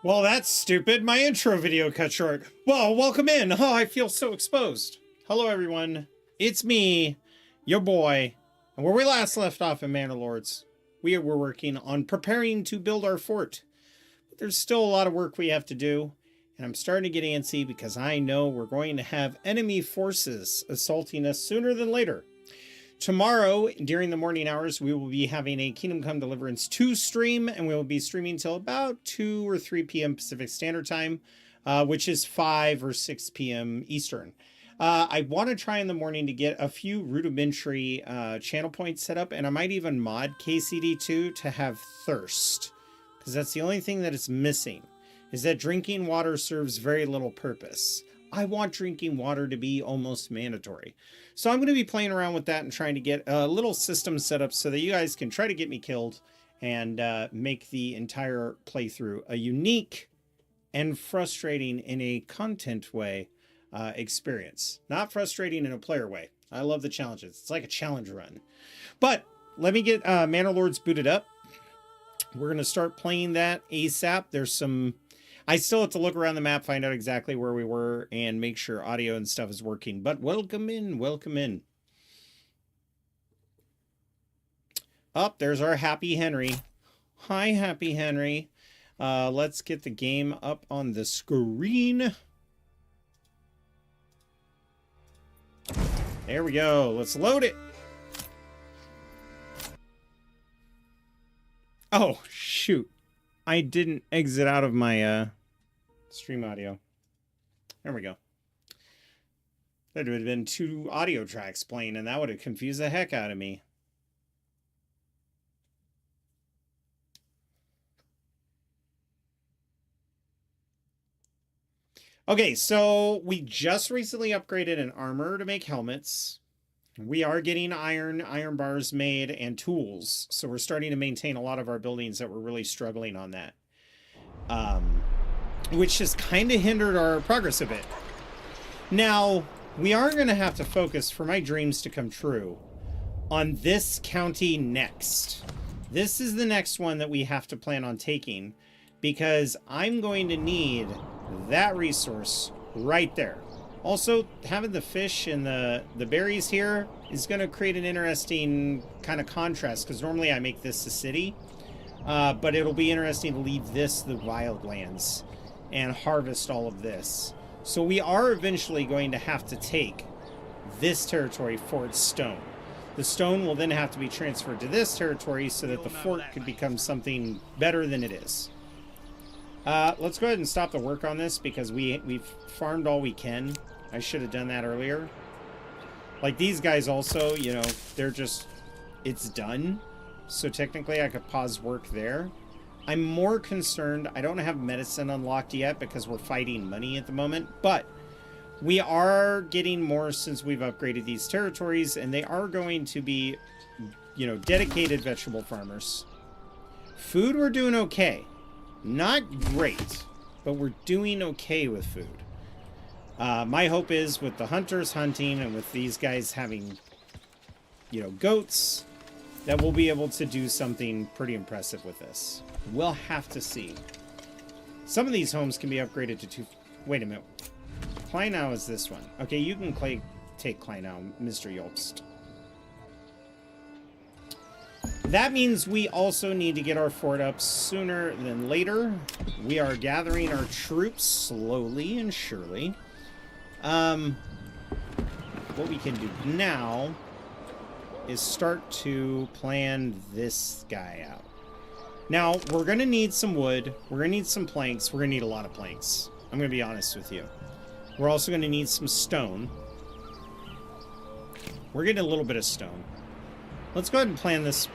Well, that's stupid. My intro video cut short. Well, welcome in. Oh, I feel so exposed. Hello, everyone. It's me, your boy. And where we last left off in Manor Lords, we were working on preparing to build our fort. But there's still a lot of work we have to do. And I'm starting to get antsy because I know we're going to have enemy forces assaulting us sooner than later. Tomorrow, during the morning hours, we will be having a Kingdom Come Deliverance 2 stream, and we will be streaming till about 2 or 3 p.m. Pacific Standard Time, which is 5 or 6 p.m. Eastern. I want to try in the morning to get a few rudimentary channel points set up, and I might even mod KCD2 to have thirst, because that's the only thing that is missing, is that drinking water serves very little purpose. I want drinking water to be almost mandatory. So I'm going to be playing around with that and trying to get a little system set up so that you guys can try to get me killed and make the entire playthrough a unique and frustrating in a content way experience. Not frustrating in a player way. I love the challenges. It's like a challenge run. But let me get Manor Lords booted up. We're going to start playing that ASAP. There's some... I still have to look around the map, find out exactly where we were, and make sure audio and stuff is working. But welcome in, welcome in. Up, there's our Happy Henry. Hi, Happy Henry. Let's get the game up on the screen. There we go. Let's load it. Oh, shoot. I didn't exit out of my stream audio. There we go. There would have been 2 audio tracks playing, and that would have confused the heck out of me. Okay, so we just recently upgraded an armor to make helmets. We are getting iron bars made, and tools. So we're starting to maintain a lot of our buildings that were really struggling on that. Which has kind of hindered our progress a bit. Now, we are going to have to focus, for my dreams to come true, on this county next. This is the next one that we have to plan on taking, because I'm going to need that resource right there. Also, having the fish and the berries here is going to create an interesting kind of contrast, because normally I make this a city, but it'll be interesting to leave this the wildlands and harvest all of this. So we are eventually going to have to take this territory for its stone. The stone will then have to be transferred to this territory so that the fort could become something better than it is. Let's go ahead and stop the work on this because we've farmed all we can. I should have done that earlier. Like these guys also, you know, they're just, it's done. So technically I could pause work there. I'm more concerned, I don't have medicine unlocked yet because we're fighting money at the moment, but we are getting more since we've upgraded these territories, and they are going to be, you know, dedicated vegetable farmers. Food, we're doing okay. Not great, but we're doing okay with food. My hope is with the hunters hunting and with these guys having, you know, goats, that we'll be able to do something pretty impressive with this. We'll have to see. Some of these homes can be upgraded to 2... Wait a minute. Kleinau is this one. Okay, you can take Kleinau, Mr. Yobst. That means we also need to get our fort up sooner than later. We are gathering our troops slowly and surely. What we can do now is start to plan this guy out. Now, we're going to need some wood. We're going to need some planks. We're going to need a lot of planks. I'm going to be honest with you. We're also going to need some stone. We're getting a little bit of stone. Let's go ahead and plan this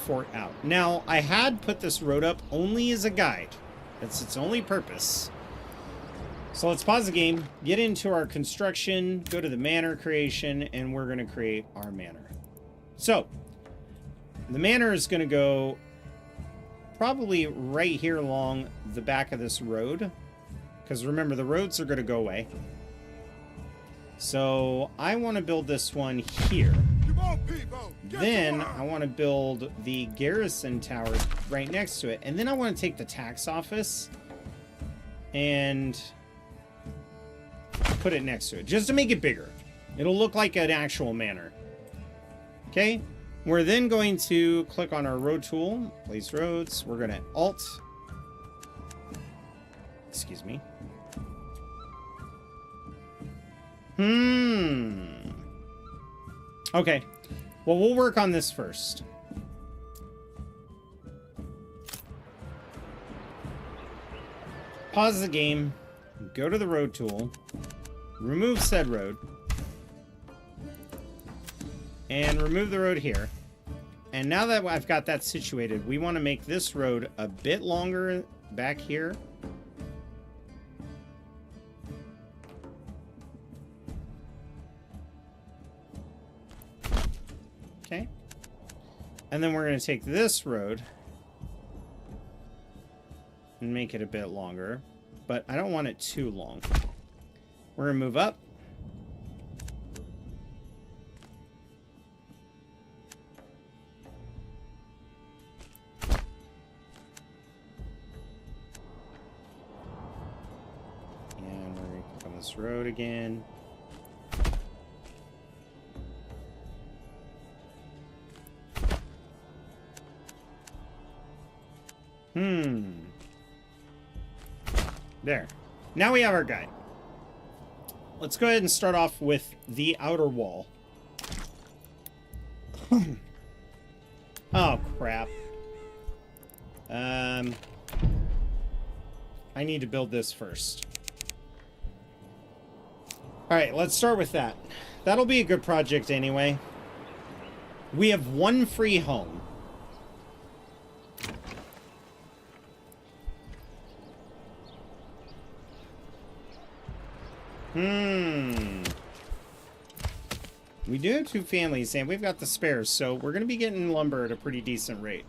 fort out. Now, I had put this road up only as a guide. That's its only purpose. So let's pause the game, get into our construction, go to the manor creation, and we're going to create our manor. So, the manor is going to go probably right here along the back of this road. Because remember, the roads are going to go away. So, I want to build this one here. Then, I want to build the garrison tower right next to it. And then I want to take the tax office and put it next to it, just to make it bigger. It'll look like an actual manor. Okay? We're then going to click on our road tool, place roads. We're going to Alt. Excuse me. Okay. Well, we'll work on this first. Pause the game. Go to the road tool. Remove said road. And remove the road here. And now that I've got that situated, we want to make this road a bit longer back here. Okay. And then we're going to take this road and make it a bit longer. But I don't want it too long. We're going to move up. And we're going to click on this road again. There. Now we have our guide. Let's go ahead and start off with the outer wall. Oh, crap. I need to build this first. Alright, let's start with that. That'll be a good project anyway. We have one free home. We do have two families, and we've got the spares, so we're going to be getting lumber at a pretty decent rate.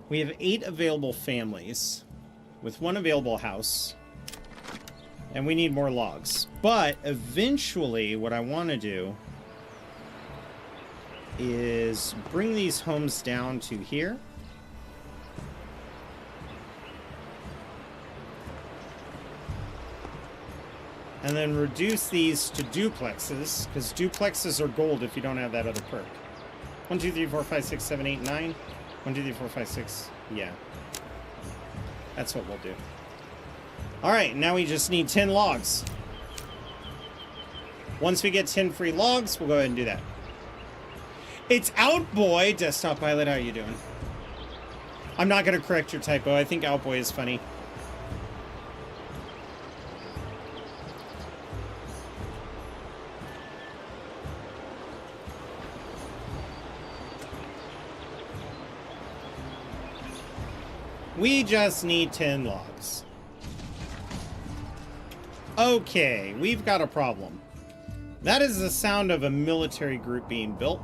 We have 8 available families, with 1 available house, and we need more logs. But eventually, what I want to do is bring these homes down to here. And then reduce these to duplexes, because duplexes are gold if you don't have that other perk. 1, 2, 3, 4, 5, 6, 7, 8, 9. 1, 2, 3, 4, 5, 6. Yeah. That's what we'll do. Alright, now we just need 10 logs. Once we get 10 free logs, we'll go ahead and do that. It's Outboy! Desktop Pilot, how are you doing? I'm not going to correct your typo. I think Outboy is funny. We just need 10 logs. Okay, we've got a problem. That is the sound of a military group being built.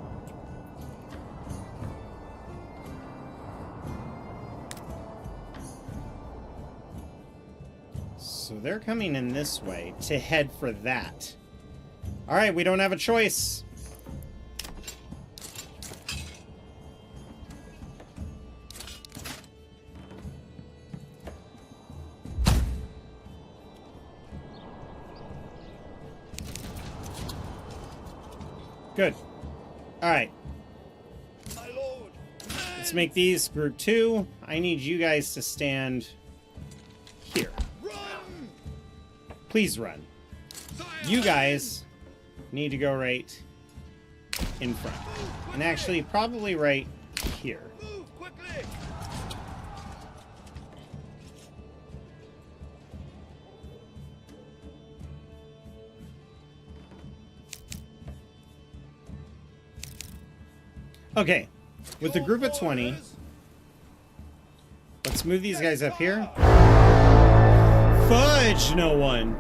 So they're coming in this way to head for that. Alright, we don't have a choice. Good. Alright. Let's make these group 2. I need you guys to stand here. Please run. You guys need to go right in front. And actually, probably right here. Okay, with the group of 20, let's move these guys up here. Fudge, no one.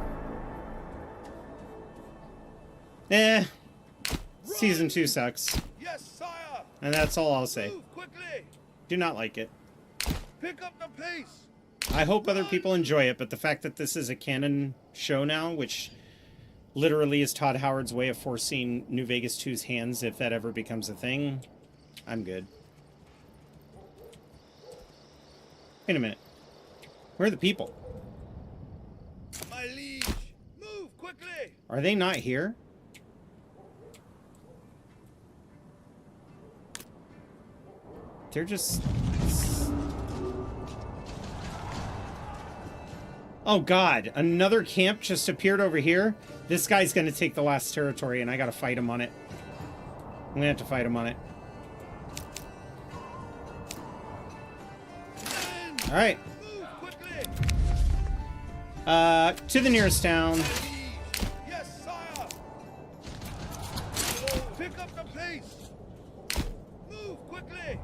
Season 2 sucks. Yes, sire. And that's all I'll say. Move quickly. Do not like it. Pick up the pace. I hope other people enjoy it, but the fact that this is a canon show now, which literally is Todd Howard's way of forcing New Vegas 2's hands if that ever becomes a thing, I'm good. Wait a minute. Where are the people? My liege, move quickly. Are they not here? They're just... Oh god, another camp just appeared over here. This guy's gonna take the last territory and I gotta fight him on it. I'm gonna have to fight him on it. Alright. To the nearest town. Yes, sire. Pick up the pace. Move quickly.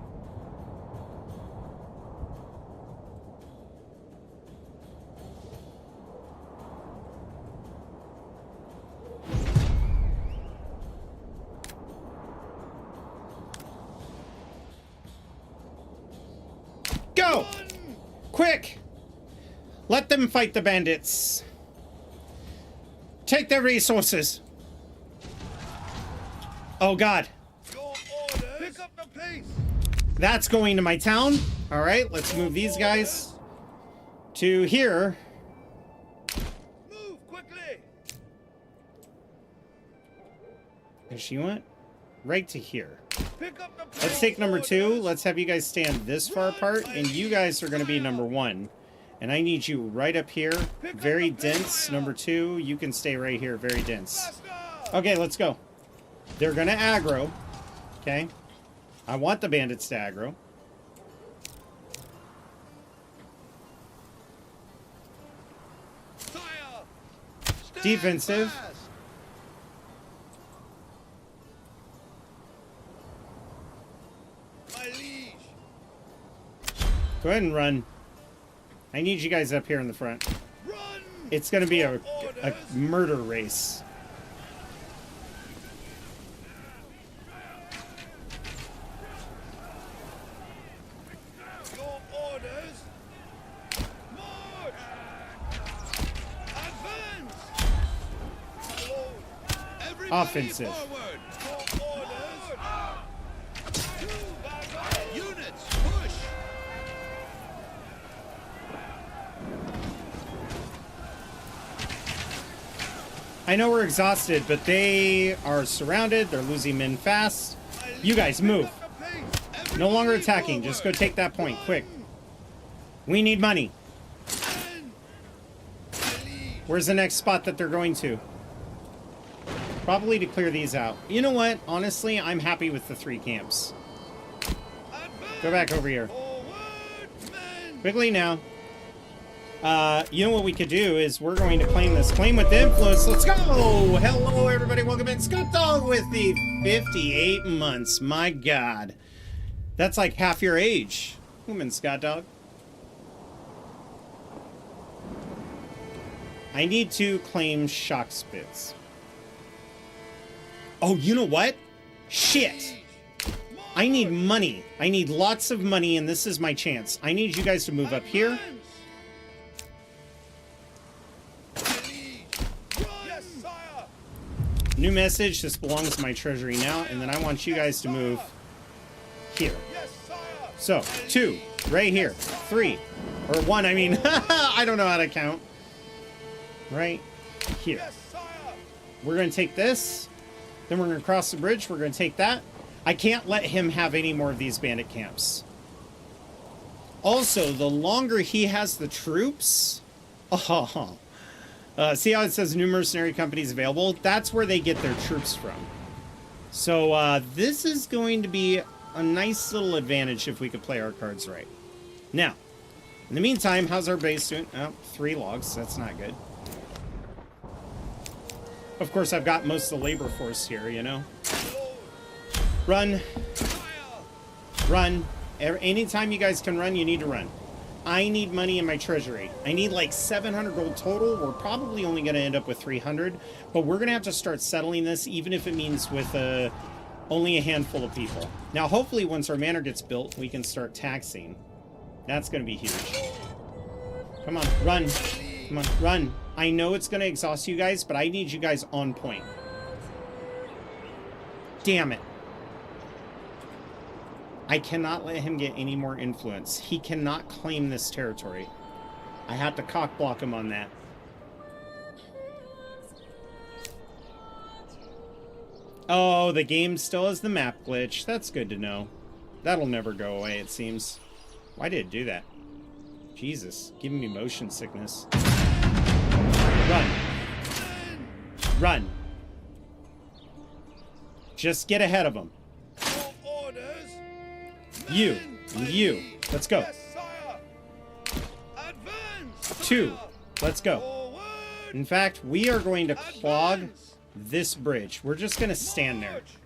Go! Quick! Let them fight the bandits. Take their resources. Oh god. Your orders. Pick up the pace. That's going to my town. Alright, let's move these guys to here. Move quickly. And she went right to here. Pick up the pace. Let's take number 2. Let's have you guys stand this far apart, and you guys are going to be number 1. And I need you right up here. Very dense. Number 2, you can stay right here. Very dense. Okay, let's go. They're going to aggro. Okay. I want the bandits to aggro. Sire. Stand Defensive. fast. My liege. Go ahead and run. I need you guys up here in the front. Run. It's going to be a murder race. Your orders. March. Advance. Everybody Offensive. forward. Your orders. Units, push. I know we're exhausted, but they are surrounded. They're losing men fast. You guys, move. No longer attacking. Just go take that point, quick. We need money. Where's the next spot that they're going to? Probably to clear these out. You know what? Honestly, I'm happy with the 3 camps. Go back over here. Quickly now. You know what we could do is we're going to claim this. Claim with influence. Let's go! Hello, everybody. Welcome in. Scott Dog with the 58 months. My God. That's like half your age. Welcome in, Scott Dog. I need to claim shock spits. Oh, you know what? Shit. I need money. I need lots of money, and this is my chance. I need you guys to move up here. New message. This belongs to my treasury now, and then I want you guys to move here. So, 2, right here. 3, or 1, I mean. I don't know how to count. Right here. We're going to take this. Then we're going to cross the bridge. We're going to take that. I can't let him have any more of these bandit camps. Also, the longer he has the troops... see how it says new mercenary companies available? That's where they get their troops from. So this is going to be a nice little advantage if we could play our cards right. Now, in the meantime, how's our base doing? Oh, 3 logs. That's not good. Of course, I've got most of the labor force here, you know. Run. Run. Anytime you guys can run, you need to run. I need money in my treasury. I need like 700 gold total. We're probably only going to end up with 300, but we're going to have to start settling this, even if it means with only a handful of people. Now, hopefully, once our manor gets built, we can start taxing. That's going to be huge. Come on, run. Come on, run. I know it's going to exhaust you guys, but I need you guys on point. Damn it. I cannot let him get any more influence. He cannot claim this territory. I have to cock block him on that. Oh, the game still has the map glitch. That's good to know. That'll never go away, it seems. Why did it do that? Jesus, giving me motion sickness. Run. Run. Just get ahead of him. Orders. You. And you. Let's go. Yes, sire. Advance. 2. Sire. Let's go. Forward. In fact, we are going to clog Advance. this bridge. We're just going to stand there. March.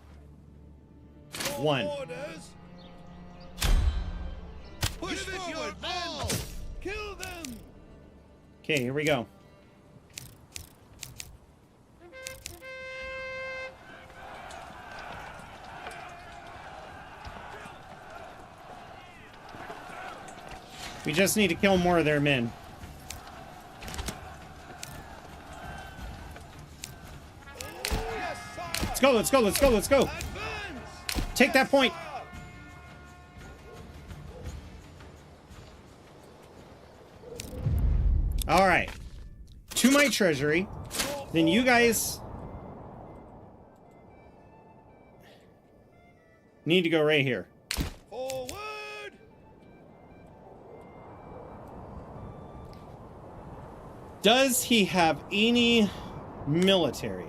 1. Orders. Push forward, men. Kill them. Okay, here we go. We just need to kill more of their men. Yes, sire. Let's go, let's go, let's go, let's go. Advance. Take that point. Sire. All right. To my treasury. Then you guys need to go right here. Forward. Does he have any military?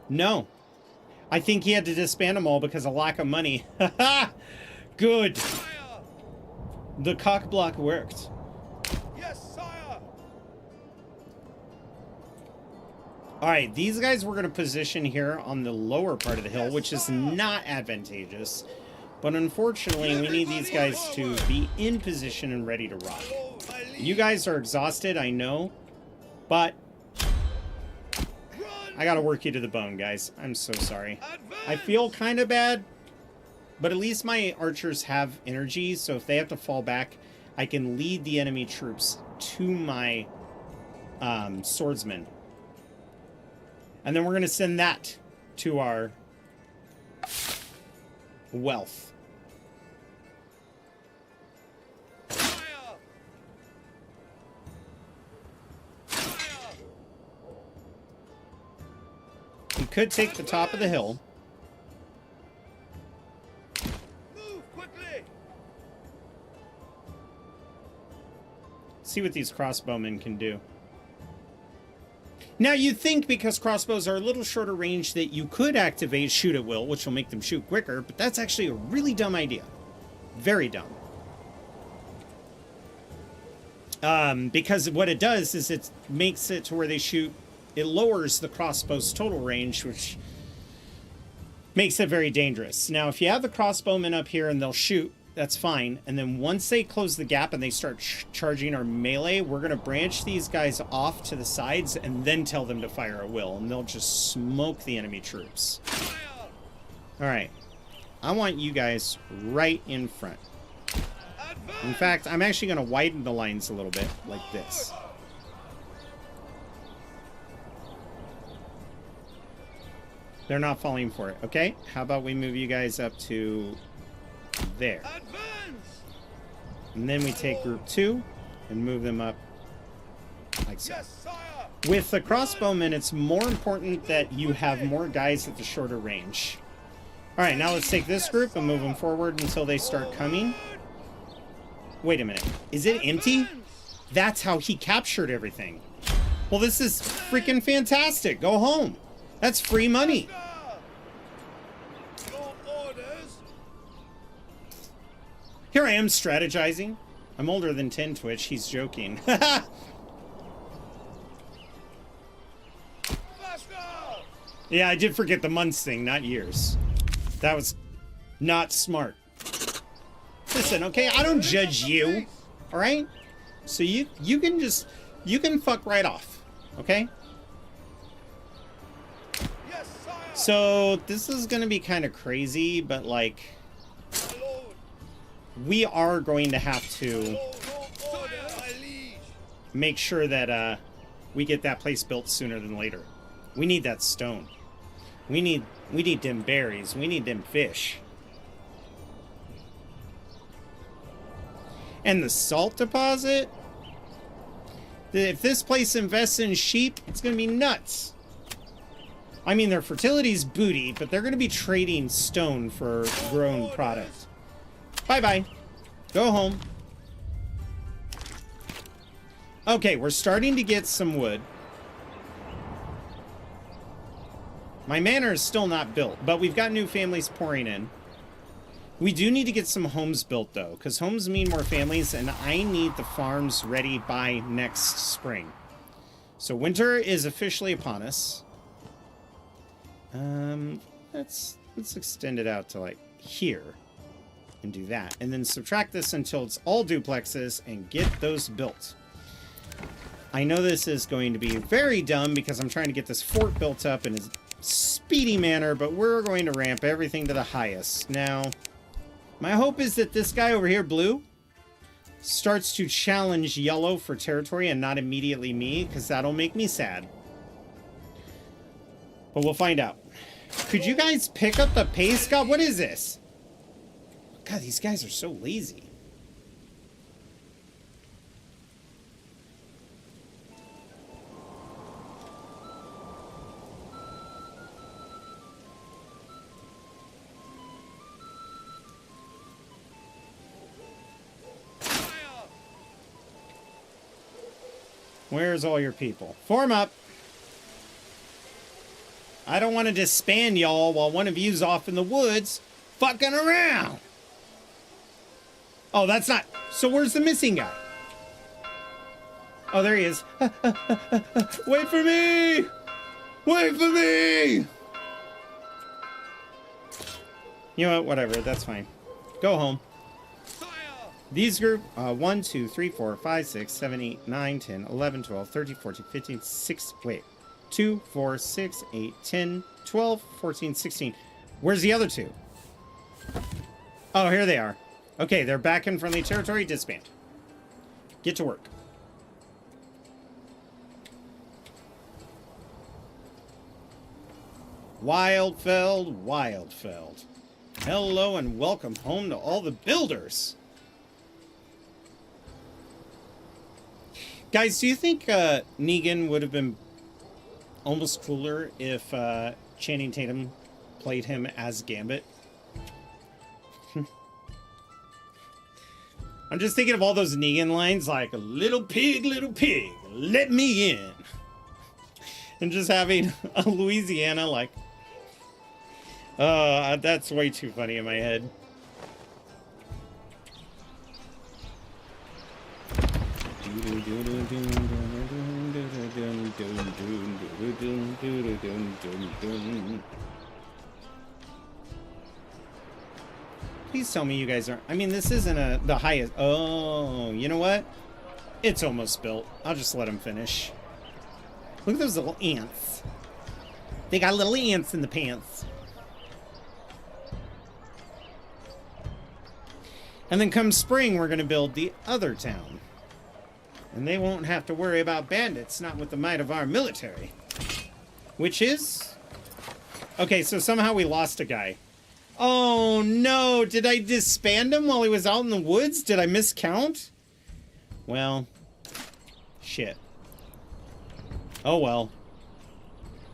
No. I think he had to disband them all because of lack of money. Good. Fire. The cock block worked. Yes, sire. All right, these guys we're going to position here on the lower part of the hill, which is not advantageous. But unfortunately, we need these guys to be in position and ready to rock. Follow my lead. You guys are exhausted, I know, but Run. I got to work you to the bone, guys. I'm so sorry. Advance. I feel kind of bad, but at least my archers have energy, so if they have to fall back, I can lead the enemy troops to my swordsmen. And then we're going to send that to our wealth. Fire. Fire. We could take the top of the hill. Move quickly. See what these crossbowmen can do. Now, you'd think because crossbows are a little shorter range that you could activate shoot at will, which will make them shoot quicker, but that's actually a really dumb idea. Very dumb. Because what it does is it makes it to where they shoot, it lowers the crossbow's total range, which makes it very dangerous. Now, if you have the crossbowmen up here and they'll shoot, that's fine. And then once they close the gap and they start charging our melee, we're going to branch these guys off to the sides and then tell them to fire at will. And they'll just smoke the enemy troops. Fire. All right. I want you guys right in front. Advance. In fact, I'm actually going to widen the lines a little bit like this. They're not falling for it, okay? How about we move you guys up to there. Advance. And then we take group 2 and move them up like so. Yes, sire. With the crossbowmen, it's more important that you have more guys at the shorter range. All right, now let's take this group and move them forward until they start coming. Wait a minute. Is it empty? That's how he captured everything. Well, this is freaking fantastic. Go home. That's free money. Your orders. Here I am strategizing. I'm older than 10 Twitch. He's joking. Faster. Yeah, I did forget the months thing, not years. That was not smart. Listen, okay, I don't judge you, all right? So you can fuck right off, okay? Yes, sire. So this is gonna be kind of crazy, but like, My lord. we are going to have to Your order, my liege. make sure that we get that place built sooner than later. We need that stone. We need We need them berries. We need them fish. And the salt deposit? If this place invests in sheep, it's going to be nuts. I mean, their fertility's booty, but they're going to be trading stone for grown product. Bye-bye. Go home. Okay, we're starting to get some wood. My manor is still not built, but we've got new families pouring in. We do need to get some homes built, though, because homes mean more families, and I need the farms ready by next spring. So winter is officially upon us. Let's extend it out to, like, here. And do that. And then subtract this until it's all duplexes and get those built. I know this is going to be very dumb because I'm trying to get this fort built up in a speedy manner, but we're going to ramp everything to the highest. Now, my hope is that this guy over here, blue, starts to challenge yellow for territory and not immediately me, because that'll make me sad. But we'll find out. Could you guys pick up the pace? God, what is this? God, these guys are so lazy. Where's all your people? Form up. I don't want to disband y'all while one of you's off in the woods fucking around. Oh, that's not... So where's the missing guy? Oh, there he is. Wait for me! Wait for me! You know what? Whatever. That's fine. Go home. These group, 1, 2, 3, 4, 5, 6, 7, 8, 9, 10, 11, 12, 13, 14, 15, 6, wait. 2, 4, 6, 8, 10, 12, 14, 16. Where's the other two? Oh, here they are. Okay, they're back in friendly territory. Disband. Get to work. Wildfeld, Wildfeld. Hello and welcome home to all the builders. Guys, do you think Negan would have been almost cooler if Channing Tatum played him as Gambit? I'm just thinking of all those Negan lines like, little pig, let me in. And just having a Louisiana like, that's way too funny in my head. Please tell me you guys aren't... I mean, this isn't the highest... Oh, you know what? It's almost built. I'll just let them finish. Look at those little ants. They got little ants in the pants. And then come spring, we're going to build the other town. And they won't have to worry about bandits, not with the might of our military. Which is... Okay, so somehow we lost a guy. Oh no, did I disband him while he was out in the woods? Did I miscount? Well, shit. Oh well.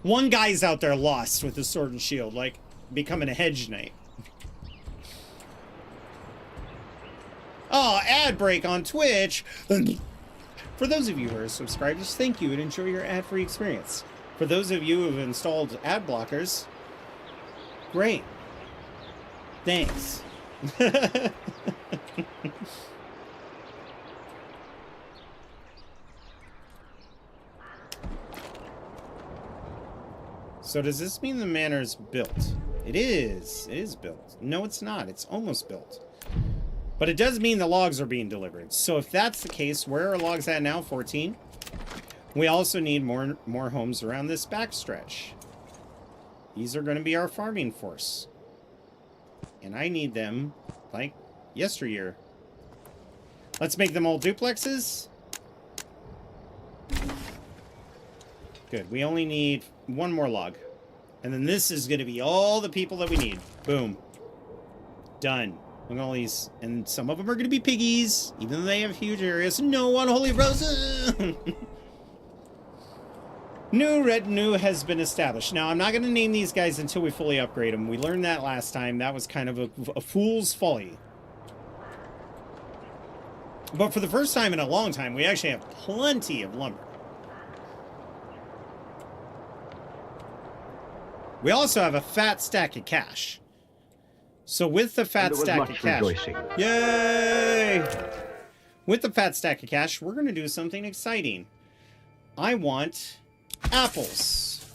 One guy's out there lost with his sword and shield, like becoming a hedge knight. Oh, ad break on Twitch. For those of you who are subscribers, thank you and enjoy your ad-free experience. For those of you who have installed ad blockers, great. Thanks. So does this mean the manor's built? It is. It is built. No, it's not. It's almost built. But it does mean the logs are being delivered. So if that's the case, where are logs at now? 14. We also need more homes around this backstretch. These are going to be our farming force. And I need them like yesteryear. Let's make them all duplexes. Good. We only need one more log. And then this is going to be all the people that we need. Boom. Done. Look at all these. And some of them are going to be piggies, even though they have huge areas. No unholy roses! New retinue has been established. Now, I'm not going to name these guys until we fully upgrade them. We learned that last time. That was kind of a fool's folly. But for the first time in a long time, we actually have plenty of lumber. We also have a fat stack of cash. So with the fat stack of cash... Rejoicing. Yay! With the fat stack of cash, we're going to do something exciting. I want apples.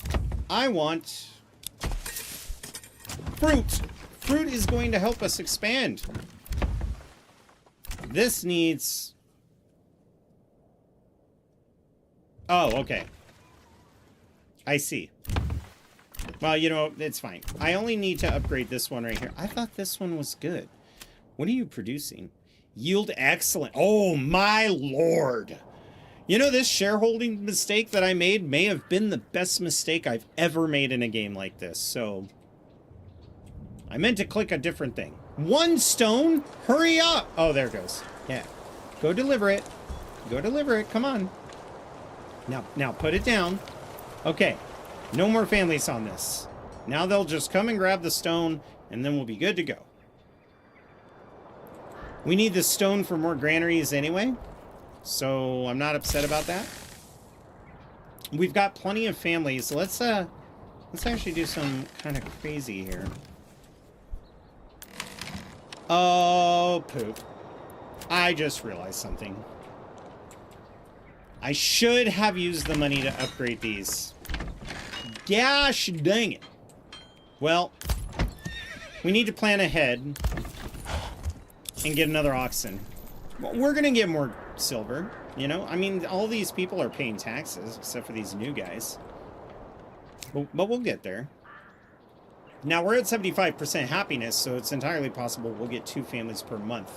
I want fruit. Fruit is going to help us expand. This needs... Oh, okay. I see. Well, you know, it's fine. I only need to upgrade this one right here. I thought this one was good. What are you producing? Yield excellent. Oh, my lord. You know, this shareholding mistake that I made may have been the best mistake I've ever made in a game like this. So, I meant to click a different thing. 1 stone? Hurry up! Oh, there it goes. Yeah. Go deliver it. Go deliver it. Come on. Now put it down. Okay. No more families on this. Now they'll just come and grab the stone, and then we'll be good to go. We need the stone for more granaries anyway, so I'm not upset about that. We've got plenty of families. Let's actually do some kind of crazy here. Oh, poop. I just realized something. I should have used the money to upgrade these. Gosh dang it. Well, we need to plan ahead and get another oxen. We're going to get more silver, you know? I mean, all these people are paying taxes, except for these new guys. But we'll get there. Now, we're at 75% happiness, so it's entirely possible we'll get 2 families per month.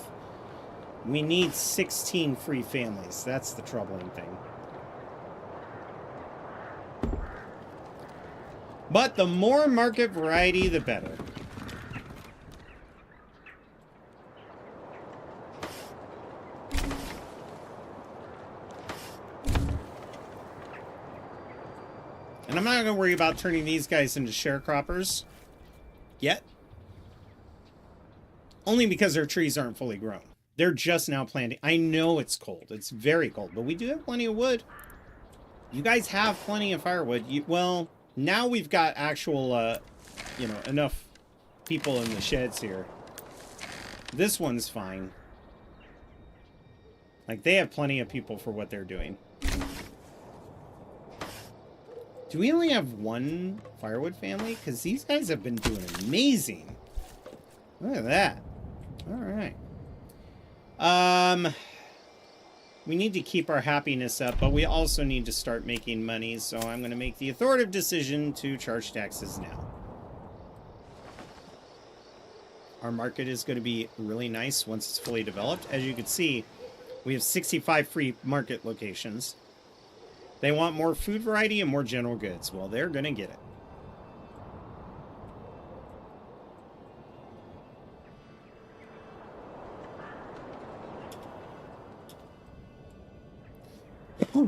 We need 16 free families. That's the troubling thing. But the more market variety, the better. And I'm not going to worry about turning these guys into sharecroppers yet. Only because their trees aren't fully grown. They're just now planting. I know it's cold. It's very cold. But we do have plenty of wood. You guys have plenty of firewood. Well, now we've got actual, you know, enough people in the sheds here. This one's fine. Like, they have plenty of people for what they're doing. Do we only have 1 firewood family? Because these guys have been doing amazing. Look at that. All right. We need to keep our happiness up, but we also need to start making money, so I'm going to make the authoritative decision to charge taxes now. Our market is going to be really nice once it's fully developed. As you can see, we have 65 free market locations. They want more food variety and more general goods. Well, they're going to get it.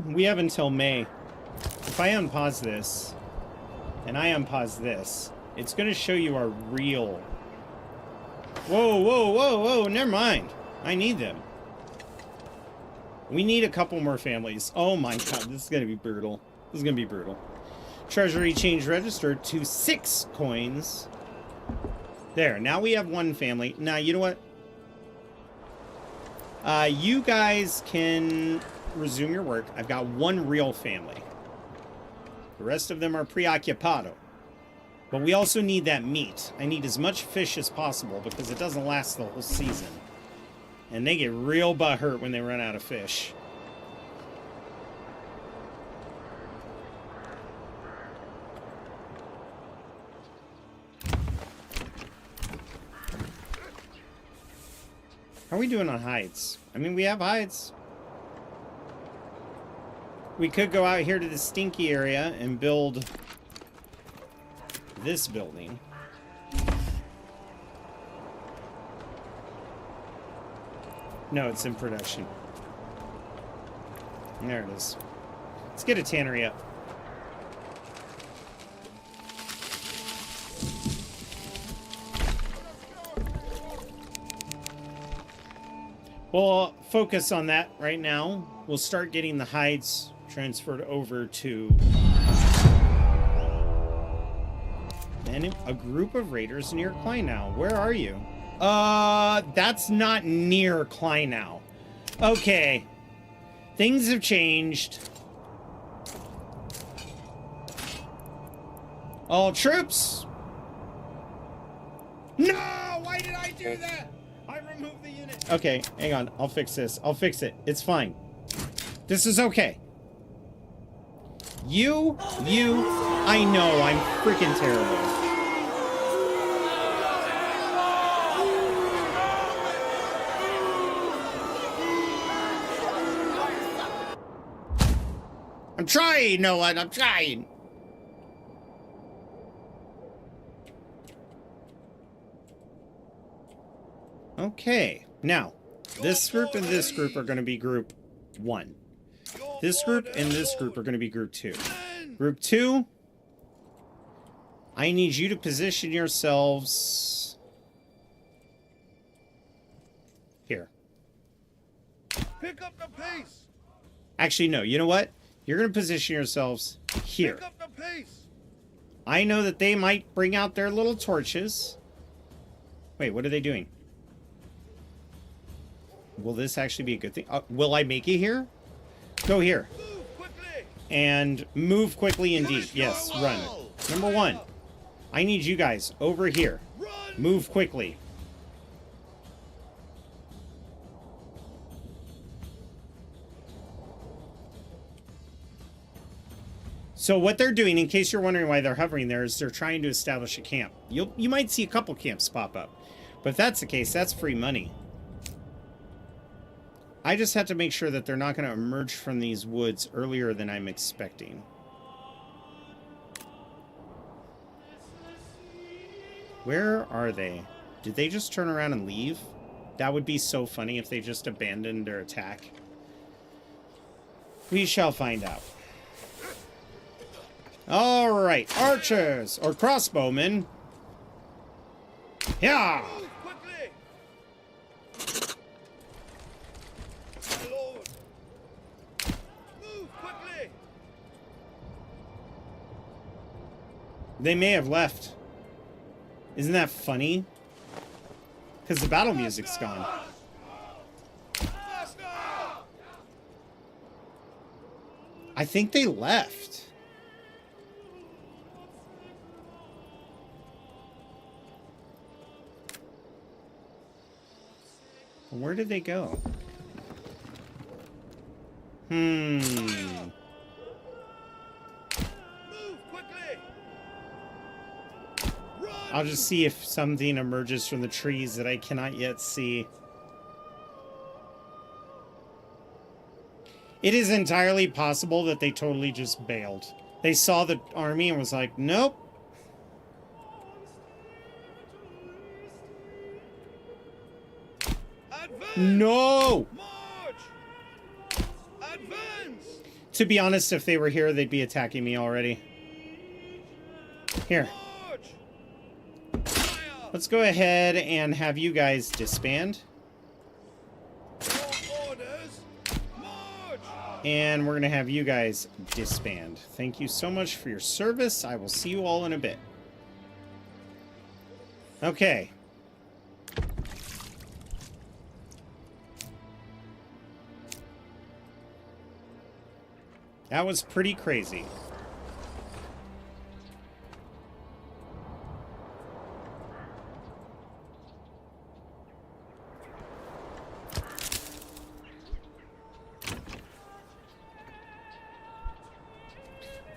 We have until May. If I unpause this, and I unpause this, it's going to show you our real... Whoa, whoa, whoa, whoa, never mind. I need them. We need a couple more families. Oh my god, this is going to be brutal. This is going to be brutal. Treasury change registered to 6 coins. There, now we have 1 family. Now, you know what? You guys can resume your work. I've got 1 real family. The rest of them are preoccupado. But we also need that meat. I need as much fish as possible because it doesn't last the whole season. And they get real butthurt when they run out of fish. How are we doing on hides? I mean, we have hides. We could go out here to the stinky area and build this building. No, it's in production. There it is. Let's get a tannery up. We'll focus on that right now. We'll start getting the hides transferred over to... And a group of raiders near Kleinau. Where are you? That's not near Kleinau. Okay. Things have changed. All troops! No! Why did I do that? I removed the unit. Okay, hang on. I'll fix this. I'll fix it. It's fine. This is okay. I know, I'm freaking terrible. I'm trying, Noah, I'm trying. Okay, now, this group and this group are going to be group 1. This group and this group are going to be group 2. Group 2, I need you to position yourselves here. Pick up the pace. Actually, no, you know what? You're going to position yourselves here. Pick up the pace. I know that they might bring out their little torches. Wait, what are they doing? Will this actually be a good thing? Will I make it here? Go here. Move quickly. And move quickly indeed. Yes, run. Number 1. I need you guys over here. Run. Move quickly. So what they're doing, in case you're wondering why they're hovering there, is they're trying to establish a camp. You might see a couple camps pop up. But if that's the case, that's free money. I just have to make sure that they're not going to emerge from these woods earlier than I'm expecting. Where are they? Did they just turn around and leave? That would be so funny if they just abandoned their attack. We shall find out. Alright, archers, or crossbowmen. Yeah! Move quickly. My lord. Move quickly. They may have left. Isn't that funny? Because the battle music's gone. Faster. I think they left. Where did they go? Move quickly. Run. I'll just see if something emerges from the trees that I cannot yet see. It is entirely possible that they totally just bailed. They saw the army and was like, nope. Advance. No! March. Advance. To be honest, if they were here, they'd be attacking me already. Here. March. Fire. Let's go ahead and have you guys disband. Your orders. March. And we're going to have you guys disband. Thank you so much for your service. I will see you all in a bit. Okay. That was pretty crazy.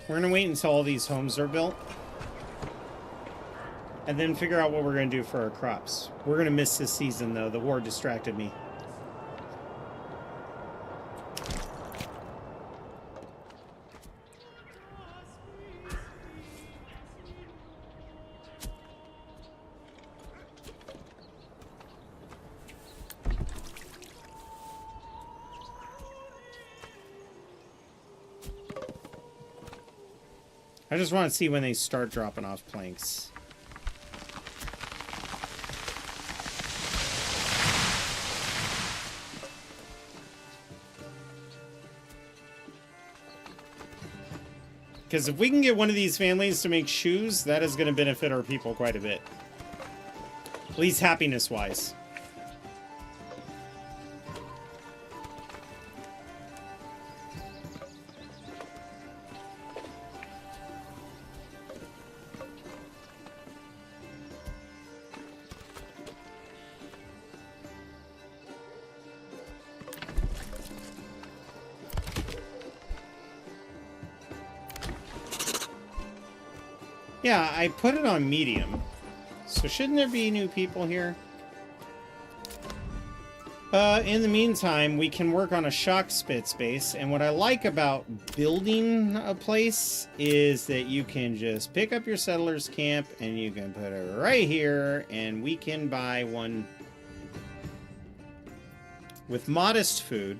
We're going to wait until all these homes are built. And then figure out what we're going to do for our crops. We're going to miss this season, though. The war distracted me. I just want to see when they start dropping off planks. Because if we can get one of these families to make shoes, that is going to benefit our people quite a bit. At least happiness-wise. Yeah, I put it on medium. So shouldn't there be new people here? In the meantime, we can work on a shock spits base. And what I like about building a place is that you can just pick up your settlers camp and you can put it right here. And we can buy one with modest food.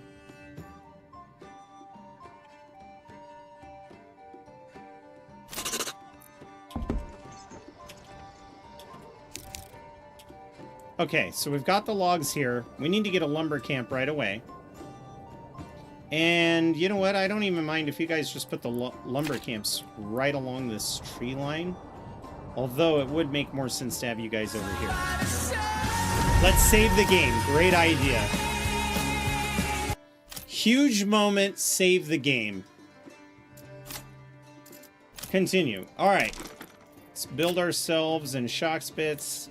Okay, so we've got the logs here. We need to get a lumber camp right away. And you know what? I don't even mind if you guys just put the lumber camps right along this tree line. Although it would make more sense to have you guys over here. Let's save the game. Great idea. Huge moment. Save the game. Continue. All right. Let's build ourselves in shock spits.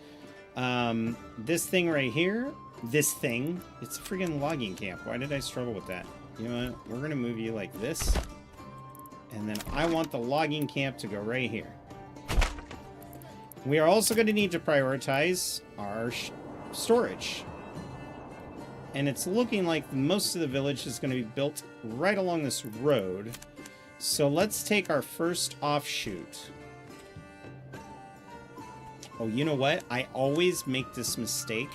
This thing right here, it's a friggin' logging camp. Why did I struggle with that? You know what? We're gonna move you like this. And then I want the logging camp to go right here. We are also going to need to prioritize our storage. And it's looking like most of the village is going to be built right along this road. So let's take our first offshoot. Oh, you know what? I always make this mistake.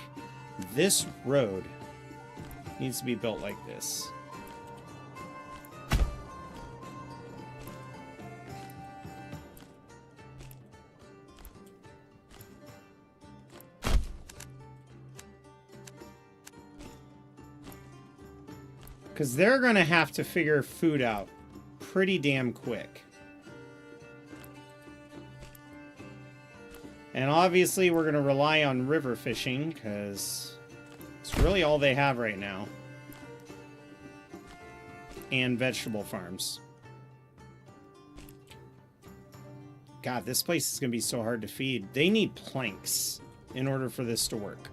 This road needs to be built like this. Because they're going to have to figure food out pretty damn quick. And obviously we're going to rely on river fishing because it's really all they have right now. And vegetable farms. God, this place is going to be so hard to feed. They need planks in order for this to work.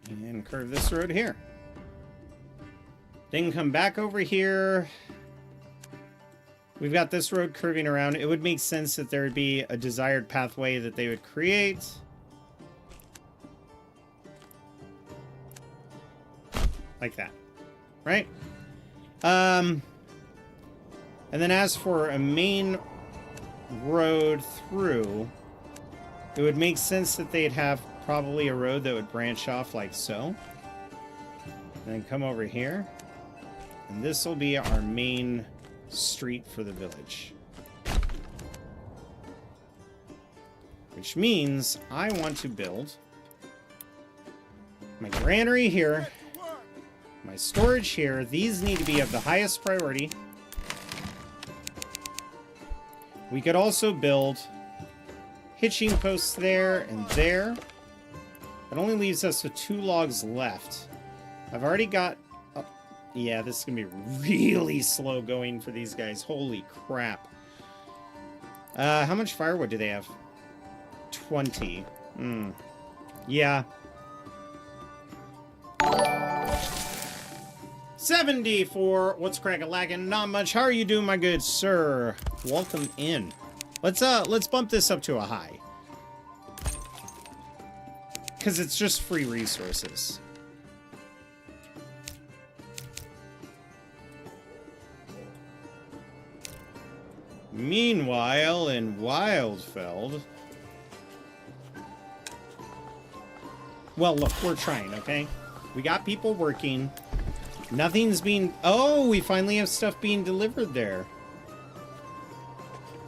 And curve this road here. Then come back over here. We've got this road curving around. It would make sense that there would be a desired pathway that they would create. Like that. Right? And then as for a main road through, it would make sense that they'd have probably a road that would branch off like so. And then come over here. And this will be our main street for the village. Which means I want to build my granary here, my storage here. These need to be of the highest priority. We could also build hitching posts there and there. It only leaves us with 2 logs left. I've already got... Oh, yeah, this is going to be really slow going for these guys. Holy crap. How much firewood do they have? 20. Yeah. 74. What's crackin'-lackin'? Not much. How are you doing, my good sir? Welcome in. Let's bump this up to a high. Because it's just free resources. Meanwhile, in Wildfeld... Well, look, we're trying, okay? We got people working. Nothing's being... Oh, we finally have stuff being delivered there.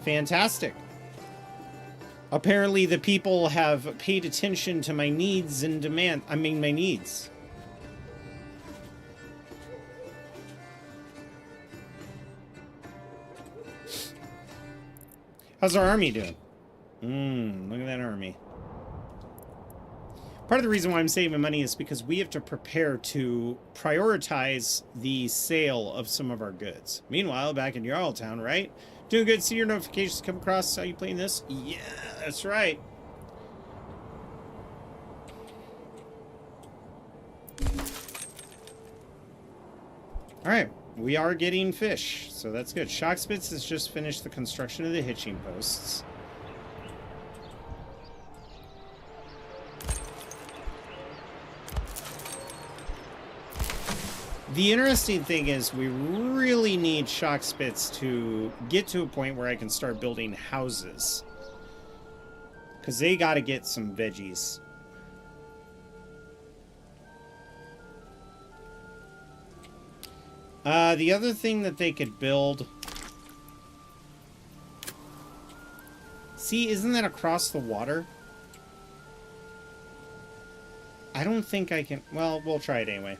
Fantastic. Apparently the people have paid attention to my needs and demand... I mean, my needs. How's our army doing? Look at that army. Part of the reason why I'm saving money is because we have to prepare to prioritize the sale of some of our goods. Meanwhile, back in Jarltown, right? Doing good. See your notifications come across. How you playing this? Yeah, that's right. All right, we are getting fish, so that's good. Shockspitz has just finished the construction of the hitching posts. The interesting thing is we really need Shockspitz to get to a point where I can start building houses. Because they got to get some veggies. The other thing that they could build... See, isn't that across the water? I don't think I can... Well, we'll try it anyway.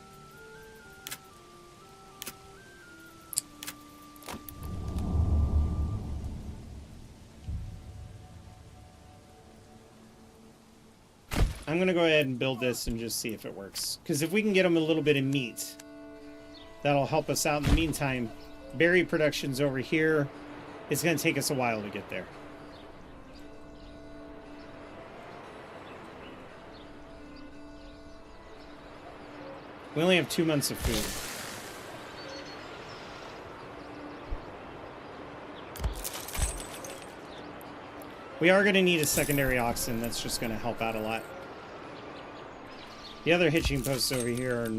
I'm going to go ahead and build this and just see if it works. Because if we can get them a little bit of meat, that'll help us out. In the meantime, berry production's over here. It's going to take us a while to get there. We only have 2 months of food. We are going to need a secondary oxen. That's just going to help out a lot. The other hitching posts over here, are,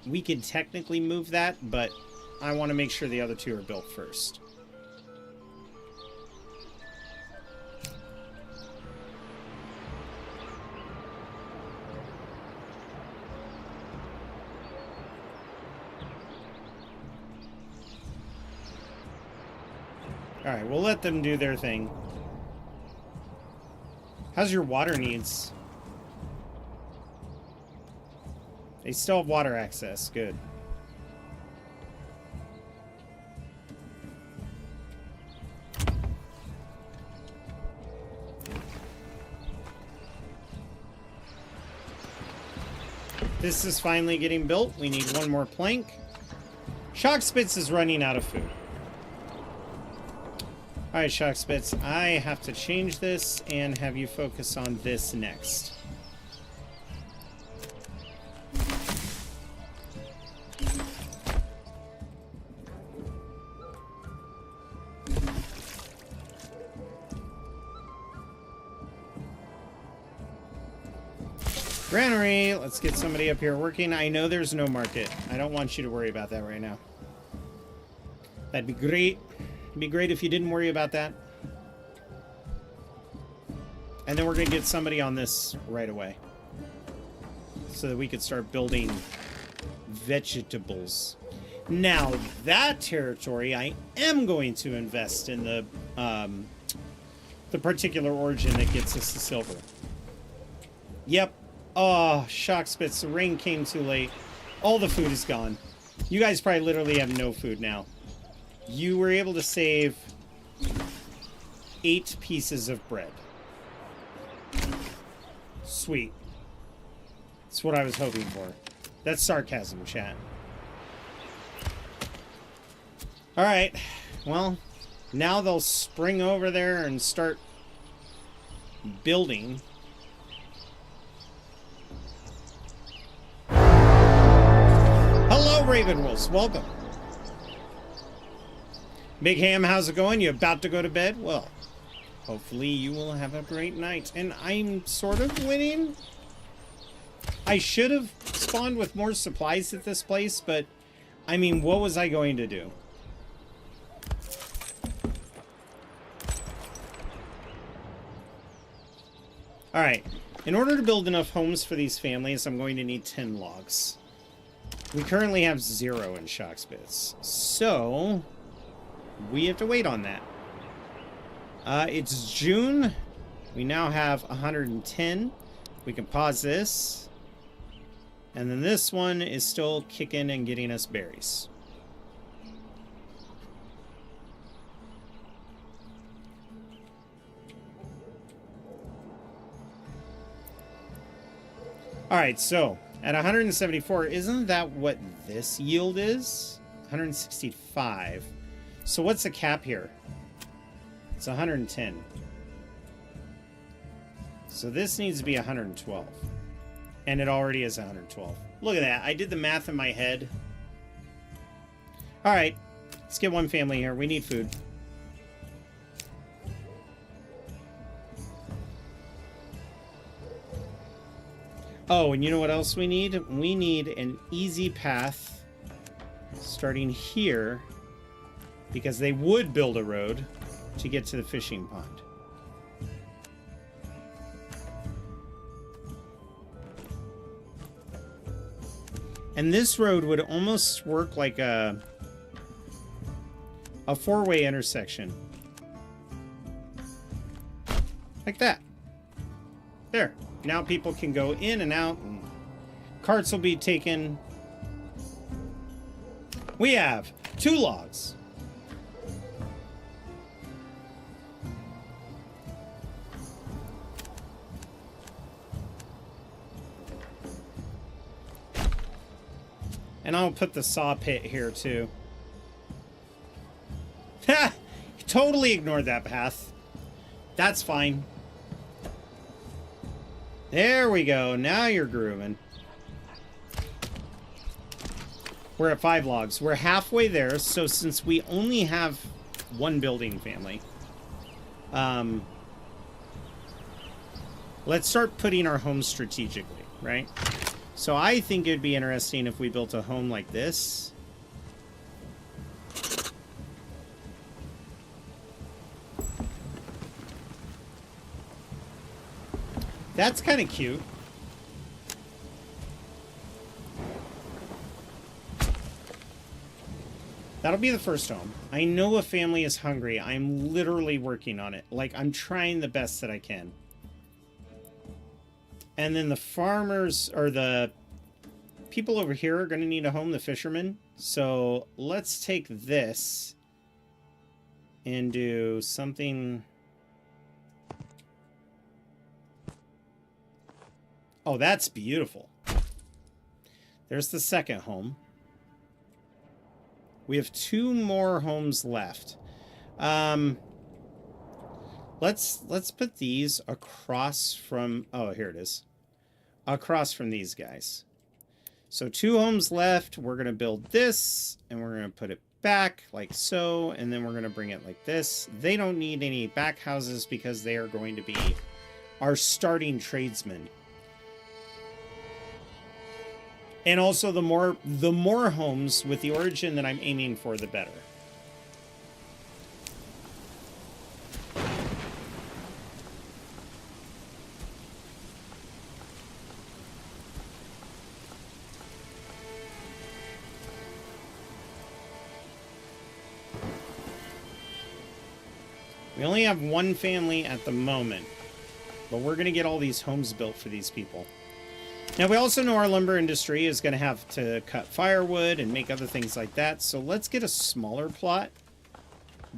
we could technically move that, but I want to make sure the other two are built first. Alright, we'll let them do their thing. How's your water needs? They still have water access. Good. This is finally getting built. We need one more plank. Shockspitz is running out of food. Alright, Shockspitz, I have to change this and have you focus on this next. Granary, let's get somebody up here working. I know there's no market. I don't want you to worry about that right now. That'd be great. It'd be great if you didn't worry about that. And then we're going to get somebody on this right away. So that we could start building vegetables. Now, that territory, I am going to invest in the particular origin that gets us the silver. Yep. Oh, Shockspitz, the rain came too late. All the food is gone. You guys probably literally have no food now. You were able to save 8 pieces of bread. Sweet. That's what I was hoping for. That's sarcasm, chat. Alright. Well, now they'll spring over there and start building. Hello, Ravenwolves. Welcome. Big Ham, how's it going? You about to go to bed? Well, hopefully you will have a great night. And I'm sort of winning. I should have spawned with more supplies at this place, but I mean, what was I going to do? Alright. In order to build enough homes for these families, I'm going to need 10 logs. We currently have 0 in Shocksbits, so we have to wait on that. It's June. We now have 110. We can pause this. And then this one is still kicking and getting us berries. Alright, so at 174, isn't that what this yield is? 165. So what's the cap here? It's 110. So this needs to be 112. And it already is 112. Look at that. I did the math in my head. Alright, let's get one family here. We need food. Oh, and you know what else we need? We need an easy path starting here, because they would build a road to get to the fishing pond. And this road would almost work like a four-way intersection. Like that. There. Now people can go in and out, and carts will be taken. We have 2 logs. And I'll put the saw pit here too. Ha! Totally ignored that path. That's fine. There we go. Now you're grooving. We're at 5 logs. We're halfway there. So since we only have 1 building family, let's start putting our homes strategically, right? So I think it'd be interesting if we built a home like this. That's kind of cute. That'll be the first home. I know a family is hungry. I'm literally working on it. Like, I'm trying the best that I can. And then the farmers, or the people over here, are going to need a home, the fishermen. So let's take this and do something. Oh, that's beautiful. There's the second home. We have 2 more homes left. Let's put these across from... Oh, here it is. Across from these guys. So 2 homes left. We're going to build this, and we're going to put it back like so, and then we're going to bring it like this. They don't need any back houses because they are going to be our starting tradesmen. And also, the more homes with the origin that I'm aiming for, the better. We only have 1 family at the moment, but we're going to get all these homes built for these people. Now, we also know our lumber industry is going to have to cut firewood and make other things like that. So let's get a smaller plot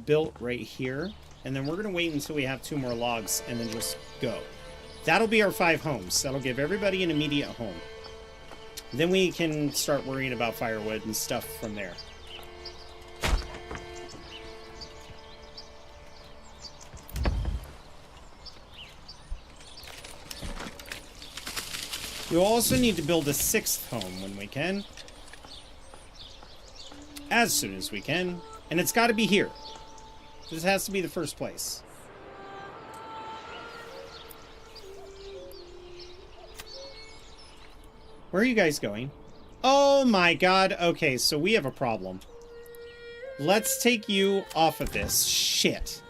built right here. And then we're going to wait until we have 2 more logs and then just go. That'll be our 5 homes. That'll give everybody an immediate home. Then we can start worrying about firewood and stuff from there. You'll also need to build a 6th home when we can. As soon as we can. And it's got to be here. This has to be the first place. Where are you guys going? Oh my god. Okay, so we have a problem. Let's take you off of this. Shit.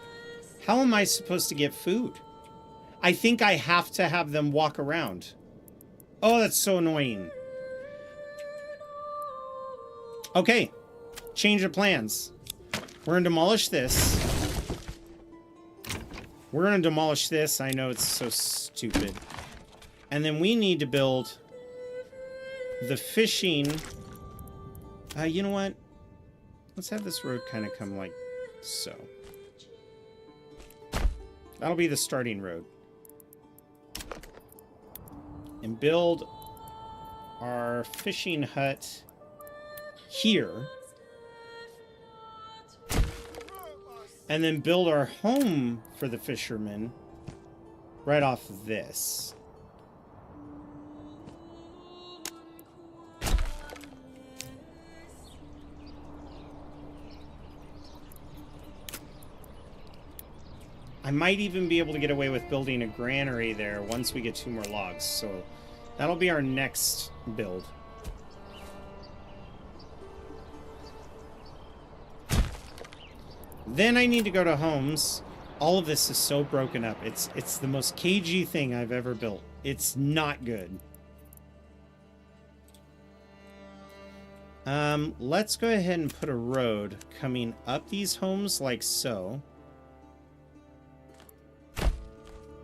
How am I supposed to get food? I think I have to have them walk around. Oh, that's so annoying. Okay. Change of plans. We're going to demolish this. We're going to demolish this. I know it's so stupid. And then we need to build the fishing. You know what? Let's have this road kind of come like so. That'll be the starting road. And build our fishing hut here. And then build our home for the fishermen right off of this. I might even be able to get away with building a granary there once we get 2 more logs. So that'll be our next build. Then I need to go to homes. All of this is so broken up. It's the most cagey thing I've ever built. It's not good. Let's go ahead and put a road coming up these homes like so.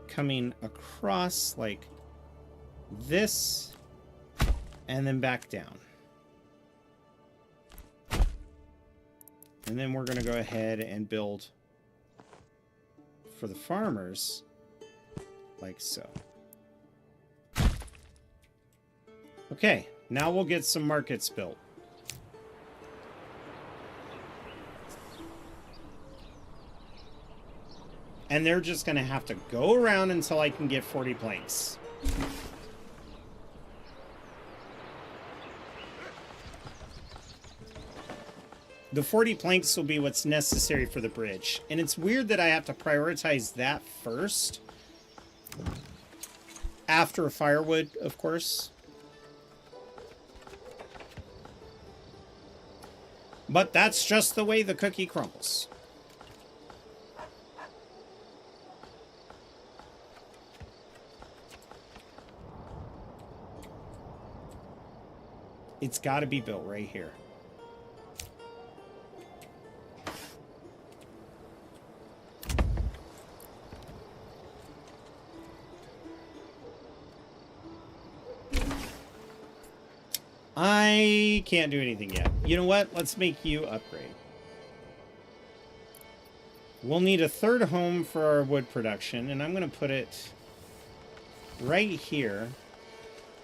Coming across like this. And then back down. And then we're going to go ahead and build for the farmers like so. Okay, now we'll get some markets built. And they're just going to have to go around until I can get 40 planks. The 40 planks will be what's necessary for the bridge. And it's weird that I have to prioritize that first. After firewood, of course. But that's just the way the cookie crumbles. It's got to be built right here. I can't do anything yet. You know what? Let's make you upgrade. We'll need a 3rd home for our wood production, and I'm going to put it right here.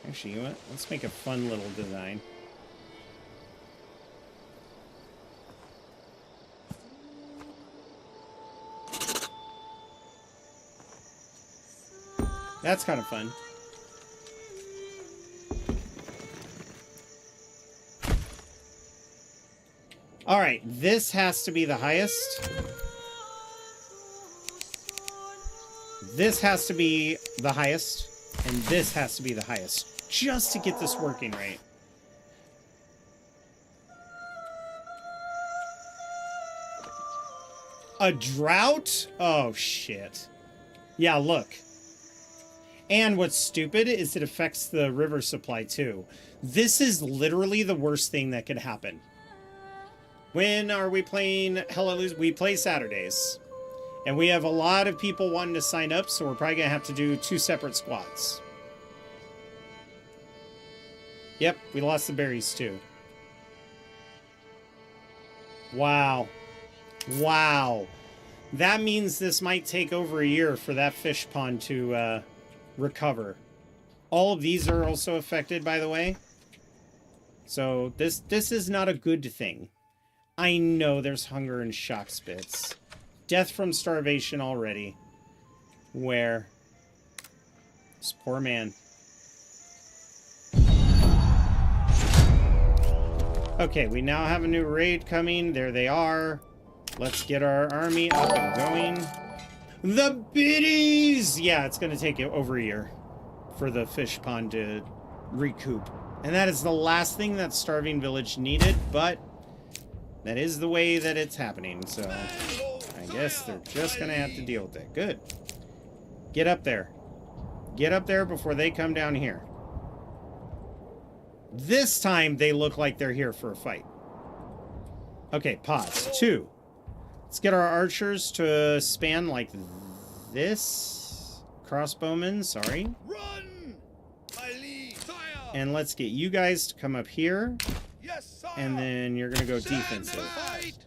Actually, you know what? Let's make a fun little design. That's kind of fun. All right, this has to be the highest. This has to be the highest. And this has to be the highest. Just to get this working right. A drought? Oh, shit. Yeah, look. And what's stupid is it affects the river supply, too. This is literally the worst thing that could happen. When are we playing Hallelujah? We play Saturdays. And we have a lot of people wanting to sign up, so we're probably going to have to do 2 separate squads. Yep, we lost the berries, too. Wow. Wow. That means this might take over a year for that fish pond to recover. All of these are also affected, by the way. So this is not a good thing. I know there's hunger and shock spits. Death from starvation already. Where? This poor man. Okay, we now have a new raid coming. There they are. Let's get our army up and going. The biddies! Yeah, it's going to take over a year for the fish pond to recoup. And that is the last thing that Starving Village needed, but that is the way that it's happening, so I guess they're just going to have to deal with it. Good. Get up there. Get up there before they come down here. This time they look like they're here for a fight. Okay, pause. 2. Let's get our archers to span like this. Crossbowmen, sorry. Run! My liege, sire! And let's get you guys to come up here. Yes, sire! And then you're going to go Stand defensive. fight!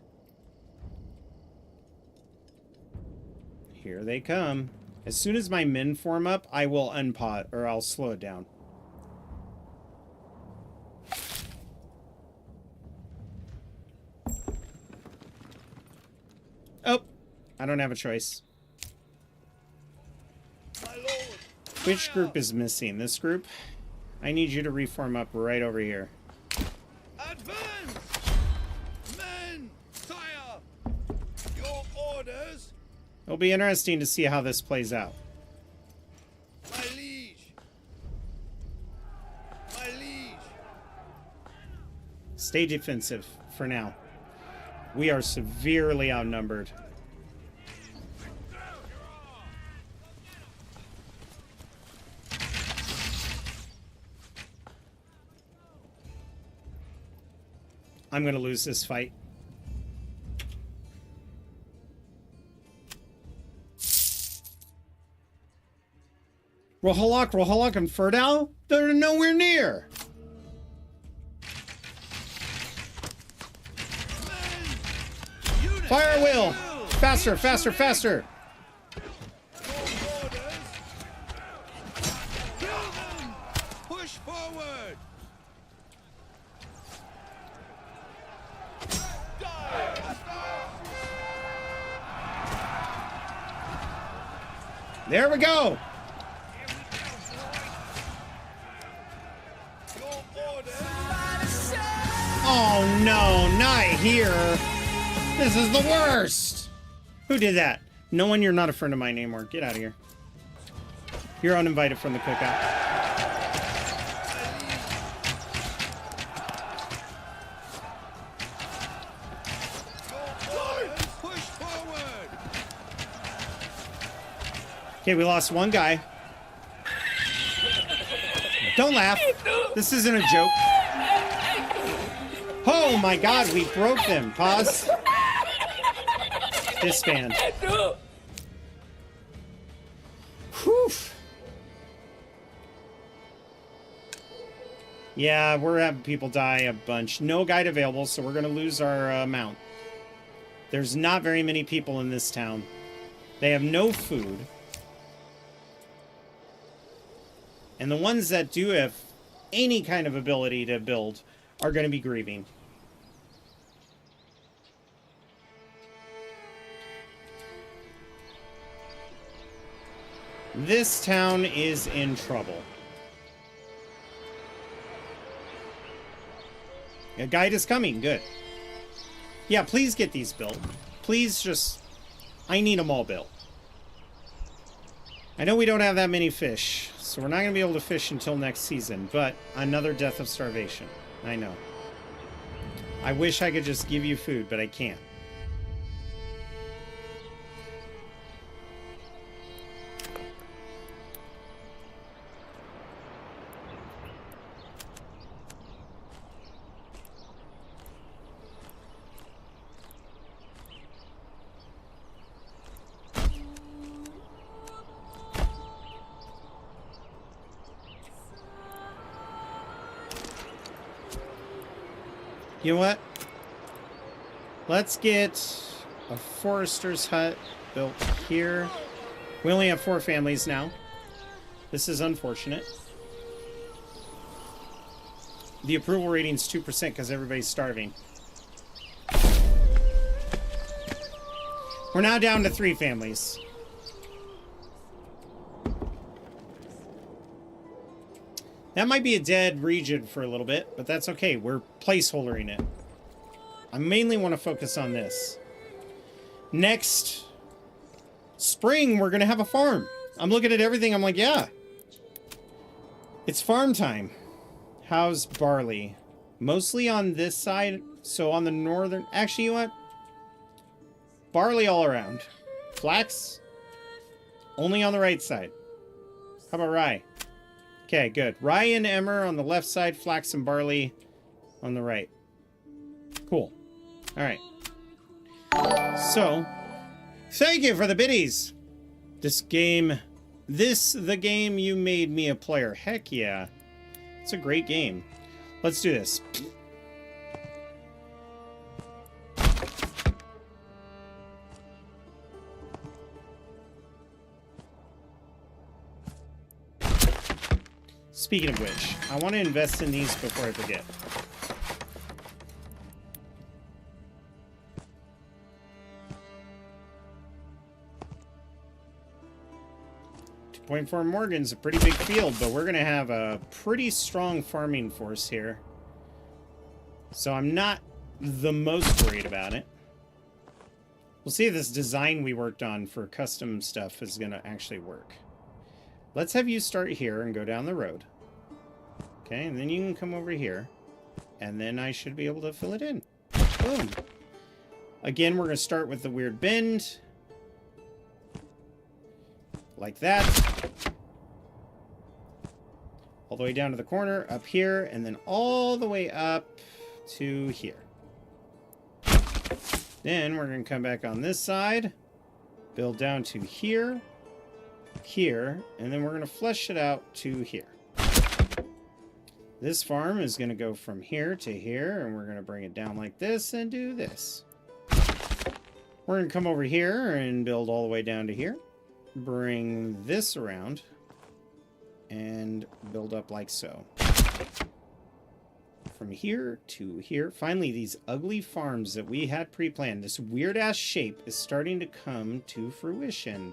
Here they come. As soon as my men form up, I will unpause, or I'll slow it down. Oh, I don't have a choice. My lord! Which group is missing? This group? I need you to reform up right over here. Advance! Men! Sire! Your orders! It'll be interesting to see how this plays out. My liege! My liege! Stay defensive for now. We are severely outnumbered. I'm going to lose this fight. Rohalak, and Ferdal? They're nowhere near. Fire wheel! Faster, faster, faster! Your orders! Kill them! Push forward! There we go! Your orders! Oh no, not here! This is the worst! Who did that? No one, you're not a friend of mine anymore. Get out of here. You're uninvited from the cookout. Push forward! Okay, we lost one guy. Don't laugh. This isn't a joke. Oh my god, we broke them. Pause. Disband. Whew. Yeah, we're having people die a bunch. No guide available, so we're going to lose our mount. There's not very many people in this town. They have no food. And the ones that do have any kind of ability to build are going to be grieving. This town is in trouble. A guide is coming. Good. Yeah, please get these built. Please just... I need them all built. I know we don't have that many fish, so we're not going to be able to fish until next season, but another death of starvation. I know. I wish I could just give you food, but I can't. You know what? Let's get a forester's hut built here. We only have 4 families now. This is unfortunate. The approval rating's 2% because everybody's starving. We're now down to 3 families. That might be a dead region for a little bit, but that's okay. We're placeholdering it. I mainly want to focus on this. Next spring, we're going to have a farm. I'm looking at everything. I'm like, yeah. It's farm time. How's barley? Mostly on this side. So on the northern... Actually, you know what? Barley all around. Flax? Only on the right side. How about rye? Okay, good. Rye and emmer on the left side, flax and barley on the right. Cool. All right. So, thank you for the biddies. The game you made me a player. Heck yeah. It's a great game. Let's do this. Speaking of which, I want to invest in these before I forget. .4 Morgan's a pretty big field, but we're going to have a pretty strong farming force here. So I'm not the most worried about it. We'll see if this design we worked on for custom stuff is going to actually work. Let's have you start here and go down the road. Okay, and then you can come over here. And then I should be able to fill it in. Boom. Again, we're going to start with the weird bend. Like that. All the way down to the corner, up here, and then all the way up to here. Then we're going to come back on this side, build down to here, here, and then we're going to flesh it out to here. This farm is going to go from here to here, and we're going to bring it down like this and do this. We're going to come over here and build all the way down to here. Bring this around and build up like so. From here to here. Finally, these ugly farms that we had pre-planned, this weird-ass shape is starting to come to fruition.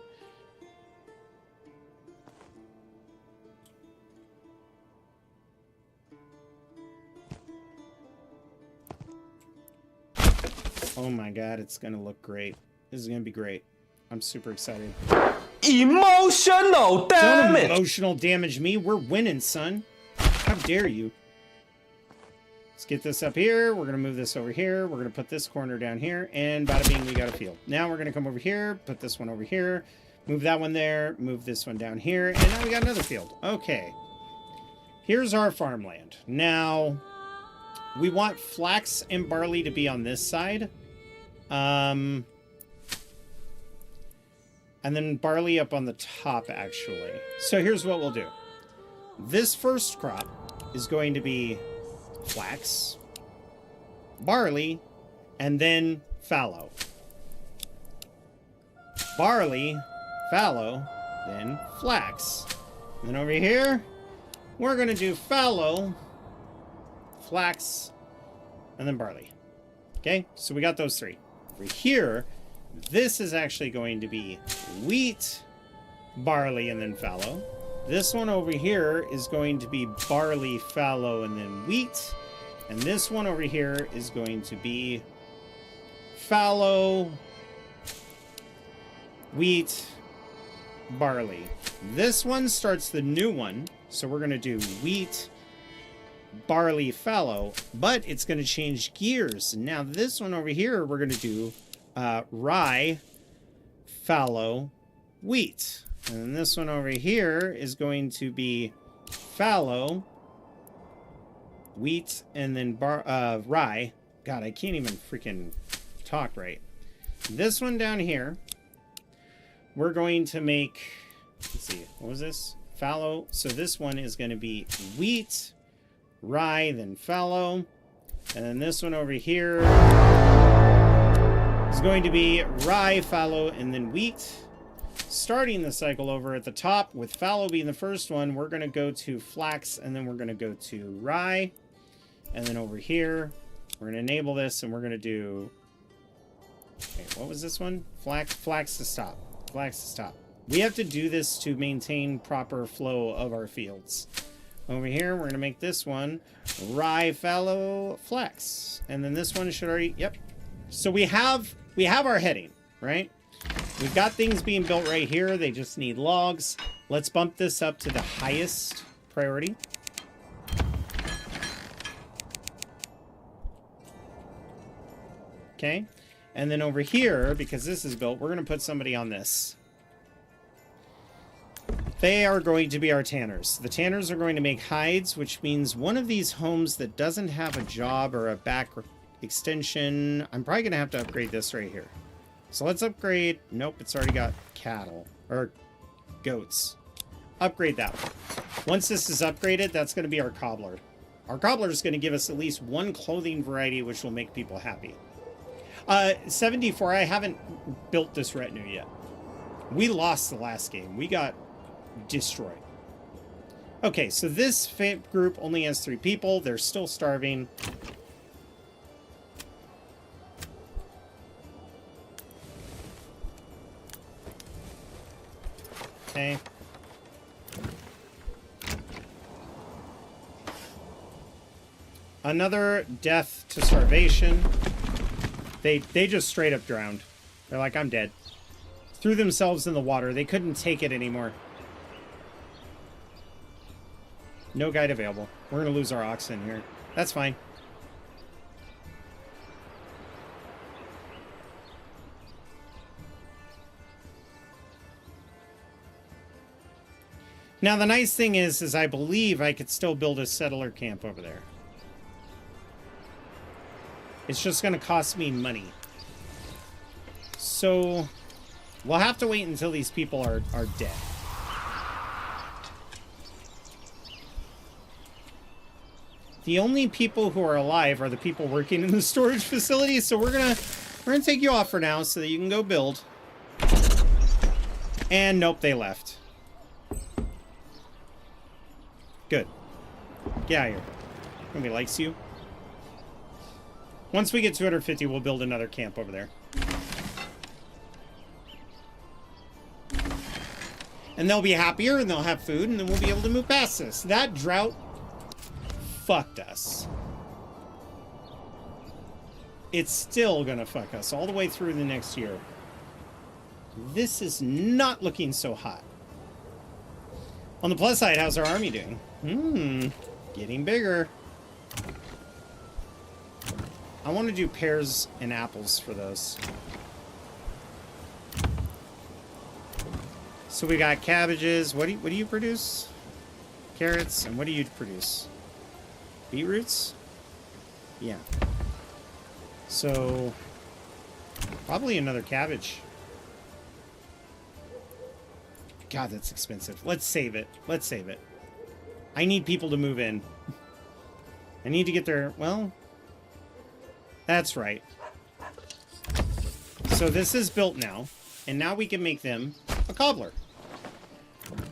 Oh my god, it's gonna look great. This is gonna be great. I'm super excited. Emotional damage! Don't emotional damage me. We're winning, son. How dare you? Let's get this up here. We're going to move this over here. We're going to put this corner down here. And bada bing, we got a field. Now we're going to come over here, put this one over here, move that one there, move this one down here, and now we got another field. Okay. Here's our farmland. Now, we want flax and barley to be on this side. And then barley up on the top, actually. So here's what we'll do. This first crop is going to be flax, barley, and then fallow. Barley, fallow, then flax. And then over here, we're going to do fallow, flax, and then barley. Okay, so we got those three. Over here, this is actually going to be wheat, barley, and then fallow. This one over here is going to be barley, fallow, and then wheat. And this one over here is going to be fallow, wheat, barley. This one starts the new one. So we're going to do wheat, barley, fallow, but it's going to change gears. Now this one over here, we're going to do rye, fallow, wheat. And then this one over here is going to be fallow, wheat, and then rye. God, I can't even freaking talk right. This one down here, we're going to make, let's see, what was this? Fallow. So this one is going to be wheat, rye, then fallow. And then this one over here is going to be rye, fallow, and then wheat. Starting the cycle over at the top with fallow being the first one, we're going to go to flax, and then we're going to go to rye. And then over here, we're going to enable this, and we're going to do... Okay, what was this one? Flax to stop. Flax to stop. We have to do this to maintain proper flow of our fields. Over here, we're going to make this one rye, fallow, flax. And then this one should already... Yep. So we have our heading, right? We've got things being built right here. They just need logs. Let's bump this up to the highest priority. Okay. And then over here, because this is built, we're going to put somebody on this. They are going to be our tanners. The tanners are going to make hides, which means one of these homes that doesn't have a job or a back extension. I'm probably going to have to upgrade this right here. So let's upgrade. Nope, it's already got cattle or goats. Upgrade that one. Once this is upgraded, that's going to be our cobbler. Our cobbler is going to give us at least one clothing variety, which will make people happy. 74, I haven't built this retinue yet. We lost the last game. We got destroyed. Okay, so this group only has 3 people. They're still starving. Okay. Another death to starvation. They just straight up drowned. They're like, I'm dead. Threw themselves in the water. They couldn't take it anymore. No guide available. We're going to lose our oxen here. That's fine. Now, the nice thing is I believe I could still build a settler camp over there. It's just going to cost me money. So, we'll have to wait until these people are dead. The only people who are alive are the people working in the storage facility, so we're gonna take you off for now so that you can go build. And nope, they left. Good. Get out of here. Nobody likes you. Once we get 250, we'll build another camp over there. And they'll be happier, and they'll have food, and then we'll be able to move past this. That drought fucked us. It's still gonna fuck us all the way through the next year. This is not looking so hot. On the plus side, how's our army doing? Getting bigger. I want to do pears and apples for those. So we got cabbages. What do you produce? Carrots. And what do you produce? Beetroots? Yeah. So probably another cabbage. God, that's expensive. Let's save it. Let's save it. I need people to move in. I need to get their... Well, that's right. So this is built now. And now we can make them a cobbler.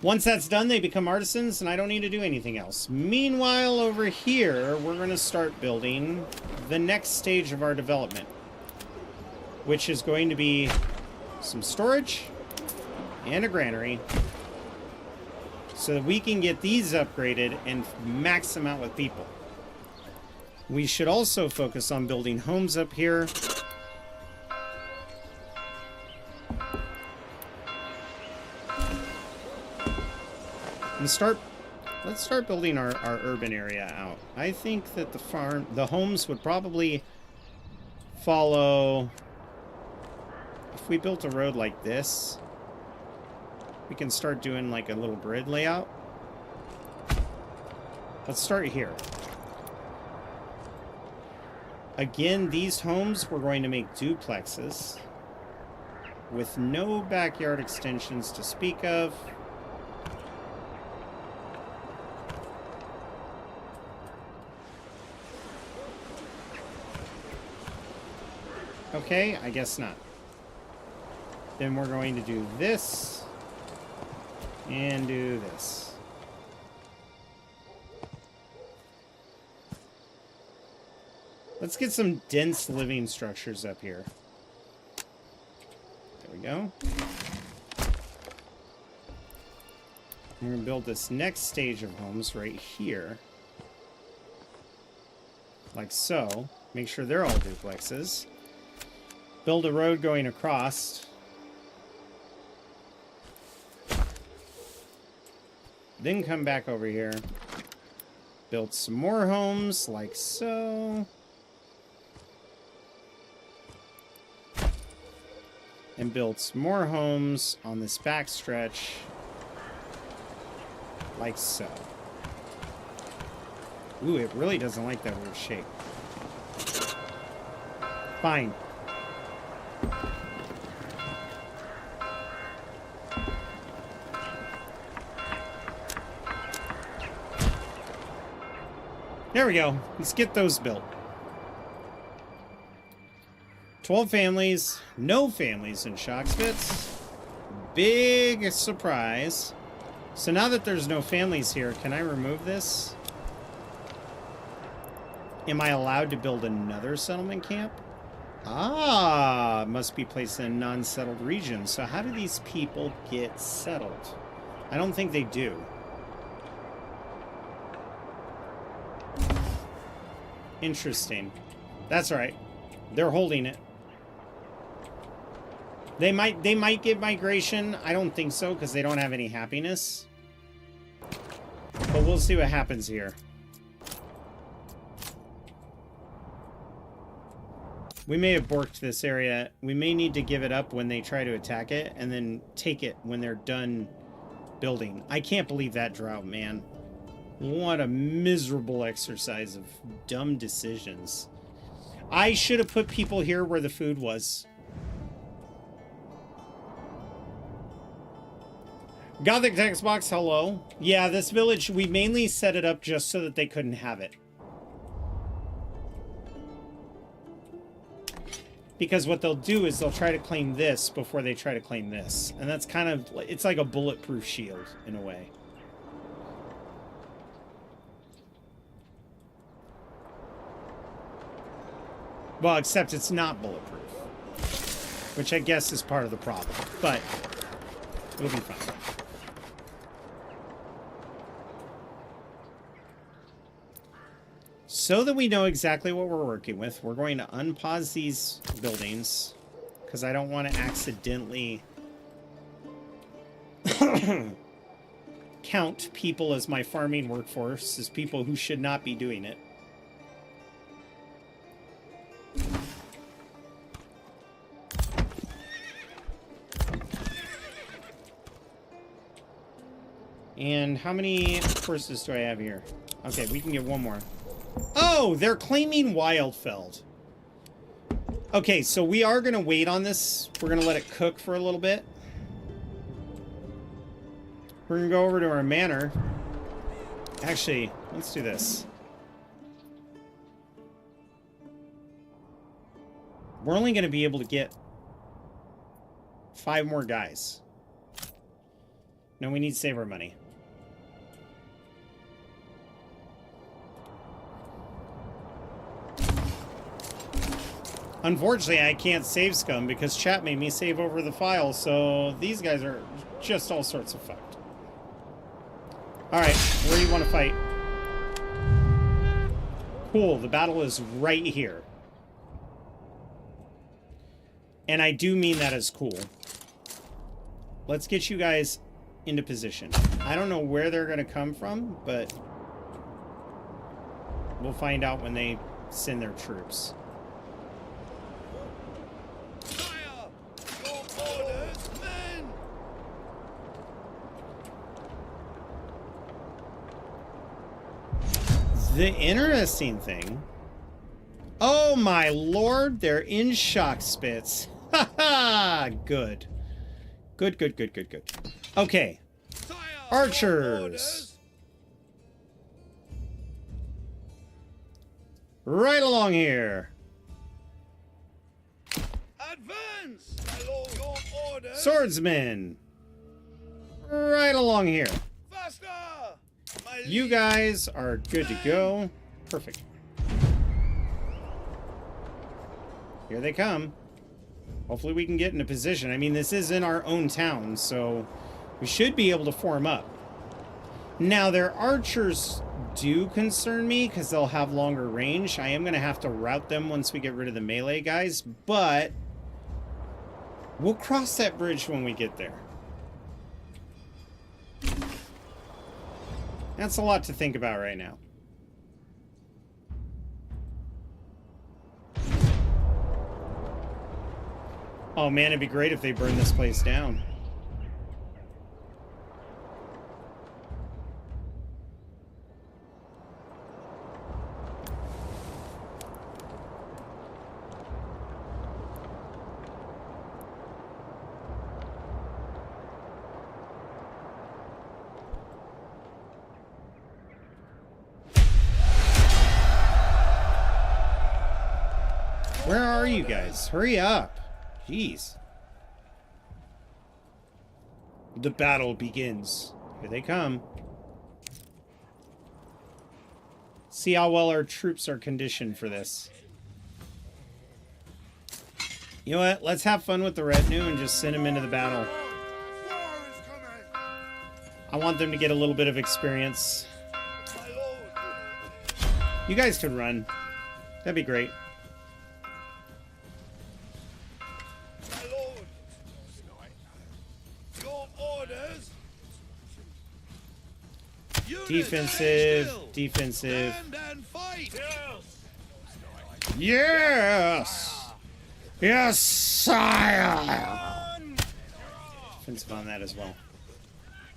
Once that's done, they become artisans, and I don't need to do anything else. Meanwhile, over here, we're going to start building the next stage of our development, which is going to be some storage and a granary, so that we can get these upgraded and max them out with people. We should also focus on building homes up here. And let's start building our urban area out. I think that the homes would probably follow. If we built a road like this, we can start doing like a little grid layout. Let's start here. Again, these homes we're going to make duplexes with no backyard extensions to speak of. Okay, I guess not. Then we're going to do this and do this. Let's get some dense living structures up here. There we go. We're going to build this next stage of homes right here. Like so. Make sure they're all duplexes. Build a road going across. Then come back over here. Build some more homes, like so. And build some more homes on this back stretch. Like so. Ooh, it really doesn't like that weird shape. Fine. There we go. Let's get those built. 12 families. No families in Shockspits. Big surprise. So now that there's no families here, can I remove this? Am I allowed to build another settlement camp? Ah, must be placed in a non-settled region. So how do these people get settled? I don't think they do. Interesting. That's all right. They're holding it. They might get migration. I don't think so because they don't have any happiness. But we'll see what happens here. We may have borked this area. We may need to give it up when they try to attack it and then take it when they're done building. I can't believe that drought, man. What a miserable exercise of dumb decisions. I should have put people here where the food was. Gothic text box, hello. Yeah, this village, we mainly set it up just so that they couldn't have it. Because what they'll do is they'll try to claim this before they try to claim this. And that's kind of, it's like a bulletproof shield in a way. Well, except it's not bulletproof. Which I guess is part of the problem. But it'll be fine. So that we know exactly what we're working with, we're going to unpause these buildings. Because I don't want to accidentally count people as my farming workforce as people who should not be doing it. And how many horses do I have here? Okay, we can get one more. Oh, they're claiming Wildfeld. Okay, so we are going to wait on this. We're going to let it cook for a little bit. We're going to go over to our manor. Actually, let's do this. We're only going to be able to get 5 more guys. No, we need to save our money. Unfortunately, I can't save scum because chat made me save over the file, so these guys are just all sorts of fucked. Alright, where do you want to fight? Cool, the battle is right here. And I do mean that as cool. Let's get you guys into position. I don't know where they're going to come from, but we'll find out when they send their troops. Fire! Your orders, men! The interesting thing... Oh my lord, they're in Shockspits. Ha ha! Good. Good, good, good, good, good. Okay. Fire! Archers! Right along here. Advance! My lord, your orders! Swordsmen. Right along here. Faster! My You liege. guys are good to go. Perfect. Here they come. Hopefully we can get in a position. I mean, this is in our own town, so we should be able to form up. Now, their archers do concern me because they'll have longer range. I am going to have to route them once we get rid of the melee guys, but we'll cross that bridge when we get there. That's a lot to think about right now. Oh man, it'd be great if they burned this place down. are you guys? Hurry up. Jeez. The battle begins. Here they come. See how well our troops are conditioned for this. You know what? Let's have fun with the retinue and just send them into the battle. I want them to get a little bit of experience. You guys can run. That'd be great. My lord. Your orders. Defensive. Defensive. Stand and fight. Yes! Yes, sire! Defensive on that as well.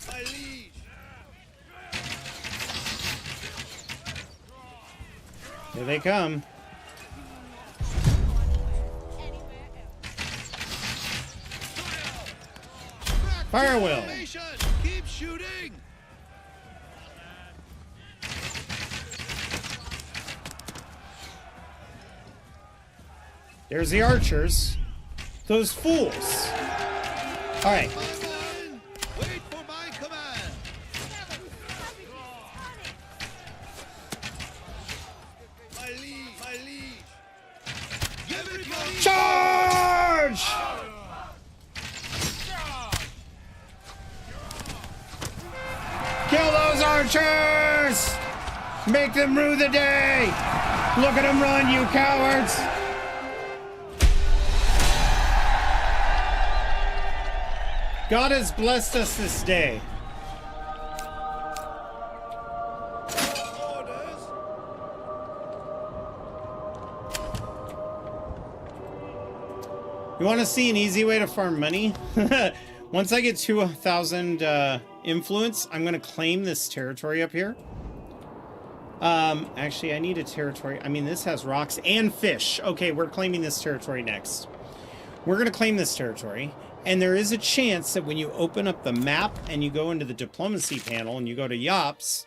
My liege. Here they come. Fire will. Keep shooting. There's the archers. Those fools. All right. Wait for my command. My liege. My liege. Give it your Charge! Kill those archers! Make them rue the day! Look at them run, you cowards! God has blessed us this day. orders. You want to see an easy way to farm money? Once I get 2,000 influence, I'm going to claim this territory up here. Actually, I need a territory. I mean, this has rocks and fish. Okay, we're claiming this territory next. We're going to claim this territory. And there is a chance that when you open up the map and you go into the diplomacy panel and you go to Yops,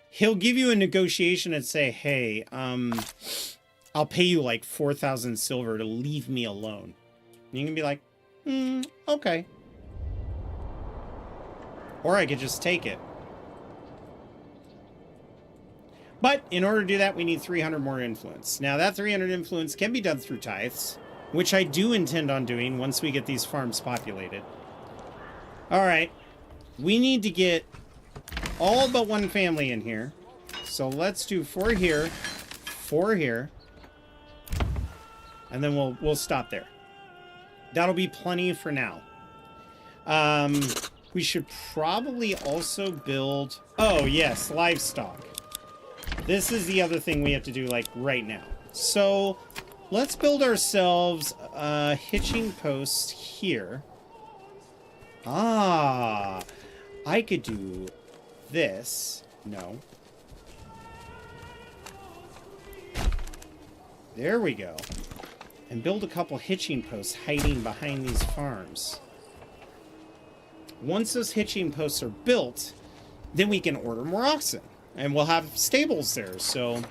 he'll give you a negotiation and say, hey, I'll pay you like 4,000 silver to leave me alone. And you can be like, okay. Or I could just take it. But in order to do that, we need 300 more influence. Now, that 300 influence can be done through tithes, which I do intend on doing once we get these farms populated. All right. We need to get all but one family in here. So let's do 4 here, 4 here, and then we'll stop there. That'll be plenty for now. We should probably also build... Oh, yes, livestock. This is the other thing we have to do, like, right now. So... let's build ourselves a hitching post here. Ah, I could do this. No. There we go. And build a couple hitching posts hiding behind these farms. Once those hitching posts are built, then we can order more oxen. And we'll have stables there, so...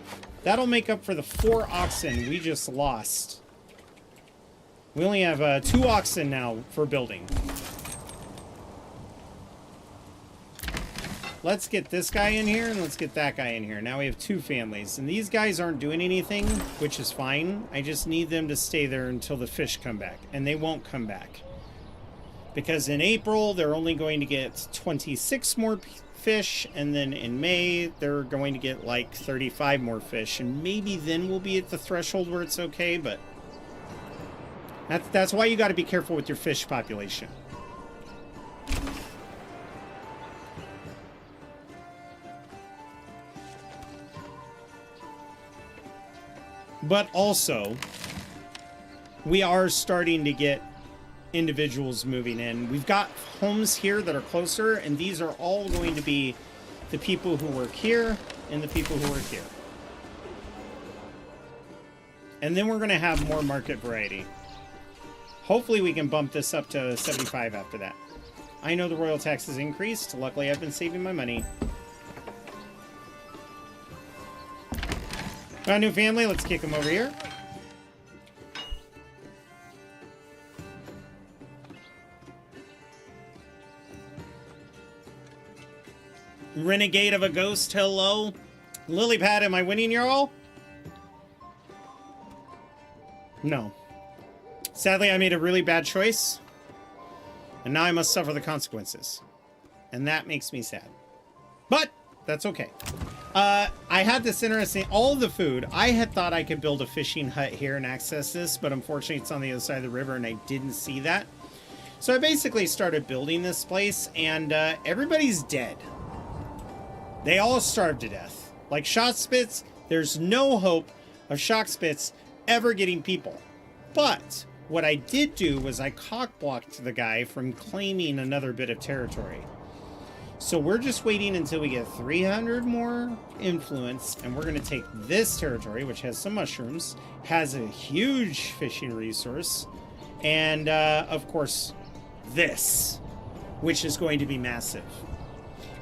that'll make up for the 4 oxen we just lost. We only have 2 oxen now for building. Let's get this guy in here, and let's get that guy in here. Now we have 2 families. And these guys aren't doing anything, which is fine. I just need them to stay there until the fish come back. And they won't come back. Because in April, they're only going to get 26 more fish, and then in May they're going to get like 35 more fish, and maybe then we'll be at the threshold where it's okay, but that's why you got to be careful with your fish population. But also we are starting to get individuals moving in. We've got homes here that are closer, and these are all going to be the people who work here and the people who work here. And then we're going to have more market variety. Hopefully we can bump this up to 75 after that. I know the royal tax has increased. Luckily I've been saving my money. Got a new family. Let's kick them over here. Renegade of a ghost. Hello. Lilypad, am I winning, y'all? No. Sadly, I made a really bad choice. And now I must suffer the consequences. And that makes me sad. But that's okay. I had this interesting... All of the food, I had thought I could build a fishing hut here and access this, but unfortunately it's on the other side of the river and I didn't see that. So I basically started building this place and everybody's dead. They all starved to death. Like shot spits, there's no hope of shock spits ever getting people. But what I did do was I cock-blocked the guy from claiming another bit of territory. So we're just waiting until we get 300 more influence, and we're going to take this territory, which has some mushrooms, has a huge fishing resource, and of course, this, which is going to be massive.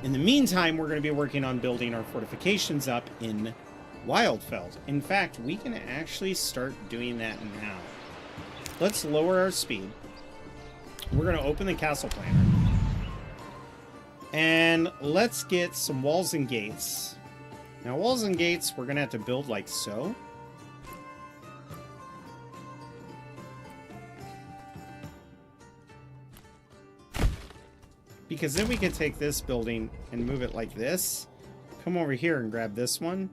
In the meantime, we're going to be working on building our fortifications up in Wildfeld. In fact, we can actually start doing that now. Let's lower our speed. We're going to open the castle planner. And let's get some walls and gates. Now, walls and gates, we're going to have to build like so. Because then we can take this building and move it like this. Come over here and grab this one.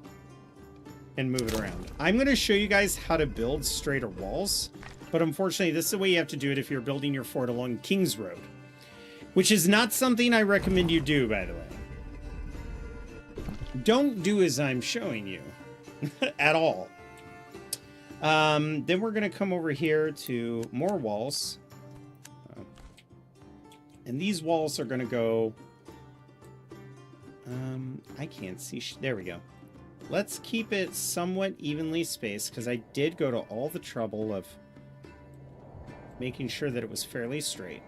And move it around. I'm going to show you guys how to build straighter walls. But unfortunately, this is the way you have to do it if you're building your fort along King's Road. Which is not something I recommend you do, by the way. Don't do as I'm showing you. At all. Then we're going to come over here to more walls. And these walls are going to go... I can't see... There we go. Let's keep it somewhat evenly spaced, because I did go to all the trouble of making sure that it was fairly straight.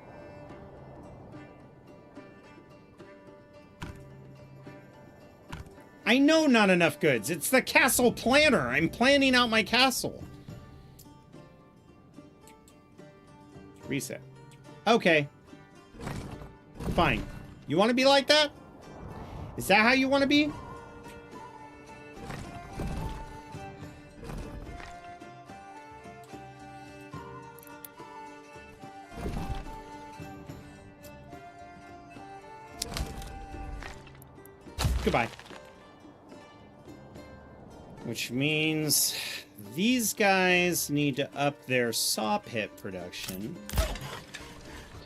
I know not enough goods. It's the castle planner. I'm planning out my castle. Reset. Okay. Fine. You want to be like that? Is that how you want to be? Goodbye. Which means these guys need to up their saw pit production.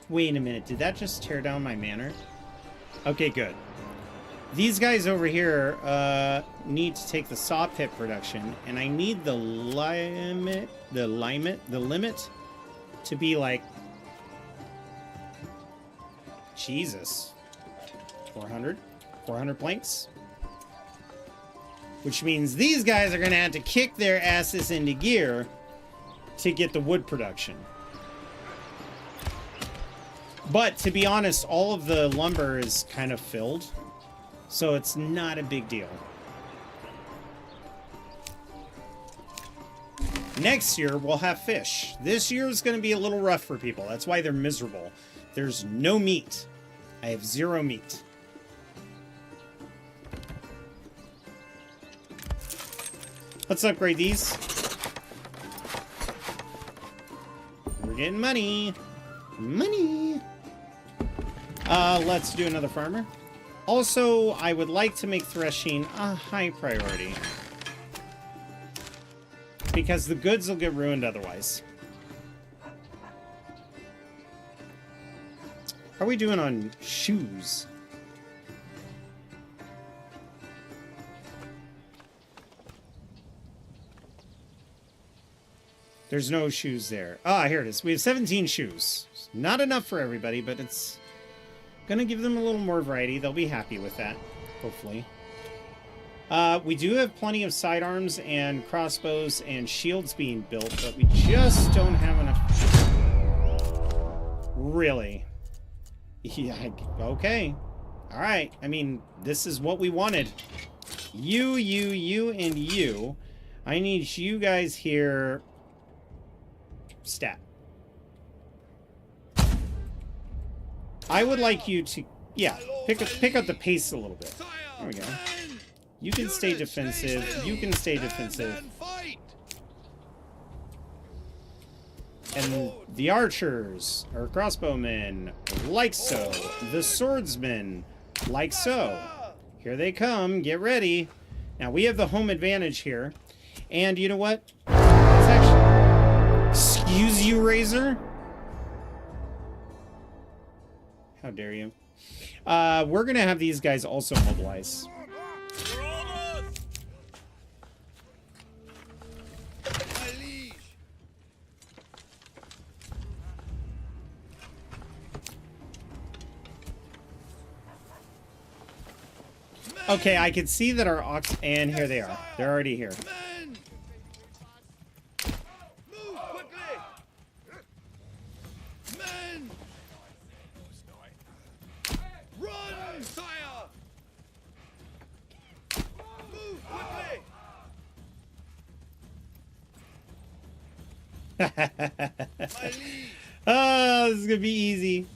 Wait a minute, did that just tear down my manor? Okay, good. These guys over here need to take the saw pit production, and I need the limit to be like... Jesus. 400 planks. Which means these guys are going to have to kick their asses into gear to get the wood production. But to be honest, all of the lumber is kind of filled. So it's not a big deal. Next year, we'll have fish. This year is going to be a little rough for people. That's why they're miserable. There's no meat. I have 0 meat. Let's upgrade these. We're getting money. Money. Let's do another farmer. Also, I would like to make threshing a high priority. Because the goods will get ruined otherwise. How are we doing on shoes? There's no shoes there. Ah, here it is. We have 17 shoes. Not enough for everybody, but it's gonna give them a little more variety. They'll be happy with that, hopefully. We do have plenty of sidearms and crossbows and shields being built, but we just don't have enough. Really? Yeah, okay. Alright, I mean, this is what we wanted. You, and you. I need you guys here. Stat. I would like you to, yeah, pick up the pace a little bit. There we go. You can stay defensive. You can stay defensive. And the archers, or crossbowmen, like so. The swordsmen, like so. Here they come. Get ready. Now, we have the home advantage here. And you know what? It's actually... Excuse you, Razor? How dare you? We're going to have these guys also mobilize. Okay, I can see that our ox... And here they are. They're already here. Move quickly! Men! Run, sire! Move quickly! Oh, this is gonna be easy.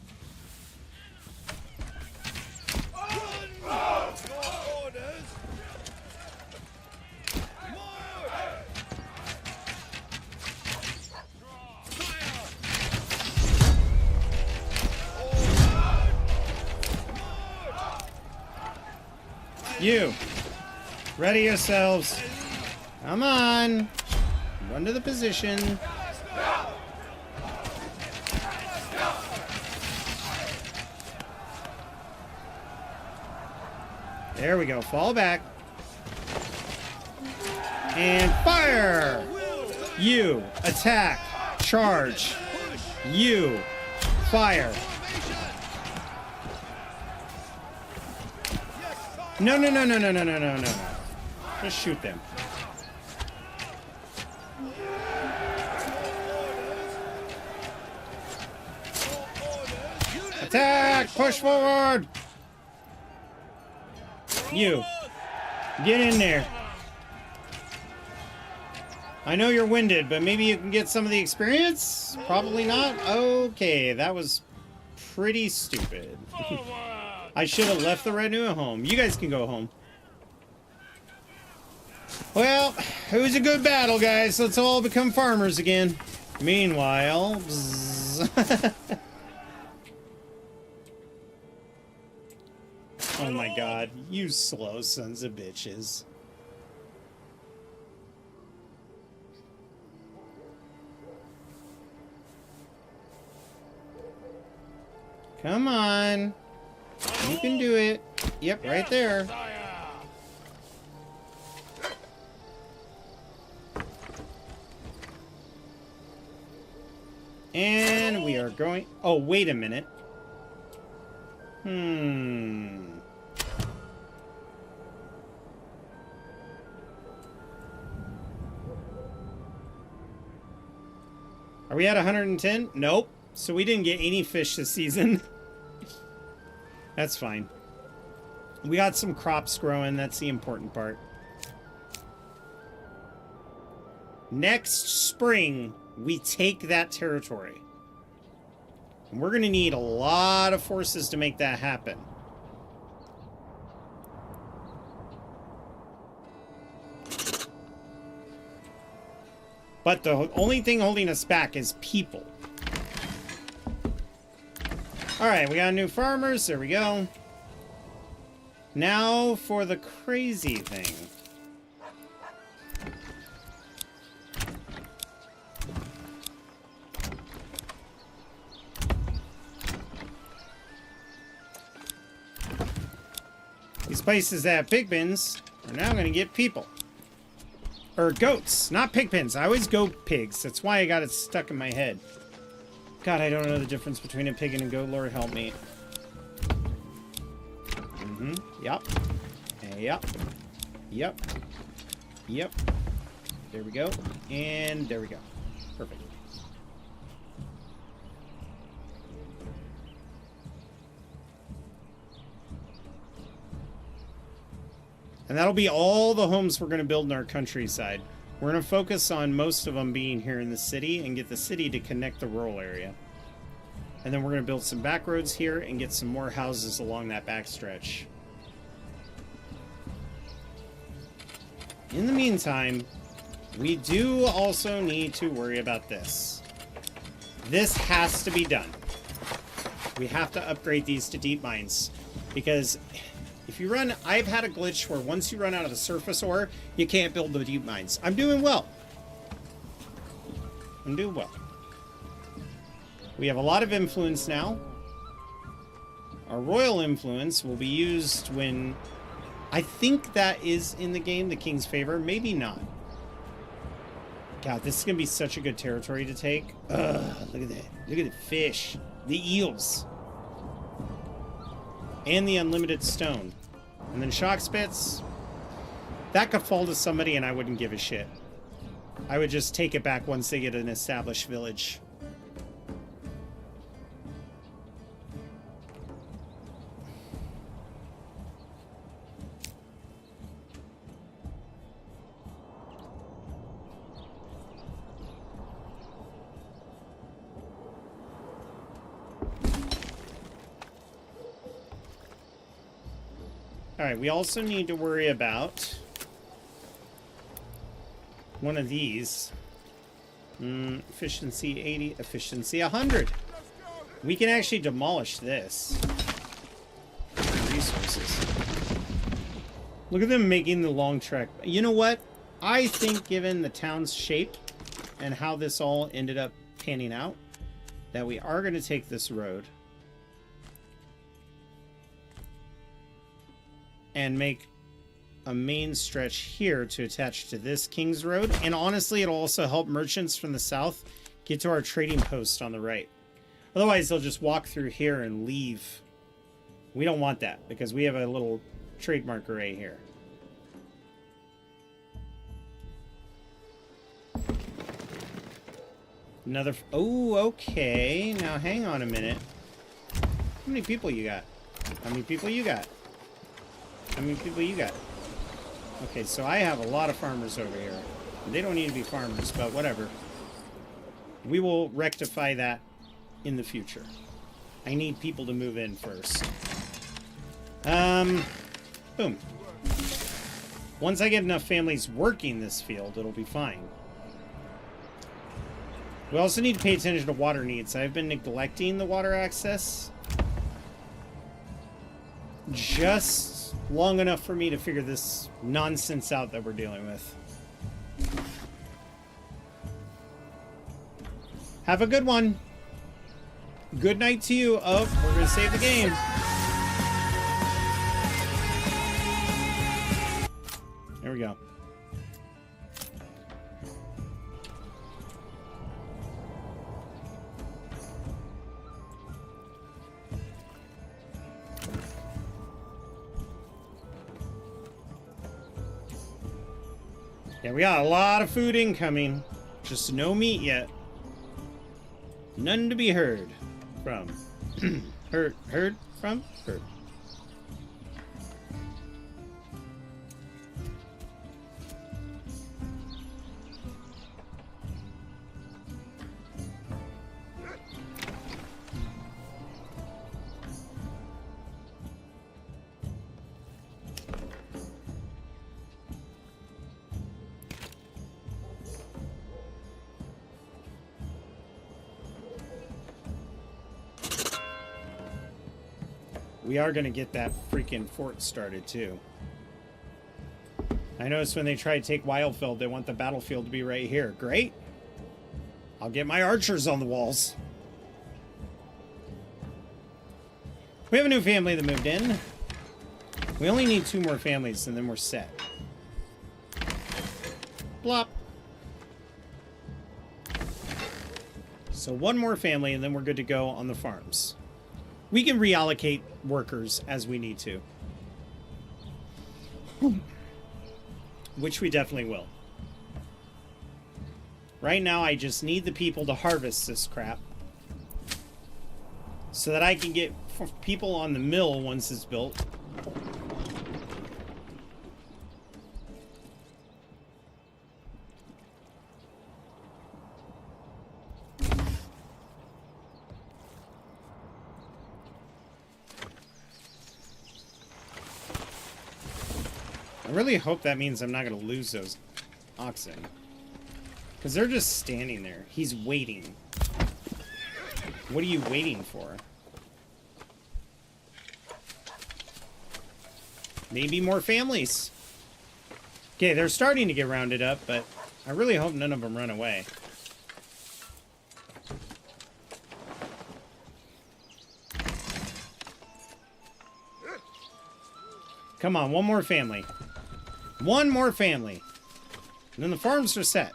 You, ready yourselves. Come on. Run to the position. There we go. Fall back. And fire! You, attack, charge. You, fire. No. Just shoot them. Attack! Push forward! You, get in there. I know you're winded, but maybe you can get some of the experience? Probably not? Okay, that was pretty stupid. I should have left the retinue at home. You guys can go home. Well, it was a good battle, guys. Let's all become farmers again. Meanwhile... Oh my god, you slow sons of bitches. Come on. You can do it. Yep, right there. And we are going... Oh, wait a minute. Are we at 110? Nope. So we didn't get any fish this season. That's fine. We got some crops growing. That's the important part. Next spring, we take that territory. And we're going to need a lot of forces to make that happen. But the only thing holding us back is people. Alright, we got new farmers. There we go. Now for the crazy thing. These places that have pig pens are now going to get people. Or goats, not pig pens. I always go pigs. That's why I got it stuck in my head. God, I don't know the difference between a pig and a goat. Lord help me. Yep. Yep. Yep. Yep. There we go. And there we go. Perfect. And that'll be all the homes we're going to build in our countryside. We're going to focus on most of them being here in the city and get the city to connect the rural area. And then we're going to build some back roads here and get some more houses along that back stretch. In the meantime, we do also need to worry about this. This has to be done. We have to upgrade these to deep mines. Because if you run... I've had a glitch where once you run out of the surface ore, you can't build the deep mines. I'm doing well. I'm doing well. We have a lot of influence now. Our royal influence will be used when... I think that is in the game, the king's favor. Maybe not. God, this is going to be such a good territory to take. Ugh, look at that. Look at the fish. The eels. And the unlimited stone. And then shock spits. That could fall to somebody and I wouldn't give a shit. I would just take it back once they get an established village. Alright, we also need to worry about one of these. Efficiency 80, efficiency 100. We can actually demolish this. Resources. Look at them making the long trek. You know what? I think given the town's shape and how this all ended up panning out, that we are going to take this road and make a main stretch here to attach to this King's Road. And honestly, it'll also help merchants from the south get to our trading post on the right. Otherwise, they'll just walk through here and leave. We don't want that because we have a little trade marker right here. Another... Oh, okay. Now, hang on a minute. How many people you got? How many people you got? How many people you got? Okay, so I have a lot of farmers over here. They don't need to be farmers, but whatever. We will rectify that in the future. I need people to move in first. Boom. Once I get enough families working this field, it'll be fine. We also need to pay attention to water needs. I've been neglecting the water access. Just long enough for me to figure this nonsense out that we're dealing with. Have a good one. Good night to you. Oh, we're going to save the game. There we go. Yeah, we got a lot of food incoming. Just no meat yet. None to be heard from. Heard from? Heard. We are going to get that freaking fort started, too. I noticed when they try to take Wildfeld, they want the battlefield to be right here. Great. I'll get my archers on the walls. We have a new family that moved in. We only need 2 more families, and then we're set. Blop. So 1 more family, and then we're good to go on the farms. We can reallocate workers as we need to. Which we definitely will. Right now, I just need the people to harvest this crap. So that I can get people on the mill once it's built. I really hope that means I'm not going to lose those oxen. Because they're just standing there. He's waiting. What are you waiting for? Maybe more families. Okay, they're starting to get rounded up, but I really hope none of them run away. Come on, one more family. One more family. And then the farms are set.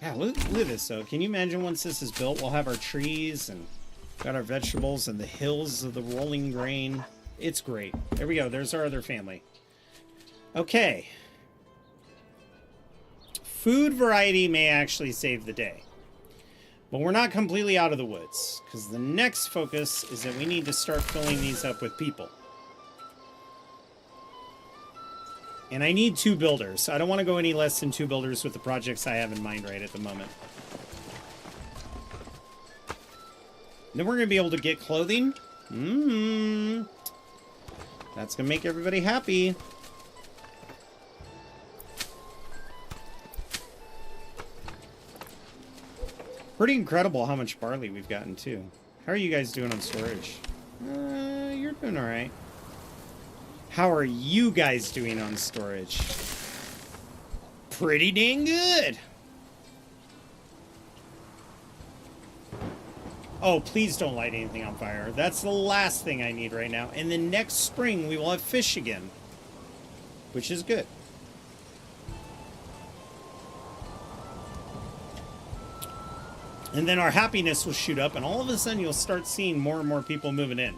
Yeah, look at this, though. Can you imagine once this is built, we'll have our trees and got our vegetables and the hills of the rolling grain. It's great. There we go. There's our other family. Okay. Food variety may actually save the day. But we're not completely out of the woods, because the next focus is that we need to start filling these up with people. And I need 2 builders. I don't want to go any less than 2 builders with the projects I have in mind right at the moment. Then we're going to be able to get clothing. That's going to make everybody happy. Pretty incredible how much barley we've gotten, too. How are you guys doing on storage? You're doing all right. How are you guys doing on storage? Pretty dang good. Oh, please don't light anything on fire. That's the last thing I need right now. And then next spring, we will have fish again. Which is good. And then our happiness will shoot up, and all of a sudden you'll start seeing more and more people moving in.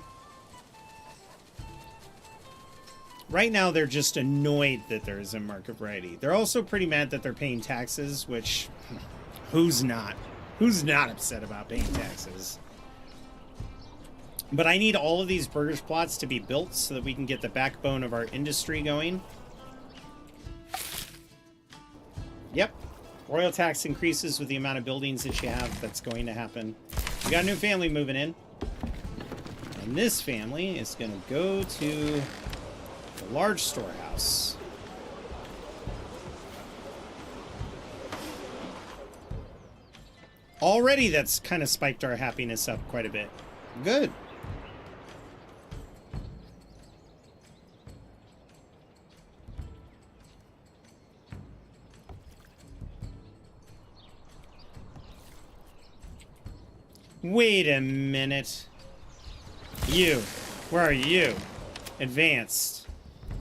Right now, they're just annoyed that there is a market variety. They're also pretty mad that they're paying taxes, which, who's not? Who's not upset about paying taxes? But I need all of these burgers plots to be built so that we can get the backbone of our industry going. Yep. Royal tax increases with the amount of buildings that you have. That's going to happen. We got a new family moving in. And this family is going to go to a large storehouse. Already that's kind of spiked our happiness up quite a bit. Good. Wait a minute. You. Where are you? Advanced.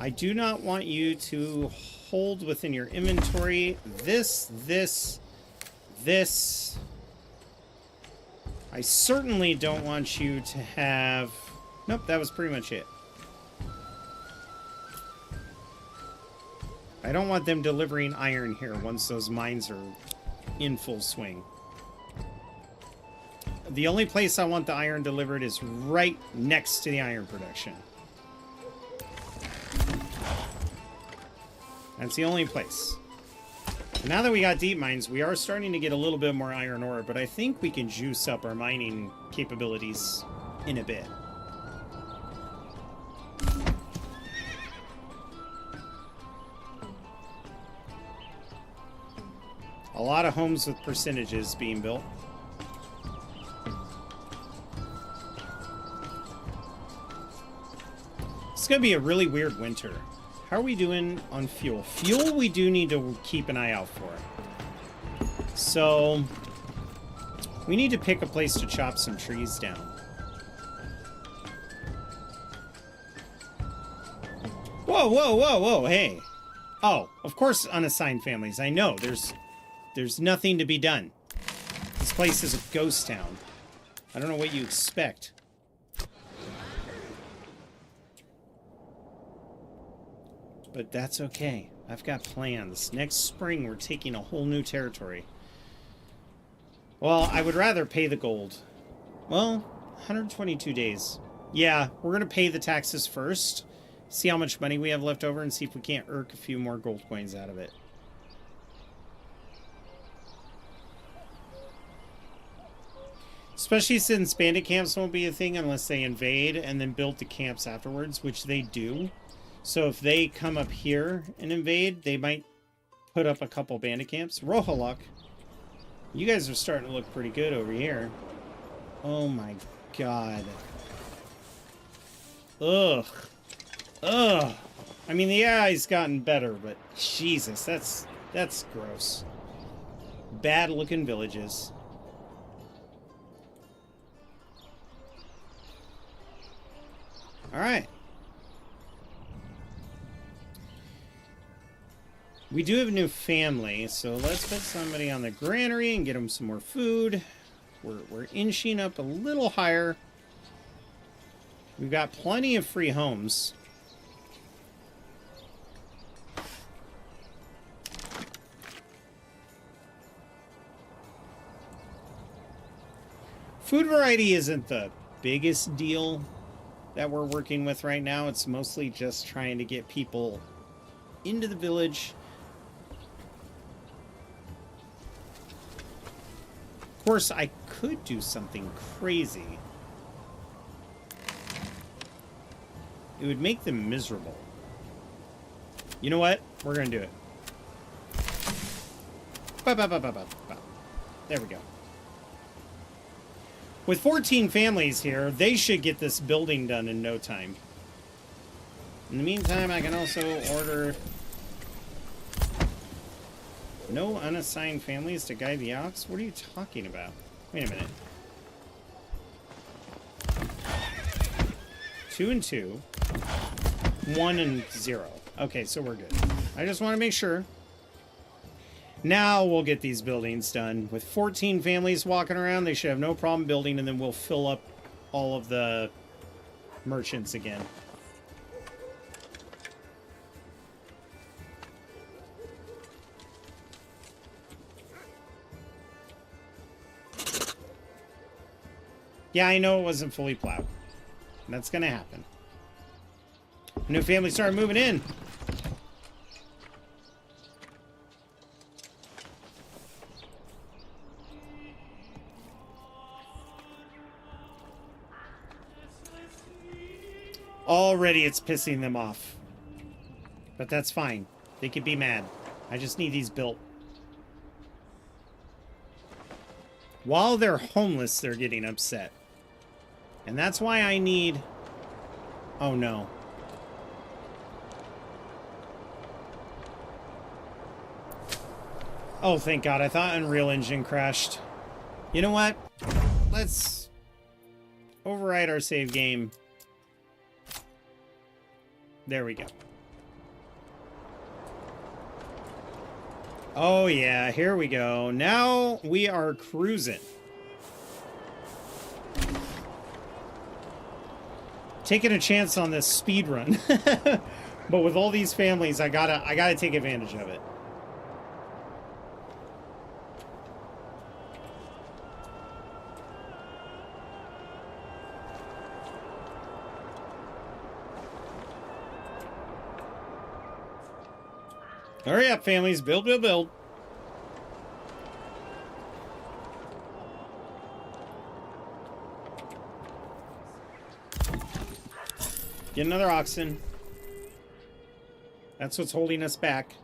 I do not want you to hold within your inventory this. I certainly don't want you to have... Nope, that was pretty much it. I don't want them delivering iron here once those mines are in full swing. The only place I want the iron delivered is right next to the iron production. That's the only place. Now that we got deep mines, we are starting to get a little bit more iron ore, but I think we can juice up our mining capabilities in a bit. A lot of homes with percentages being built. It's going to be a really weird winter. How are we doing on fuel? Fuel we do need to keep an eye out for. So, we need to pick a place to chop some trees down. Whoa, whoa, whoa, whoa, hey. Oh, of course unassigned families. I know, there's nothing to be done. This place is a ghost town. I don't know what you expect. But that's okay. I've got plans. Next spring, we're taking a whole new territory. Well, I would rather pay the gold. Well, 122 days. Yeah, we're going to pay the taxes first. See how much money we have left over and see if we can't irk a few more gold coins out of it. Especially since bandit camps won't be a thing unless they invade and then build the camps afterwards, which they do. So if they come up here and invade, they might put up a couple bandit camps. Rohaluk, you guys are starting to look pretty good over here. Oh my god. Ugh. Ugh. I mean, the AI's gotten better, but Jesus, that's gross. Bad looking villages. Alright. We do have a new family, so let's put somebody on the granary and get them some more food. We're inching up a little higher. We've got plenty of free homes. Food variety isn't the biggest deal that we're working with right now. It's mostly just trying to get people into the village. Of course, I could do something crazy. It would make them miserable. You know what? We're gonna do it. There we go. With 14 families here, they should get this building done in no time. In the meantime, I can also order no unassigned families to guide the ox? What are you talking about? Wait a minute. 2 and 2. 1 and 0. Okay, so we're good. I just want to make sure. Now we'll get these buildings done. With 14 families walking around, they should have no problem building, and then we'll fill up all of the merchants again. Yeah, I know it wasn't fully plowed. That's gonna happen. New family started moving in. Already it's pissing them off. But that's fine. They could be mad. I just need these built. While they're homeless, they're getting upset. And that's why I need... Oh no. Oh, thank God. I thought Unreal Engine crashed. You know what? Let's override our save game. There we go. Oh yeah, here we go. Now we are cruising. Taking a chance on this speed run. But with all these families, I gotta take advantage of it. Hurry up, families. Build, build, build. Get another oxen. That's what's holding us back.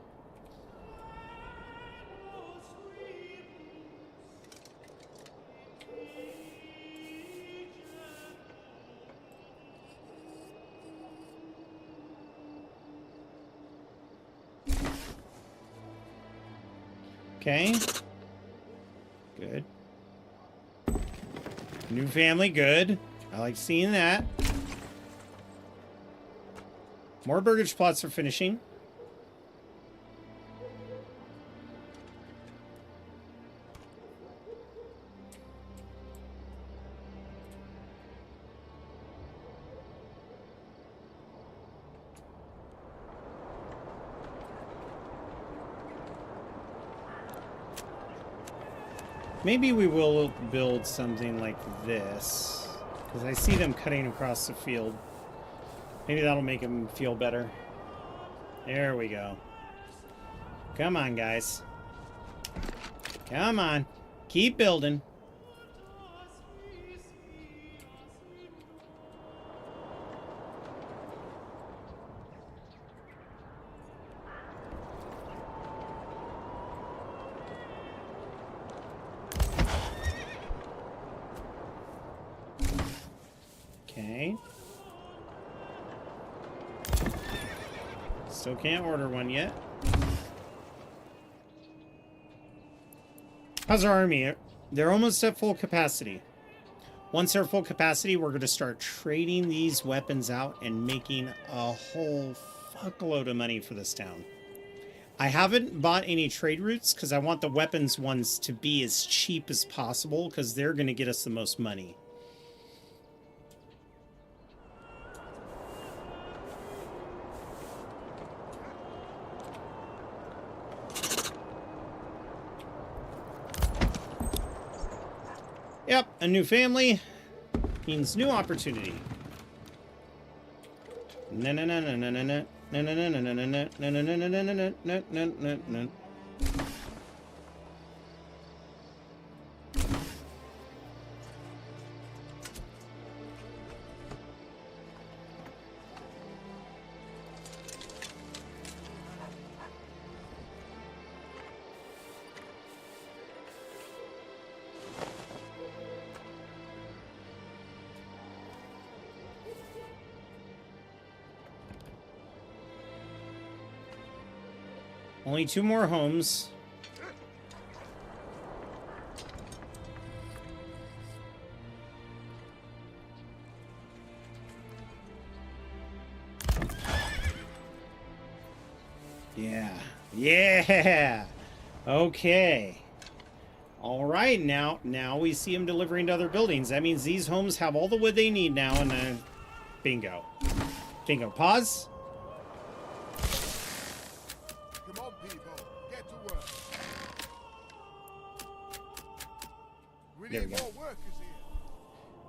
Okay. Good. New family, good. I like seeing that. More burgage plots are finishing. Maybe we will build something like this, because I see them cutting across the field. Maybe that'll make them feel better. There we go. Come on, guys. Come on. Keep building. Still can't order one yet. How's our army? They're almost at full capacity. Once they're full capacity, we're going to start trading these weapons out and making a whole fuckload of money for this town. I haven't bought any trade routes because I want the weapons ones to be as cheap as possible because they're going to get us the most money. Yep, a new family means new opportunity. No, no, no, no, no, no, no. No, no, no, no, no, no, no, no, no, no, no, no, no, no, no, no. Only 2 more homes. Yeah. Yeah. Okay. All right. Now we see them delivering to other buildings. That means these homes have all the wood they need now, and then bingo. Bingo. Pause. There we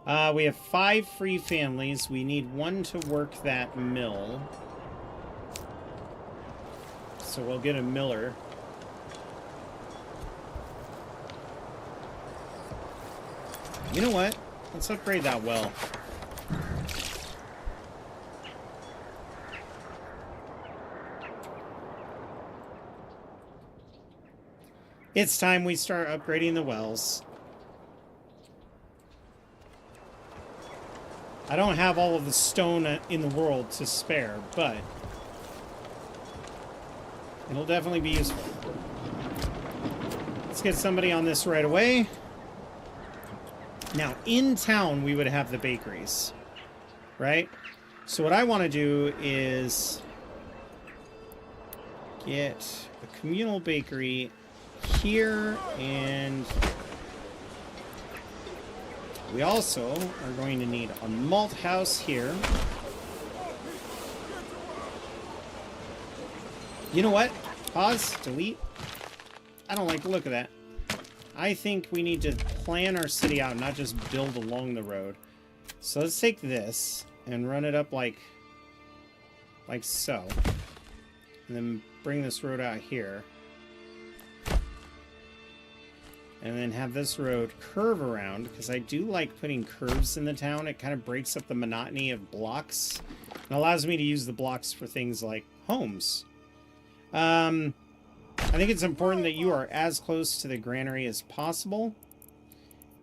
go. We have 5 free families. We need 1 to work that mill. So we'll get a miller. You know what? Let's upgrade that well. It's time we start upgrading the wells. I don't have all of the stone in the world to spare, but it'll definitely be useful. Let's get somebody on this right away. Now, in town, we would have the bakeries, right? So what I want to do is get a communal bakery here, and we also are going to need a malt house here. You know what? Pause. Delete. I don't like the look of that. I think we need to plan our city out, not just build along the road. So let's take this and run it up like so. And then bring this road out here. And then have this road curve around, because I do like putting curves in the town. It kind of breaks up the monotony of blocks and allows me to use the blocks for things like homes. I think it's important that you are as close to the granary as possible.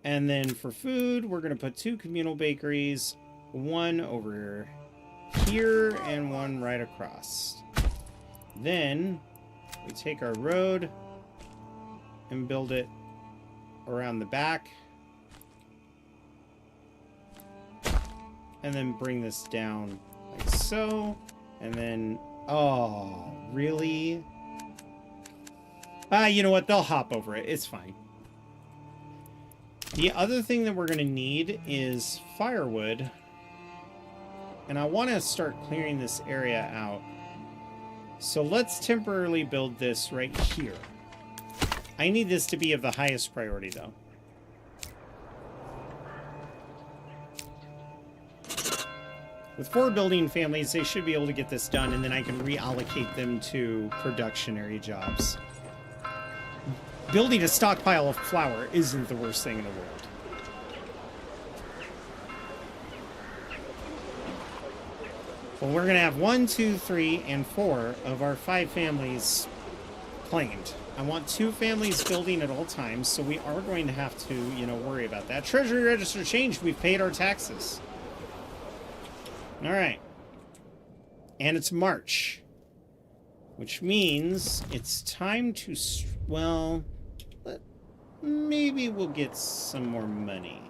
And then for food, we're going to put 2 communal bakeries, 1 over here and 1 right across. Then we take our road and build it around the back, and then bring this down like so, and then, oh, really? You know what? They'll hop over it. It's fine. The other thing that we're going to need is firewood, and I want to start clearing this area out. So let's temporarily build this right here. I need this to be of the highest priority, though. With 4 building families, they should be able to get this done, and then I can reallocate them to productionary jobs. Building a stockpile of flour isn't the worst thing in the world. Well, we're going to have 1, 2, 3, and 4 of our 5 families claimed. I want 2 families building at all times, so we are going to have to, you know, worry about that. Treasury register changed. We've paid our taxes. All right. And it's March. Which means it's time to... Well, maybe we'll get some more money.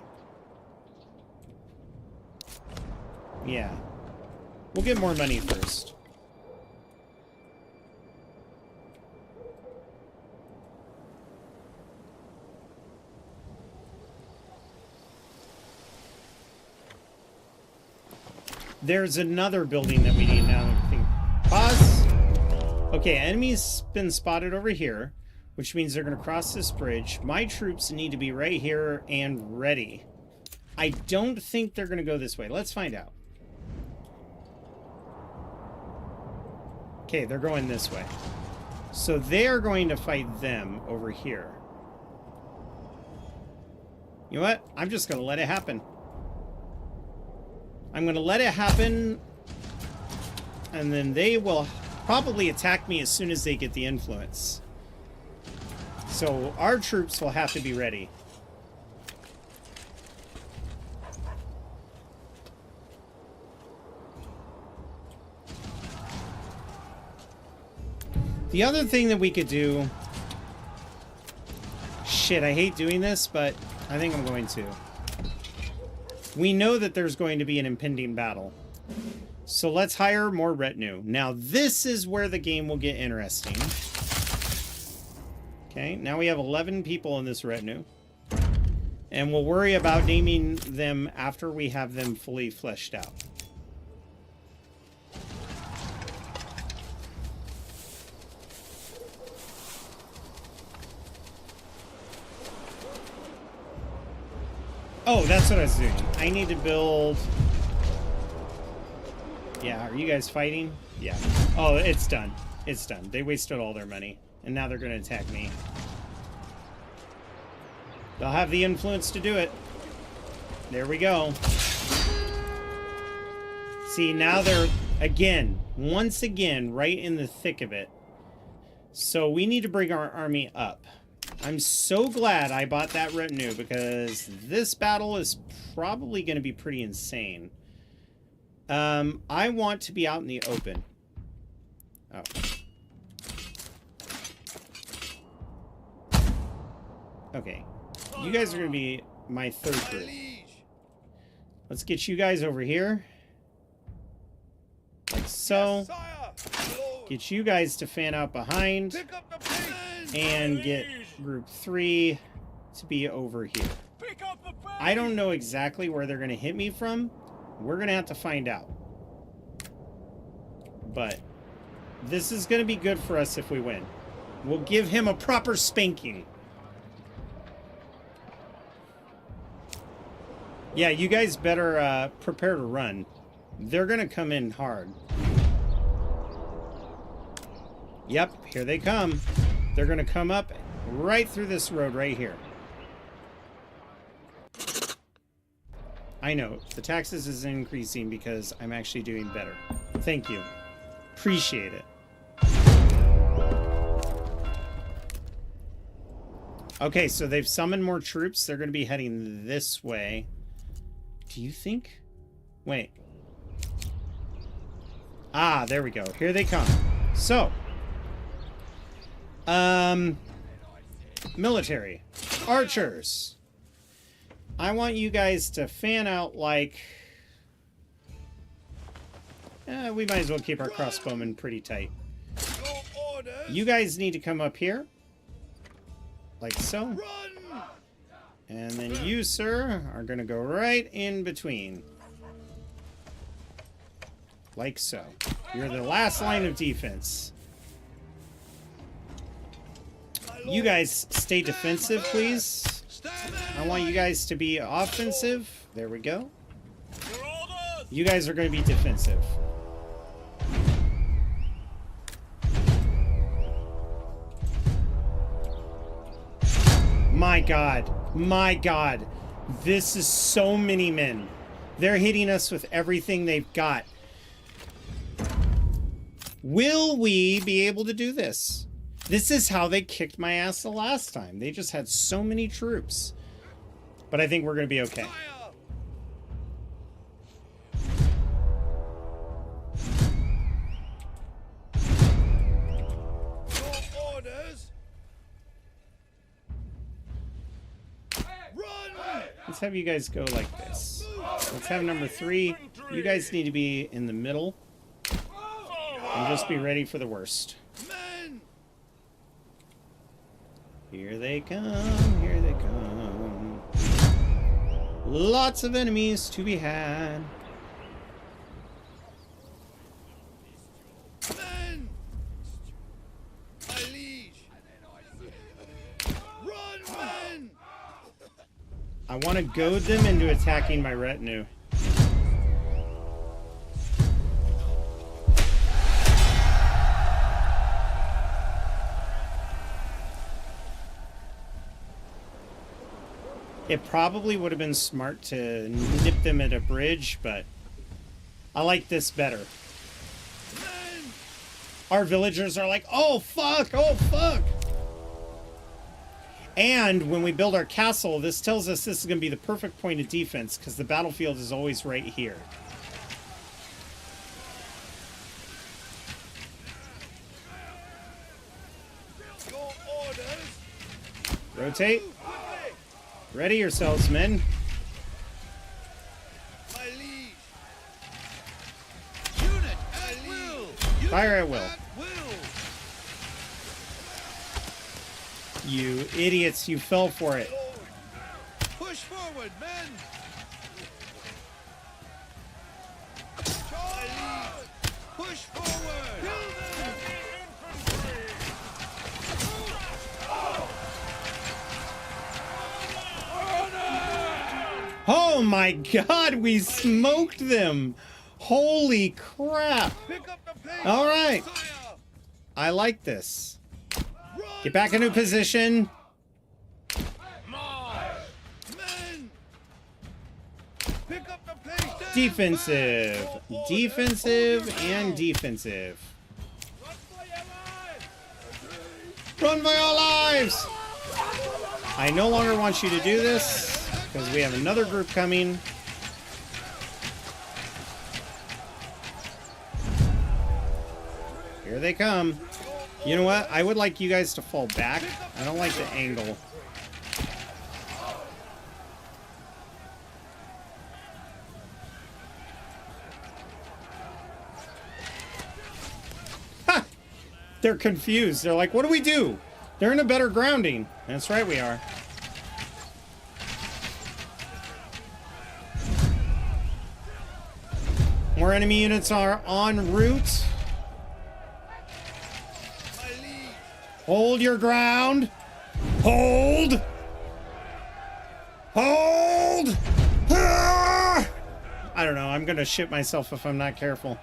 Yeah. We'll get more money first. There's another building that we need now. I think. Pause. Okay, enemy's been spotted over here, which means they're going to cross this bridge. My troops need to be right here and ready. I don't think they're going to go this way. Let's find out. Okay, they're going this way. So they're going to fight them over here. You know what? I'm just going to let it happen. I'm going to let it happen, and then they will probably attack me as soon as they get the influence. So our troops will have to be ready. The other thing that we could do... Shit, I hate doing this, but I think I'm going to. We know that there's going to be an impending battle. So let's hire more retinue. Now this is where the game will get interesting. Okay, now we have 11 people in this retinue. And we'll worry about naming them after we have them fully fleshed out. Oh, that's what I was doing. I need to build... Yeah, are you guys fighting? Yeah. Oh, it's done. It's done. They wasted all their money. And now they're going to attack me. They'll have the influence to do it. There we go. See, now they're, again, once again, right in the thick of it. So we need to bring our army up. I'm so glad I bought that retinue, because this battle is probably going to be pretty insane. I want to be out in the open. Oh. Okay. You guys are going to be my third group. Let's get you guys over here. Like so. Get you guys to fan out behind. And get group 3 to be over here. I don't know exactly where they're going to hit me from. We're going to have to find out. But this is going to be good for us if we win. We'll give him a proper spanking. Yeah, you guys better prepare to run. They're going to come in hard. Yep, here they come. They're going to come up right through this road right here. I know, the taxes is increasing because I'm actually doing better. Thank you. Appreciate it. Okay, so they've summoned more troops. They're going to be heading this way. Do you think? Wait. Ah, there we go. Here they come. So. Military. Archers. I want you guys to fan out like... we might as well keep our crossbowmen pretty tight. You guys need to come up here. Like so. And then you, sir, are going to go right in between. Like so. You're the last line of defense. You guys stay defensive, please. I want you guys to be offensive. There we go. You guys are going to be defensive. My God. My God. This is so many men. They're hitting us with everything they've got. Will we be able to do this? This is how they kicked my ass the last time. They just had so many troops. But I think we're going to be okay. orders. Run! Let's have you guys go like this. Let's have number 3. You guys need to be in the middle. And just be ready for the worst. Men! Here they come. Here they come. Lots of enemies to be had. Men! My liege! Run, men! I want to goad them into attacking my retinue. It probably would have been smart to nip them at a bridge, but I like this better. Men! Our villagers are like, oh fuck, oh fuck. And when we build our castle, this tells us this is going to be the perfect point of defense because the battlefield is always right here. Your orders. Rotate. Quickly! Ready yourselves, men. My liege! Shoot it at will! Use Fire it at will. will! You idiots, you fell for it. Push forward, men! Charge! Push forward! Kill them! Oh my god, we smoked them. Holy crap. Pick up the pace! All right. Sire! I like this. Run! Get back into position. Men! Pick up the pace! Stand Defensive. back. Your orders. Defensive Hold your and ground. defensive. Run for your lives! Run for your lives! I no longer want you to do this because we have another group coming. Here they come. You know what? I would like you guys to fall back. I don't like the angle. Ha! They're confused. They're like, what do we do? They're in a better grounding. That's right, we are. More enemy units are en route. My liege! Hold your ground. Hold. Hold. Ah! I don't know. I'm going to shit myself if I'm not careful.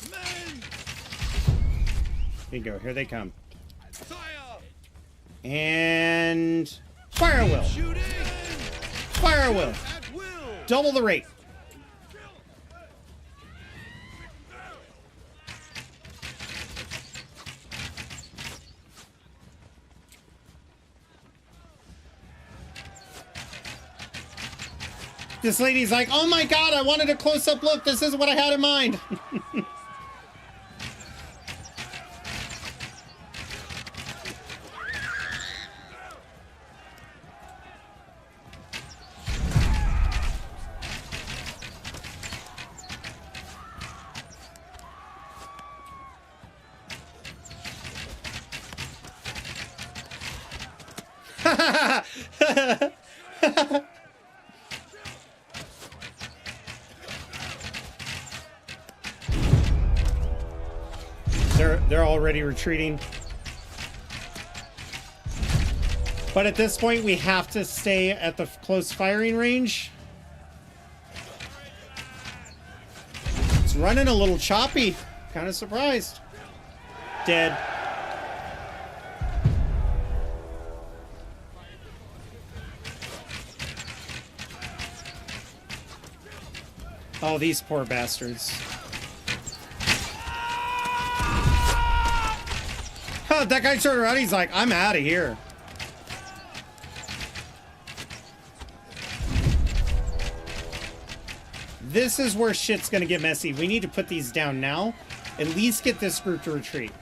Men! Here you go. Here they come. Sire! And fire will. Shooting! Fire will. At will! Double the rate. This lady's like, oh my god, I wanted a close-up look. This is what I had in mind. They're already retreating. But at this point, we have to stay at the close firing range. It's running a little choppy. Kind of surprised. Dead. Oh, these poor bastards. Oh, that guy turned around, he's like, I'm out of here. This is where shit's gonna get messy. We need to put these down now At least get this group to retreat.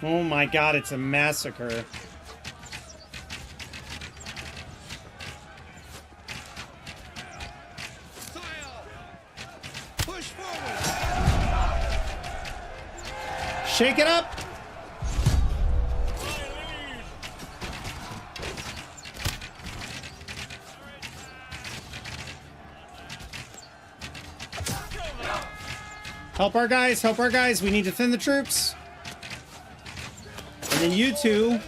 Oh my god, it's a massacre. Push forward. Shake it up! Help our guys, help our guys. We need to thin the troops. And then you two.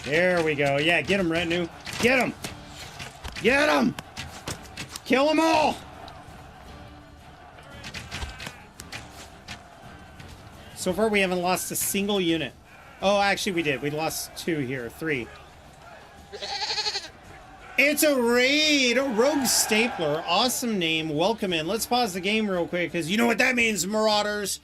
There we go. Yeah, get them, retinue. Get them! Get them! Kill them all! So far, we haven't lost a single unit. Oh, actually, we did. We lost 2 here. 3. It's a raid! A Rogue Stapler. Awesome name. Welcome in. Let's pause the game real quick, because you know what that means, Marauders.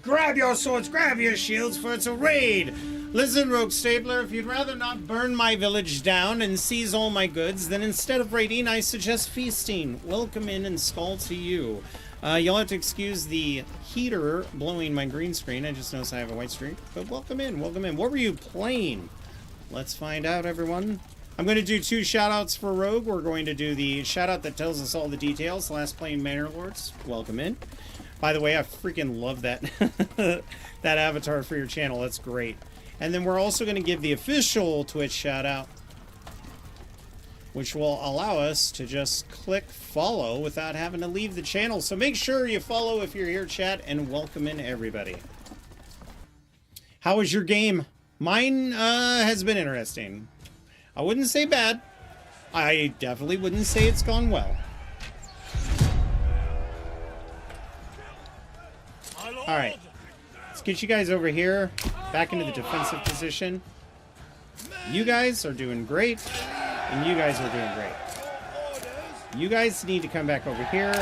Grab your swords, grab your shields, for it's a raid! Listen, Rogue Stapler, if you'd rather not burn my village down and seize all my goods, then instead of raiding, I suggest feasting. Welcome in and skull to you. You'll have to excuse the heater blowing my green screen. I just noticed I have a white streak. But welcome in, welcome in. What were you playing? Let's find out, everyone. I'm going to do 2 shoutouts for Rogue. We're going to do the shoutout that tells us all the details. Last playing Manor Lords. Welcome in. By the way, I freaking love that that avatar for your channel. That's great. And then we're also going to give the official Twitch shoutout, which will allow us to just click follow without having to leave the channel. So make sure you follow if you're here, chat, and welcome in everybody. How was your game? Mine has been interesting. I wouldn't say bad. I definitely wouldn't say it's gone well. All right. Let's get you guys over here, back into the defensive position. You guys are doing great, and you guys are doing great. You guys need to come back over here,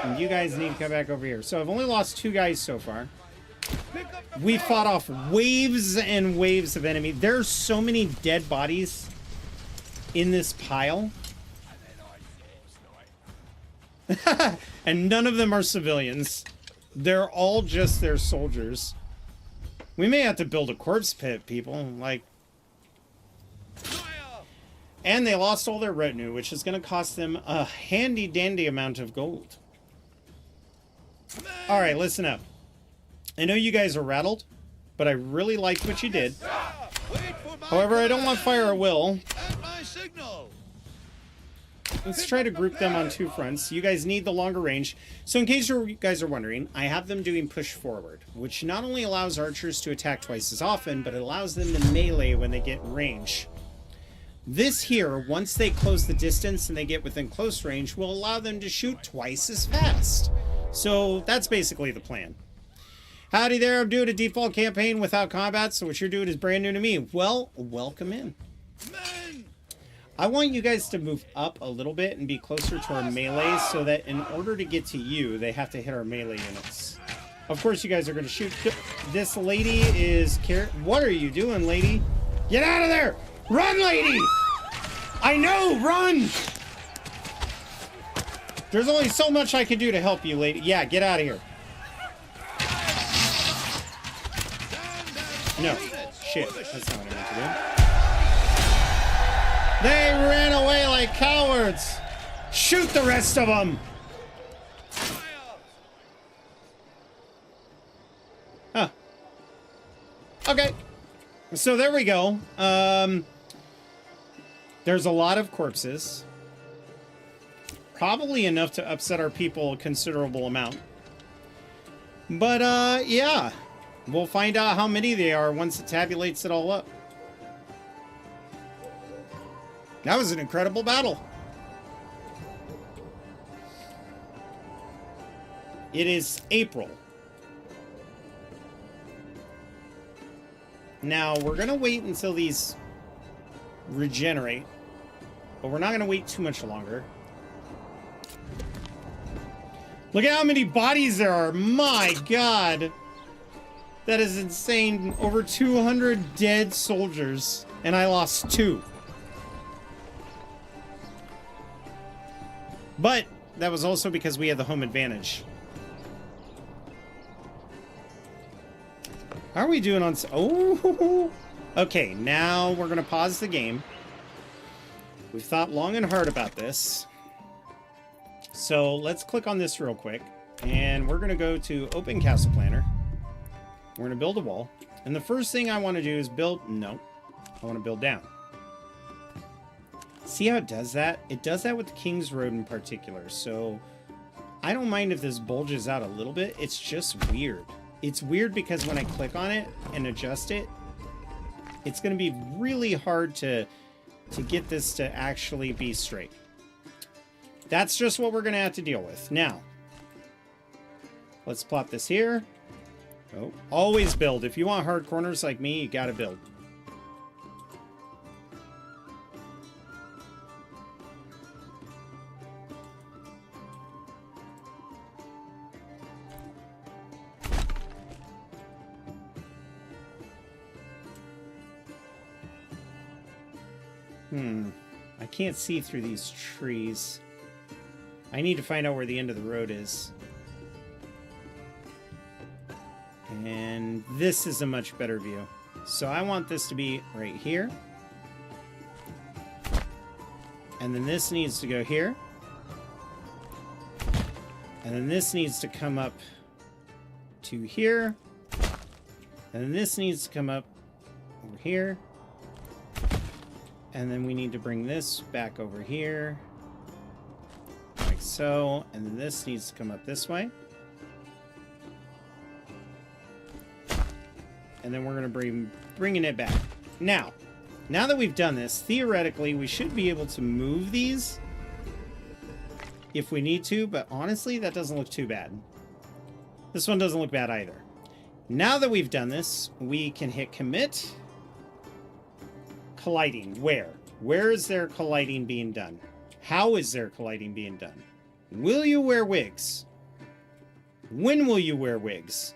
and you guys need to come back over here. So I've only lost 2 guys so far. We fought off waves and waves of enemy. There's so many dead bodies in this pile. And none of them are civilians. They're all just their soldiers. We may have to build a corpse pit, people. Like, and they lost all their retinue, which is going to cost them a handy-dandy amount of gold. All right, listen up. I know you guys are rattled, but I really liked what you did. However, I don't want fire at will. Let's try to group them on 2 fronts. You guys need the longer range. So in case you guys are wondering, I have them doing push forward, which not only allows archers to attack twice as often, but it allows them to melee when they get range. This here, once they close the distance and they get within close range, will allow them to shoot twice as fast. So that's basically the plan. Howdy there, I'm doing a default campaign without combat, so what you're doing is brand new to me. Well, welcome in. I want you guys to move up a little bit and be closer to our melee so that in order to get to you, they have to hit our melee units. Of course, you guys are going to shoot. This lady is... What are you doing, lady? Get out of there! Run, lady! I know, run! There's only so much I can do to help you, lady. Yeah, get out of here. No. Shit. That's not what I meant to do. They ran away like cowards. Shoot the rest of them. Huh. Okay. So there we go. There's a lot of corpses. Probably enough to upset our people a considerable amount. But, yeah. We'll find out how many they are once it tabulates it all up. That was an incredible battle. It is April. Now, we're going to wait until these regenerate. But we're not going to wait too much longer. Look at how many bodies there are. My God. That is insane. Over 200 dead soldiers. And I lost 2. But that was also because we had the home advantage. How are we doing on... Oh! Okay, now we're going to pause the game. We've thought long and hard about this. So let's click on this real quick. And we're going to go to Open Castle Planner. We're going to build a wall. And the first thing I want to do is build... No. I want to build down. See how it does that? It does that with the King's Road in particular. So I don't mind if this bulges out a little bit. It's just weird. It's weird because when I click on it and adjust it, it's going to be really hard to get this to actually be straight. That's just what we're going to have to deal with. Now, let's plop this here. Oh, always build. If you want hard corners like me, you got to build. I can't see through these trees. I need to find out where the end of the road is. And this is a much better view. So I want this to be right here. And then this needs to go here. And then this needs to come up to here. And then this needs to come up over here. And then we need to bring this back over here. Like so. And then this needs to come up this way. And then we're going to bring it back. Now that we've done this, theoretically, we should be able to move these if we need to. But honestly, that doesn't look too bad. This one doesn't look bad either. Now that we've done this, we can hit commit. Colliding. Where? Where is there colliding being done? How is there colliding being done? Will you wear wigs? When will you wear wigs?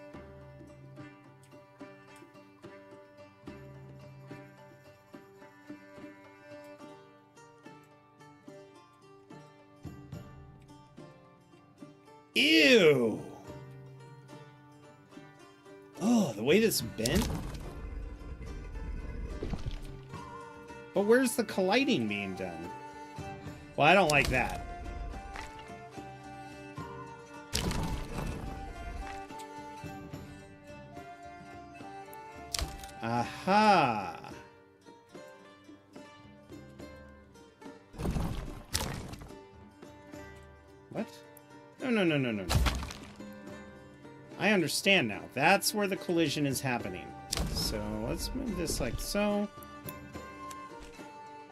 Ew! Oh, the way this bent? But where's the colliding being done? Well, I don't like that. Aha! What? No. I understand now. That's where the collision is happening. So let's move this like so.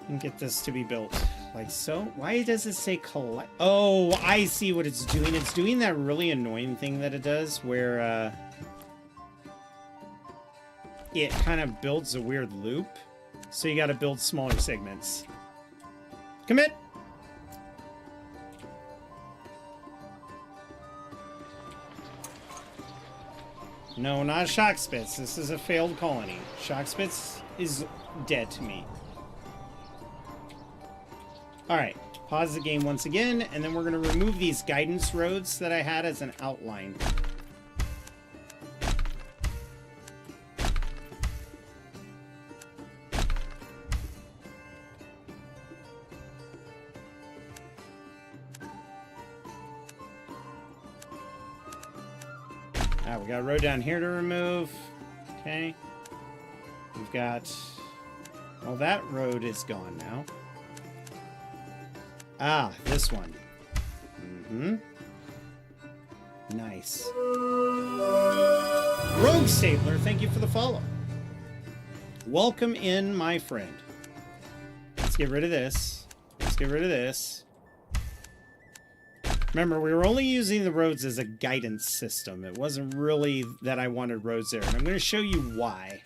And get this to be built like so. Why does it say collect? Oh, I see what it's doing. It's doing that really annoying thing that it does where it kind of builds a weird loop. So you got to build smaller segments. Commit. No, not Shockspitz. This is a failed colony. Shockspitz is dead to me. Alright, pause the game once again, and then we're going to remove these guidance roads that I had as an outline. We got a road down here to remove. Okay. We've got... Well, that road is gone now. Ah, this one. Mm-hmm. Nice. Rogue Stabler, thank you for the follow. Welcome in, my friend. Let's get rid of this. Let's get rid of this. Remember, we were only using the roads as a guidance system. It wasn't really that I wanted roads there. And I'm going to show you why.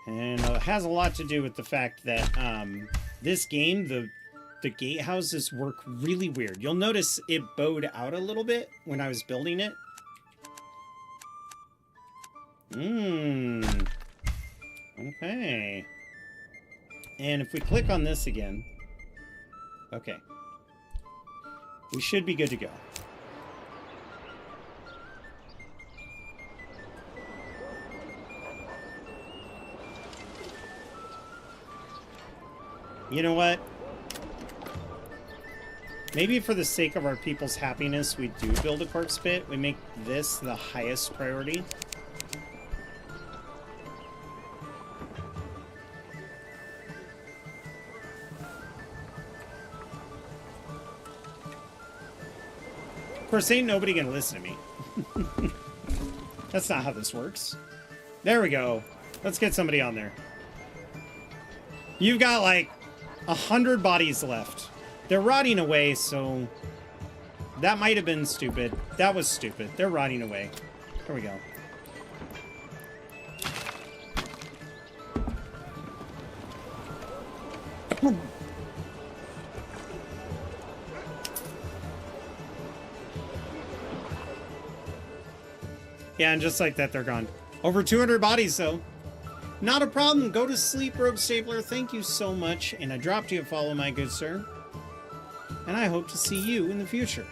And it has a lot to do with the fact that this game, the gatehouses work really weird. You'll notice it bowed out a little bit when I was building it. Okay. And if we click on this again... Okay. We should be good to go. You know what? Maybe for the sake of our people's happiness, we do build a corpse pit. We make this the highest priority. Of course, ain't nobody gonna listen to me. That's not how this works. There we go. Let's get somebody on there. You've got like 100 bodies left. They're rotting away, so that might have been stupid. That was stupid. They're rotting away. Here we go. Yeah, and just like that, they're gone. Over 200 bodies, though. Not a problem. Go to sleep, Rogue Stapler. Thank you so much. And I dropped you a follow, my good sir. And I hope to see you in the future.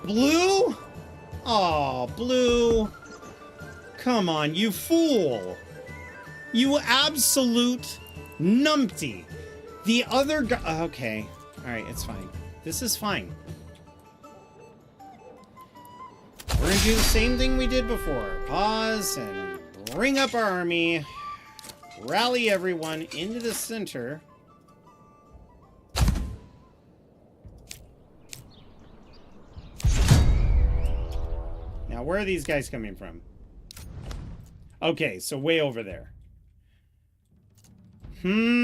Blue? Aw, Blue. Come on, you fool. You absolute numpty. The other guy... Okay. Alright, it's fine. This is fine. We're gonna do the same thing we did before. Pause and bring up our army. Rally everyone into the center. Now, where are these guys coming from? Okay, so way over there. Okay.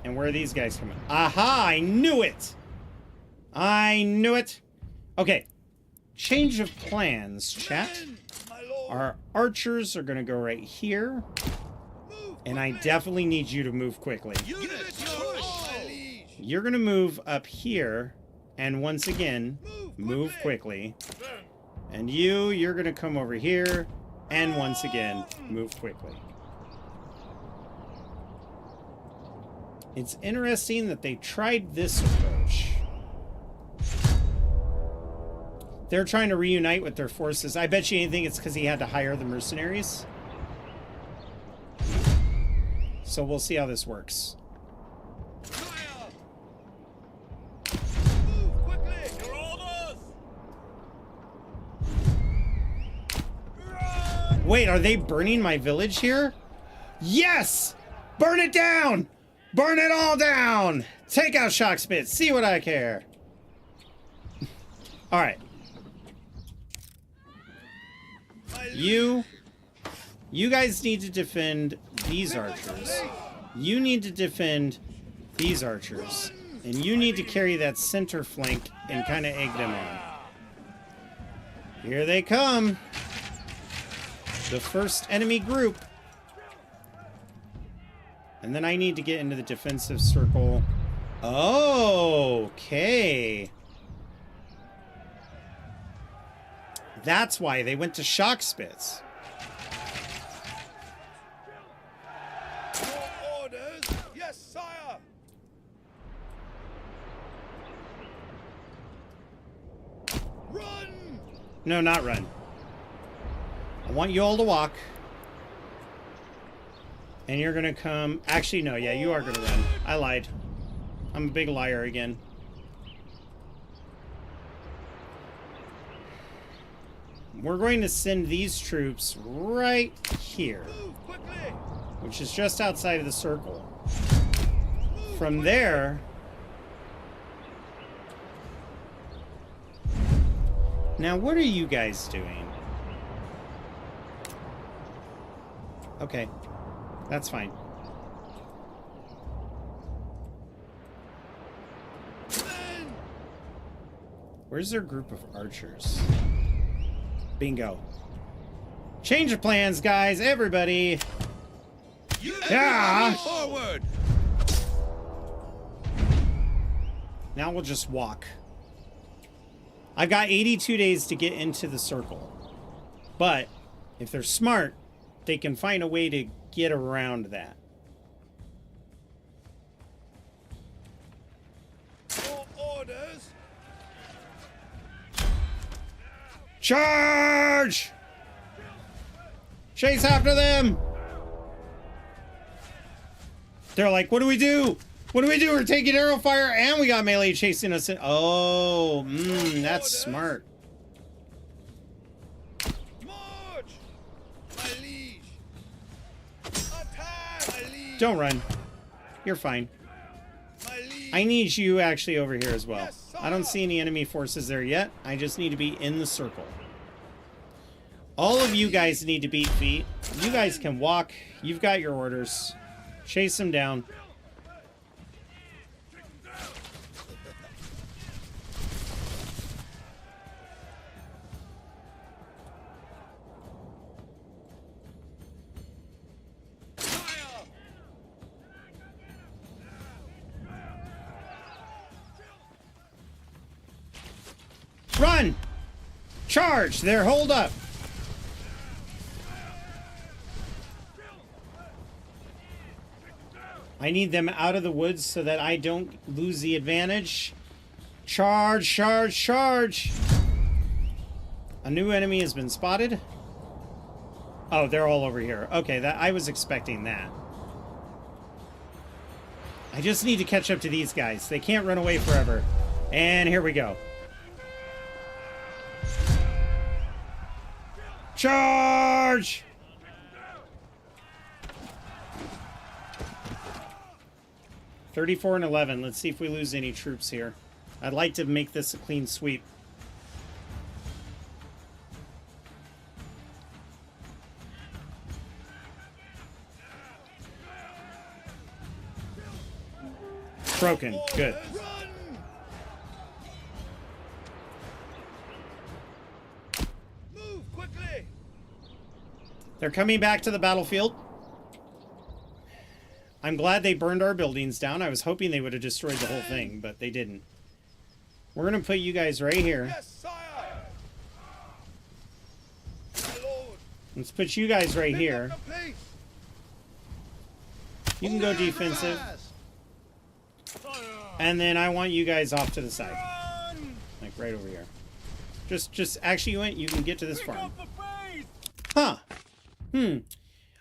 And where are these guys coming? Aha! I knew it! I knew it! Okay. Change of plans, chat. Our archers are gonna go right here. And I definitely need you to move quickly. You're gonna move up here. And once again, move quickly. And you're gonna come over here. And once again, move quickly. It's interesting that they tried this approach. They're trying to reunite with their forces. I bet you anything it's because he had to hire the mercenaries. So we'll see how this works. Wait, are they burning my village here? Yes! Burn it down! Burn it all down! Take out shock spits. See what I care. Alright. You guys need to defend these archers. You need to defend these archers. And you need to carry that center flank and kind of egg them on. Here they come. The first enemy group. And then I need to get into the defensive circle. Okay. That's why they went to shock spits. Orders? Yes, sire. Run! No, not run. I want you all to walk. And you're gonna come... Actually, no, yeah, you are gonna run. I lied. I'm a big liar again. We're going to send these troops right here. Which is just outside of the circle. From there... Now, what are you guys doing? Okay. That's fine. Men! Where's their group of archers? Bingo. Change of plans, guys. Everybody. Yeah. Forward! Now we'll just walk. I've got 82 days to get into the circle. But if they're smart, they can find a way to get around that. Your orders! Charge! Chase after them! They're like, what do we do? What do we do? We're taking arrow fire and we got melee chasing us in. Oh, that's smart. March! My liege! Attack! My liege! Don't run. You're fine. My liege! I need you actually over here as well. Yes, sir. I don't see any enemy forces there yet. I just need to be in the circle. All of you guys need to beat feet. You guys can walk. You've got your orders. Chase them down. Run! Charge! They're holed up. I need them out of the woods so that I don't lose the advantage. Charge, charge, charge! A new enemy has been spotted. Oh, they're all over here. Okay, that I was expecting that. I just need to catch up to these guys. They can't run away forever. And here we go. Charge! $34 and 11. Let's see if we lose any troops here. I'd like to make this a clean sweep. Broken. Good. Run! Move quickly! They're coming back to the battlefield. I'm glad they burned our buildings down. I was hoping they would have destroyed the whole thing, but they didn't. We're going to put you guys right here. Yes, sire! My lord! Let's put you guys right Pick here. up the pace. You can go defensive. And then I want you guys off to the side. Run! Like right over here. Just actually you can get to this Pick farm. up the pace. Huh.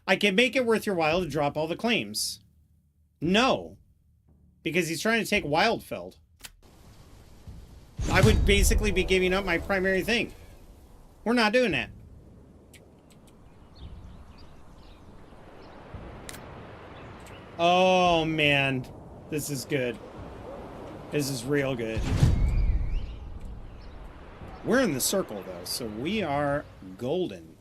I can make it worth your while to drop all the claims. No. Because he's trying to take Wildfeld. I would basically be giving up my primary thing. We're not doing that. Oh, man. This is good. This is real good. We're in the circle, though, so we are golden.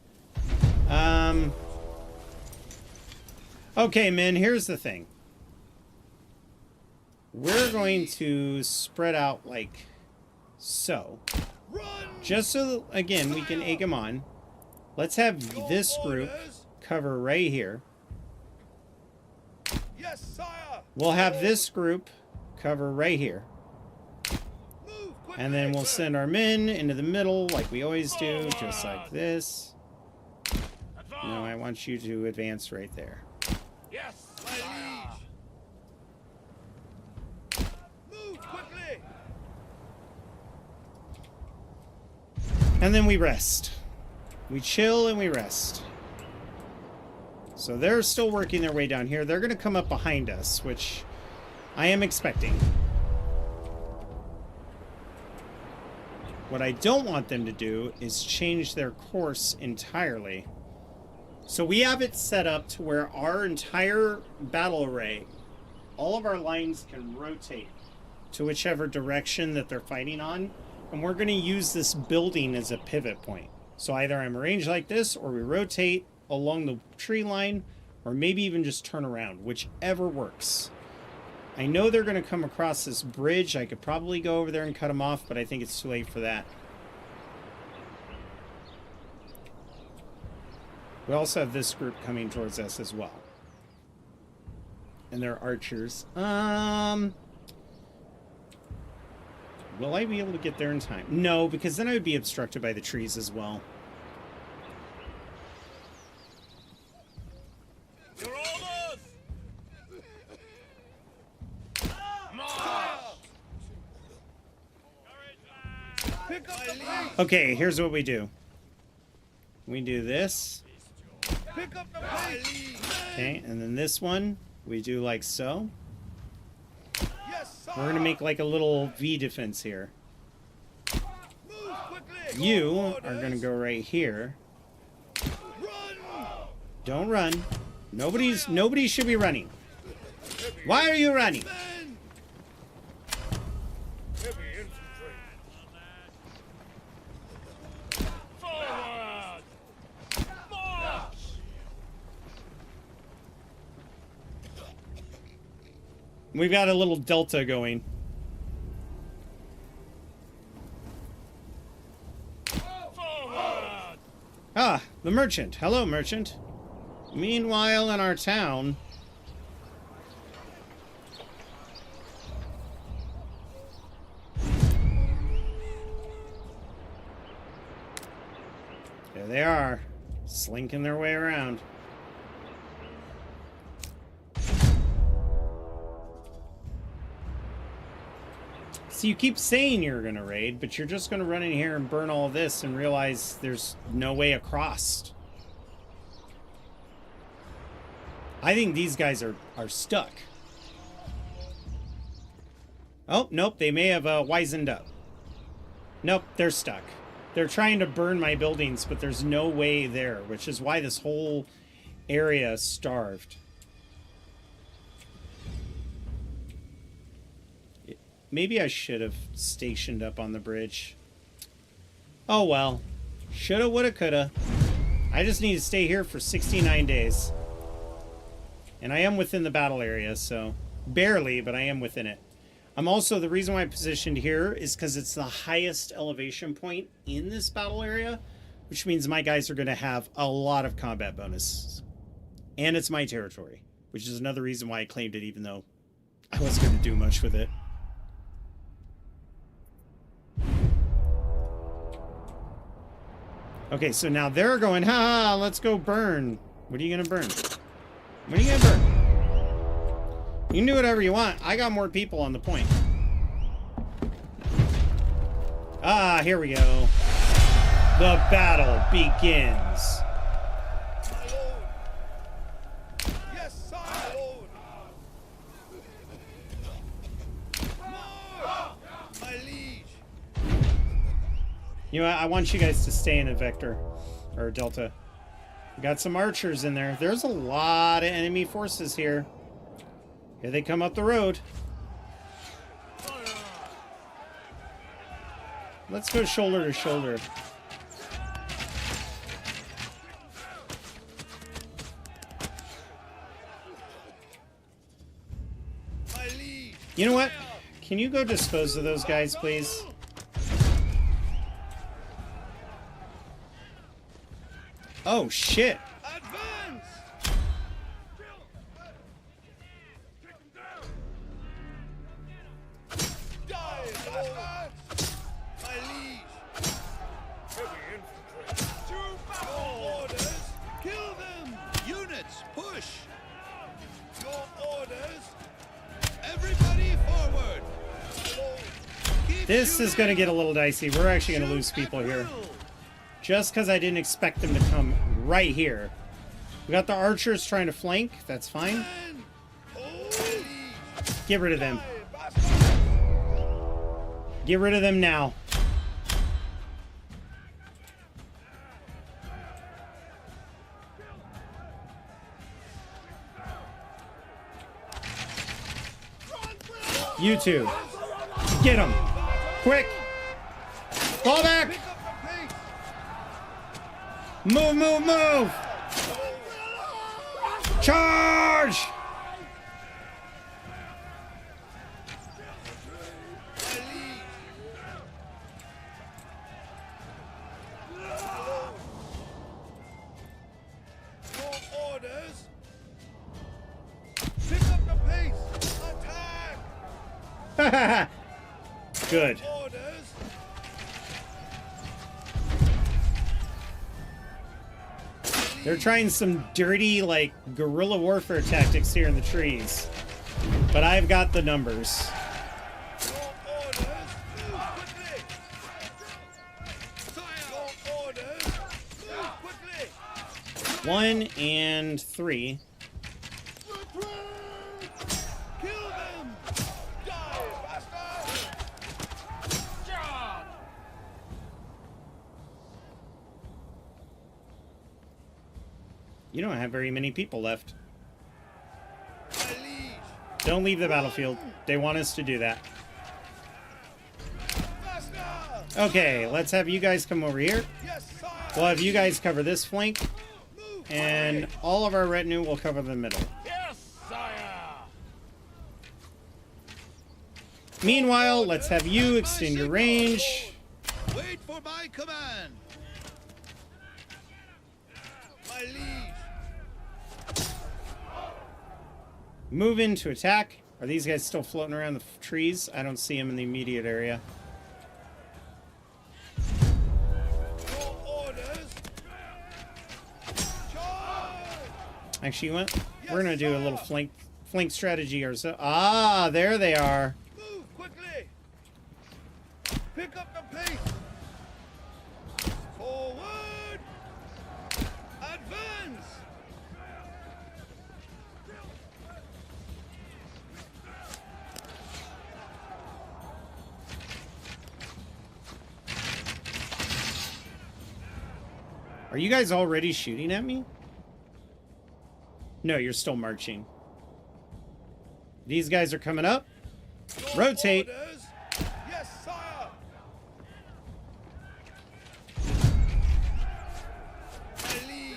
Okay, men, here's the thing. We're going to spread out like so. Run! Just so, again, we can egg them on. Let's have this group cover right here. Yes, sire! We'll have this group cover right here. Move quickly! And then we'll send our men into the middle like we always do, just like this. No, I want you to advance right there. Yes, my liege! Move quickly! And then we rest. We chill and we rest. So they're still working their way down here. They're going to come up behind us, which I am expecting. What I don't want them to do is change their course entirely. So we have it set up to where our entire battle array, all of our lines can rotate to whichever direction that they're fighting on. And we're going to use this building as a pivot point. So either I'm arranged like this, or we rotate along the tree line, Or maybe even just turn around, whichever works. I know they're going to come across this bridge. I could probably go over there and cut them off, but I think it's too late for that. We also have this group coming towards us as well. And they're archers. Will I be able to get there in time? No, because then I would be obstructed by the trees as well. You're almost. Pick up the pace. Okay, here's what we do. We do this. Pick up the pace. Okay, and then this one, we do like so. Yes, sir. We're going to make like a little V defense here. Move quickly. You are going to go right here. Run. Don't run. Nobody should be running. Why are you running? Men. Heavy infantry. Forward. March. We've got a little delta going. Forward. Ah, the merchant. Hello, merchant. Meanwhile, in our town... There they are, slinking their way around. So you keep saying you're going to raid, but you're just going to run in here and burn all this and realize there's no way across. I think these guys are stuck. Oh, nope, they may have wisened up. Nope, they're stuck. They're trying to burn my buildings, but there's no way there, which is why this whole area is starved. Maybe I should have stationed up on the bridge. Oh well. Shoulda, woulda, coulda. I just need to stay here for 69 days. And I am within the battle area, so... Barely, but I am within it. I'm also... The reason why I positioned here is because it's the highest elevation point in this battle area, which means my guys are going to have a lot of combat bonuses. And it's my territory, which is another reason why I claimed it, even though I wasn't going to do much with it. Okay, so now they're going, ha, let's go burn. What are you going to burn? What are you going to burn? You can do whatever you want. I got more people on the point. Ah, here we go. The battle begins. My lord. Yes, sir. My lord. More. My liege. You know, I want you guys to stay in a vector or a delta. We got some archers in there. There's a lot of enemy forces here. Here they come up the road. Let's go shoulder to shoulder. My liege. You know what? Can you go dispose of those guys, please? Oh, shit. Advance. Die, my lord. My liege. Heavy infantry. To battle. Orders. Kill them. Units, push. Your orders. Everybody forward. Keep This is going to shooting. get a little dicey. We're actually going to lose Shoot people at here. will. Just because I didn't expect them to come right here. We got the archers trying to flank. That's fine. Men. Oh, liege. Get rid of them. Die, bastard. Get rid of them now. You two. Get them. Quick. Fall back. Pick up the pace. Move, move, move. Charge! Good. They're trying some dirty, like, guerrilla warfare tactics here in the trees. But I've got the numbers. 1 and 3. You don't have very many people left. Don't leave the battlefield. They want us to do that. Okay, let's have you guys come over here. We'll have you guys cover this flank. And all of our retinue will cover the middle. Meanwhile, let's have you extend your range. Wait for my command. My liege. Move in to attack. Are these guys still floating around the trees? I don't see them in the immediate area. Actually, we're gonna do a little flank strategy or so. Ah, there they are. Move quickly. Pick up the pace. Forward. Advance. Are you guys already shooting at me? No, you're still marching. These guys are coming up. Rotate. Yes, sire. My liege.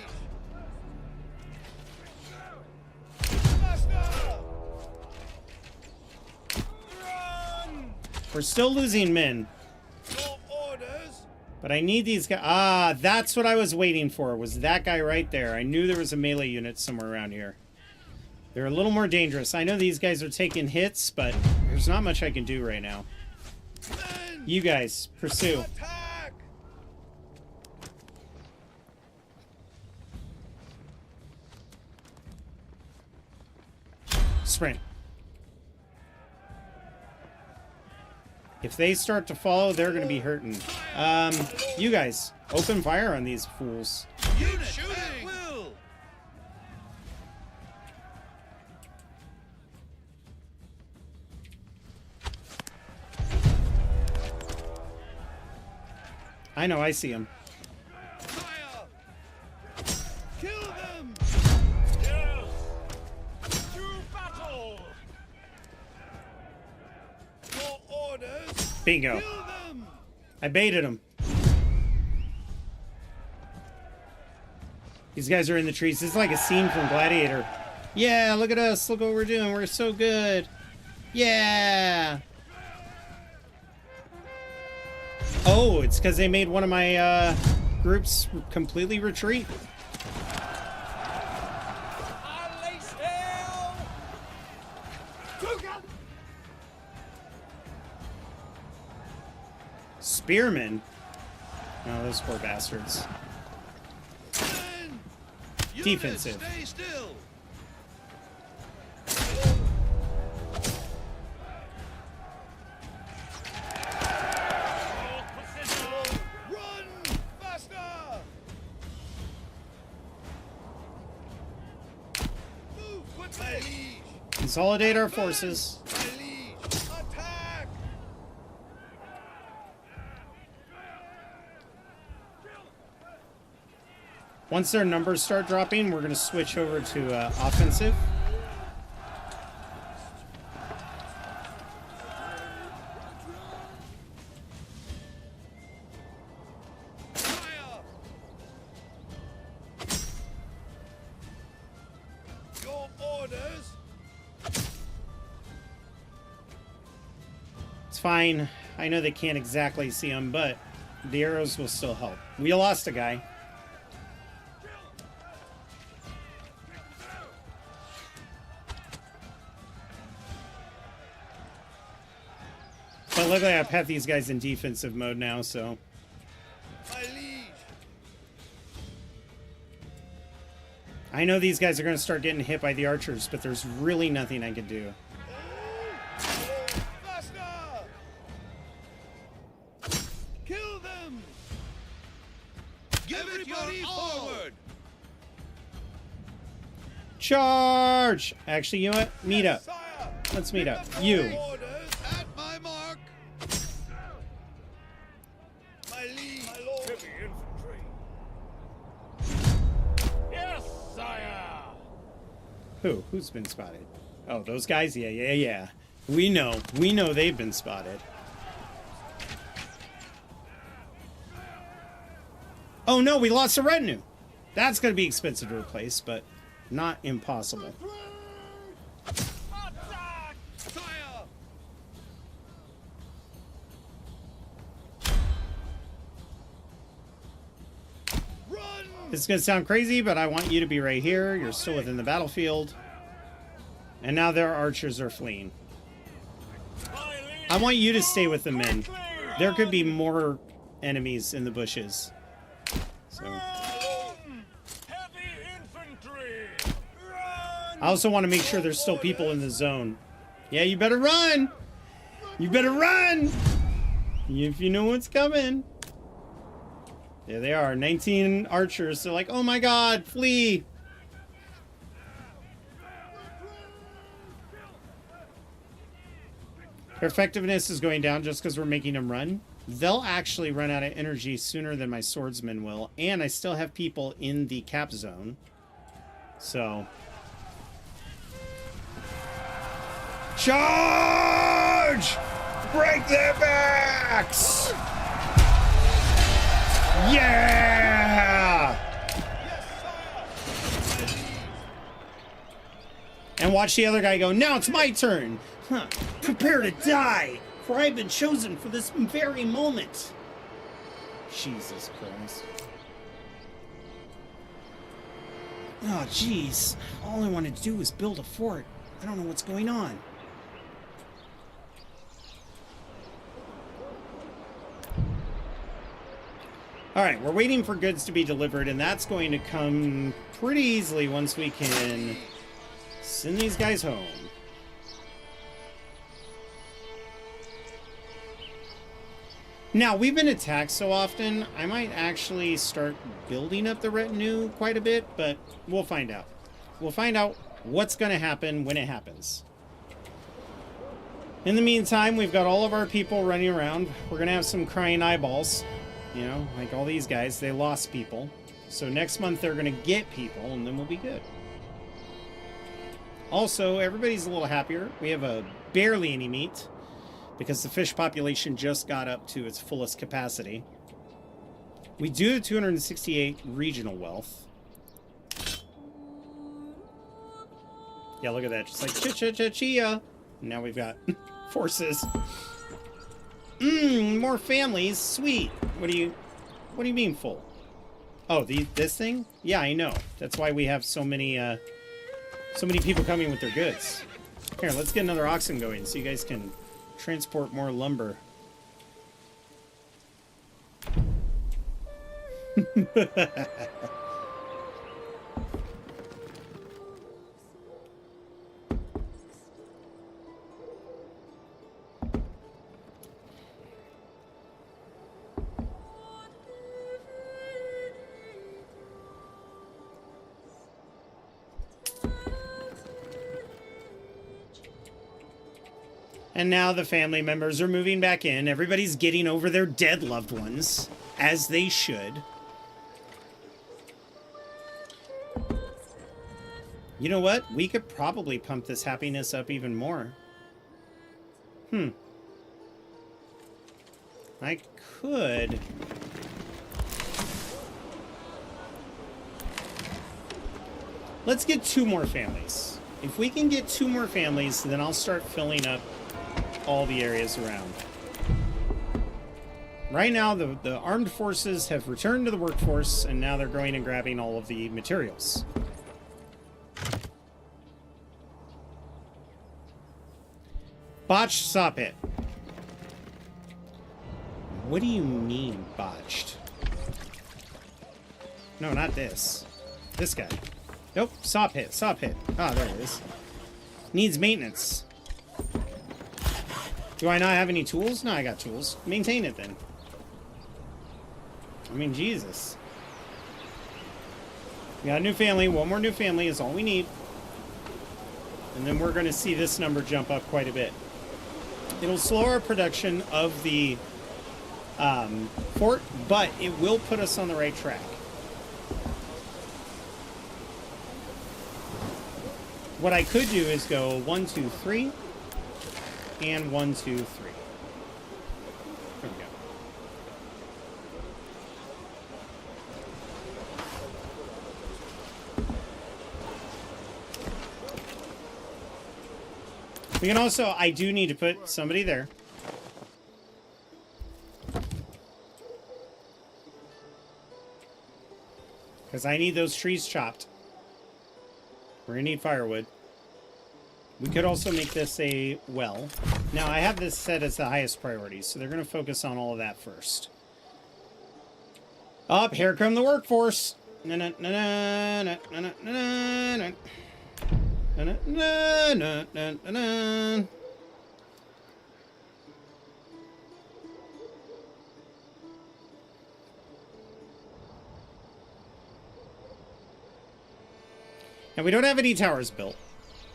Master. Run. We're still losing men. Your orders. But I need these guys. Ah, that's what I was waiting for, was that guy right there. I knew there was a melee unit somewhere around here. They're a little more dangerous. I know these guys are taking hits, but there's not much I can do right now. Men. You guys, pursue. Attack. Sprint. If they start to follow, they're going to be hurting. You guys, open fire on these fools. Unit shooting. At will. I know, I see them. Fire. Kill them. Yes. To battle. Your orders. Bingo. Kill them. I baited them. These guys are in the trees. This is like a scene from Gladiator. Yeah, look at us. Look what we're doing. We're so good. Yeah. Oh, it's because they made one of my groups completely retreat. Spearmen? Oh, those poor bastards. Men. Defensive. Stay still. Run faster. Move quickly. Consolidate our forces. My liege. Attack. Once their numbers start dropping, we're going to switch over to offensive. Fire. fine. I know they can't exactly see him, but the arrows will still help. We lost a guy. But luckily I've had these guys in defensive mode now, so... My liege. I know these guys are going to start getting hit by the archers, but there's really nothing I can do. Faster! Kill them! Everybody forward! Charge! Actually, you know what? Meet up. Sire! Let's meet up. Pick You. my orders at my mark. My liege. My lord. Heavy infantry. Yes, sire. Who? Who's been spotted? Oh, those guys? Yeah. We know they've been spotted. Oh no, we lost a retinue. That's going to be expensive to replace, but not impossible. Sire! Run! This is going to sound crazy, but I want you to be right here. You're still within the battlefield. And now their archers are fleeing. I want you to stay with the men. There could be more enemies in the bushes. So. Heavy infantry! I also want to make sure there's still people in the zone. Yeah, you better run! You better run! If you know what's coming. There they are, 19 archers. They're like, oh my god, flee! Their effectiveness is going down just because we're making them run. They'll actually run out of energy sooner than my swordsmen will. And I still have people in the cap zone. So... Charge! Break their backs! Yeah! And watch the other guy go, now it's my turn! Huh. Prepare to die, for I've been chosen for this very moment. Jesus Christ. Oh, jeez. All I wanted to do was build a fort. I don't know what's going on. Alright, we're waiting for goods to be delivered, and that's going to come pretty easily once we can send these guys home. Now, we've been attacked so often, I might actually start building up the retinue quite a bit, but we'll find out. We'll find out what's going to happen when it happens. In the meantime, we've got all of our people running around. We're going to have some crying eyeballs. You know, like all these guys, they lost people. So next month they're going to get people, and then we'll be good. Also, everybody's a little happier. We have barely any meat, because the fish population just got up to its fullest capacity. We do have 268 regional wealth. Yeah, look at that. Just like cha-cha-cha-chia. Now we've got forces. More families. Sweet. What do you mean full? Oh, this thing? Yeah, I know. That's why we have so many people coming with their goods. Here, let's get another oxen going so you guys can transport more lumber. And now the family members are moving back in. Everybody's getting over their dead loved ones, as they should. You know what? We could probably pump this happiness up even more. I could. Let's get 2 more families. If we can get 2 more families, then I'll start filling up all the areas around. Right now, the armed forces have returned to the workforce, and now they're going and grabbing all of the materials. Botched saw pit. What do you mean, botched? No, not this. This guy. Nope, saw pit, saw pit. Ah, there it is. Needs maintenance. Do I not have any tools? No, I got tools. Maintain it then. I mean, Jesus. We got a new family. One more new family is all we need. And then we're going to see this number jump up quite a bit. It'll slow our production of the fort, but it will put us on the right track. What I could do is go 1, 2, 3, and 1, 2, 3. There we go. We can also, I do need to put somebody there. Because I need those trees chopped. We're going to need firewood. We could also make this a well. Now, I have this set as the highest priority, so they're going to focus on all of that first. Up, here come the workforce. Na na na na na na na na. Na na na na na na. Now, we don't have any towers built.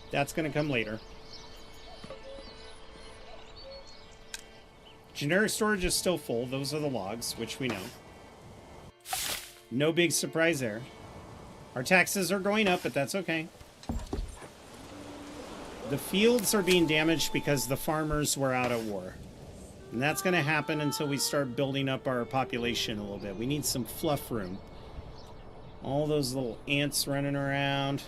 That's going to come later. Generic storage is still full. Those are the logs, which we know. No big surprise there. Our taxes are going up, but that's okay. The fields are being damaged because the farmers were out at war. And that's going to happen until we start building up our population a little bit. We need some fluff room. All those little ants running around.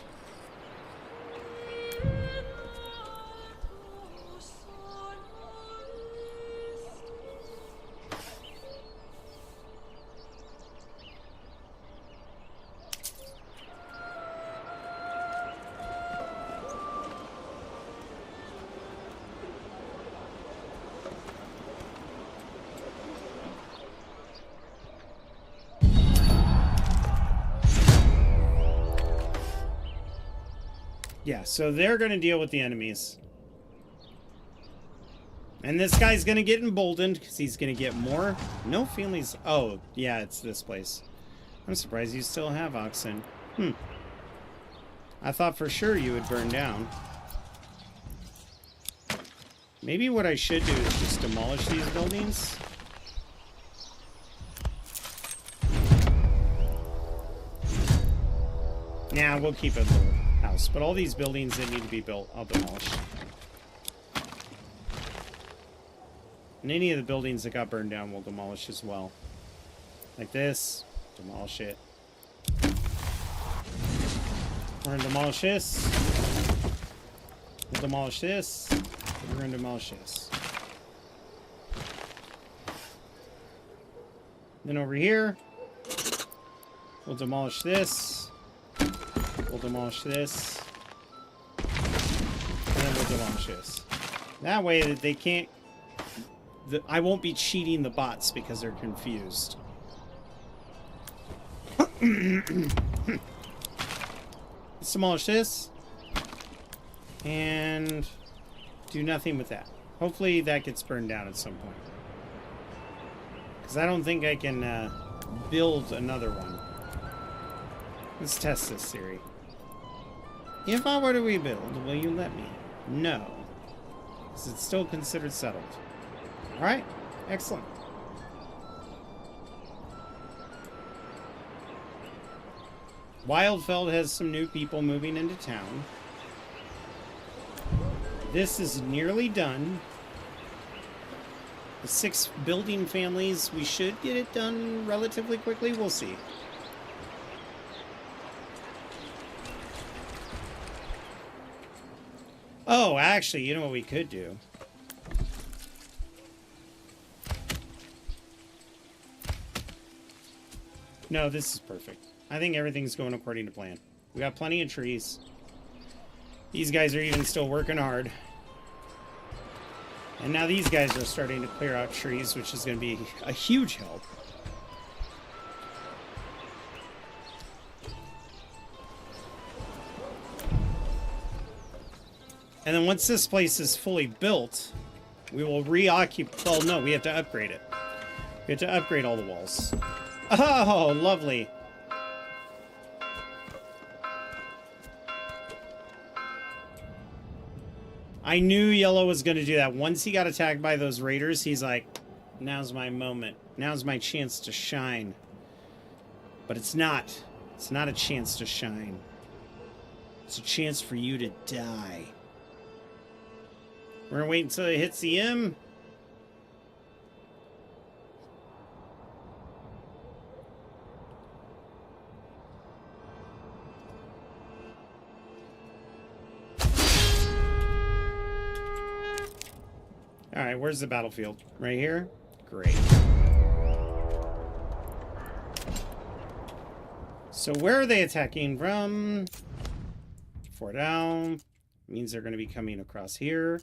Yeah, so they're going to deal with the enemies. And this guy's going to get emboldened because he's going to get more. No families. Oh, yeah, it's this place. I'm surprised you still have oxen. I thought for sure you would burn down. Maybe what I should do is just demolish these buildings. Nah, we'll keep it low. House, but all these buildings that need to be built, I'll demolish. And any of the buildings that got burned down, we'll demolish as well. Like this, demolish it. We're gonna demolish this. We'll demolish this. We're gonna demolish this. Then over here, we'll demolish this. We'll demolish this. And then we'll demolish this. That way that they can't... I won't be cheating the bots because they're confused. Let's demolish this. And do nothing with that. Hopefully that gets burned down at some point. Because I don't think I can build another one. Let's test this theory. If I were to rebuild, will you let me? No. Because it's still considered settled. Alright. Excellent. Wildfeld has some new people moving into town. This is nearly done. The 6 building families, we should get it done relatively quickly. We'll see. Oh, actually, you know what we could do? No, this is perfect. I think everything's going according to plan. We got plenty of trees. These guys are even still working hard. And now these guys are starting to clear out trees, which is going to be a huge help. And then once this place is fully built, we will reoccupy... Well, no, we have to upgrade it. We have to upgrade all the walls. Oh, lovely. I knew Yellow was going to do that. Once he got attacked by those raiders, he's like, now's my moment. Now's my chance to shine. But it's not. It's not a chance to shine. It's a chance for you to die. We're going to wait until it hits the M. Alright, where's the battlefield? Right here? Great. So where are they attacking from? 4 down. Means they're going to be coming across here.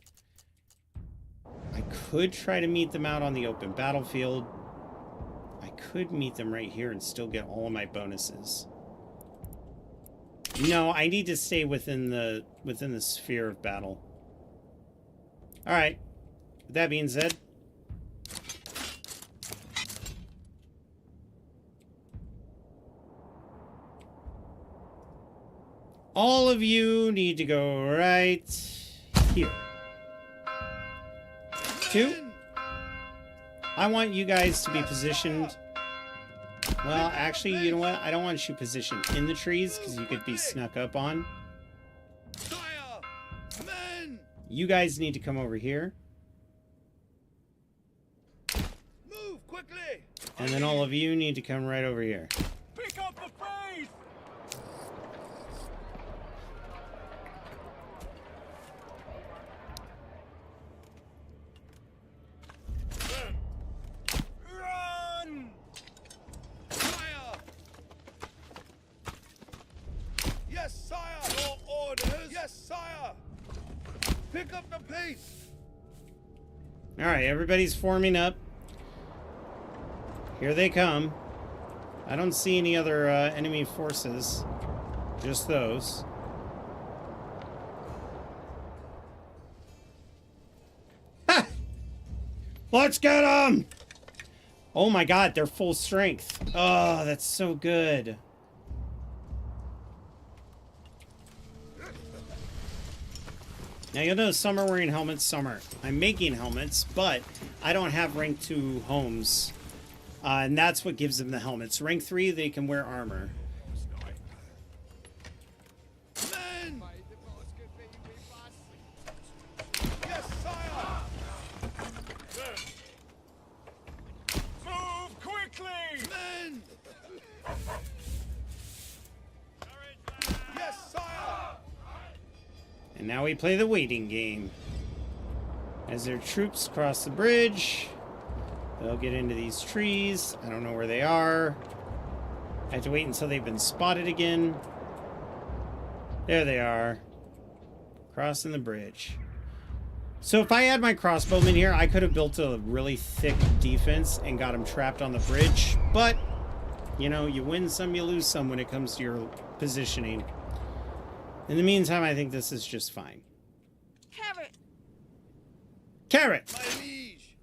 I could try to meet them out on the open battlefield. I could meet them right here and still get all of my bonuses. No, I need to stay within the sphere of battle. Alright. With that being said, all of you need to go right here. 2. I want you guys to be positioned. Well, actually, you know what? I don't want you positioned in the trees because you could be snuck up on. You guys need to come over here. Move quickly. And then all of you need to come right over here. Pick up the pace. Run! Fire! Yes, sire. Your orders. Yes, sire. Pick up the pace. All right, everybody's forming up. Here they come. I don't see any other enemy forces. Just those. Ha! Let's get them! Oh my god, they're full strength. Oh, that's so good. Now you'll notice some are wearing helmets, some aren't. I'm making helmets, but I don't have rank 2 homes. And that's what gives them the helmets. Rank 3, they can wear armor. Men! Yes, sire! Move quickly! Men! Yes, sire! And now we play the waiting game. As their troops cross the bridge, they'll get into these trees. I don't know where they are. I have to wait until they've been spotted again. There they are. Crossing the bridge. So if I had my crossbowmen here, I could have built a really thick defense and got them trapped on the bridge. But, you know, you win some, you lose some when it comes to your positioning. In the meantime, I think this is just fine. Carrot! Carrot! My liege!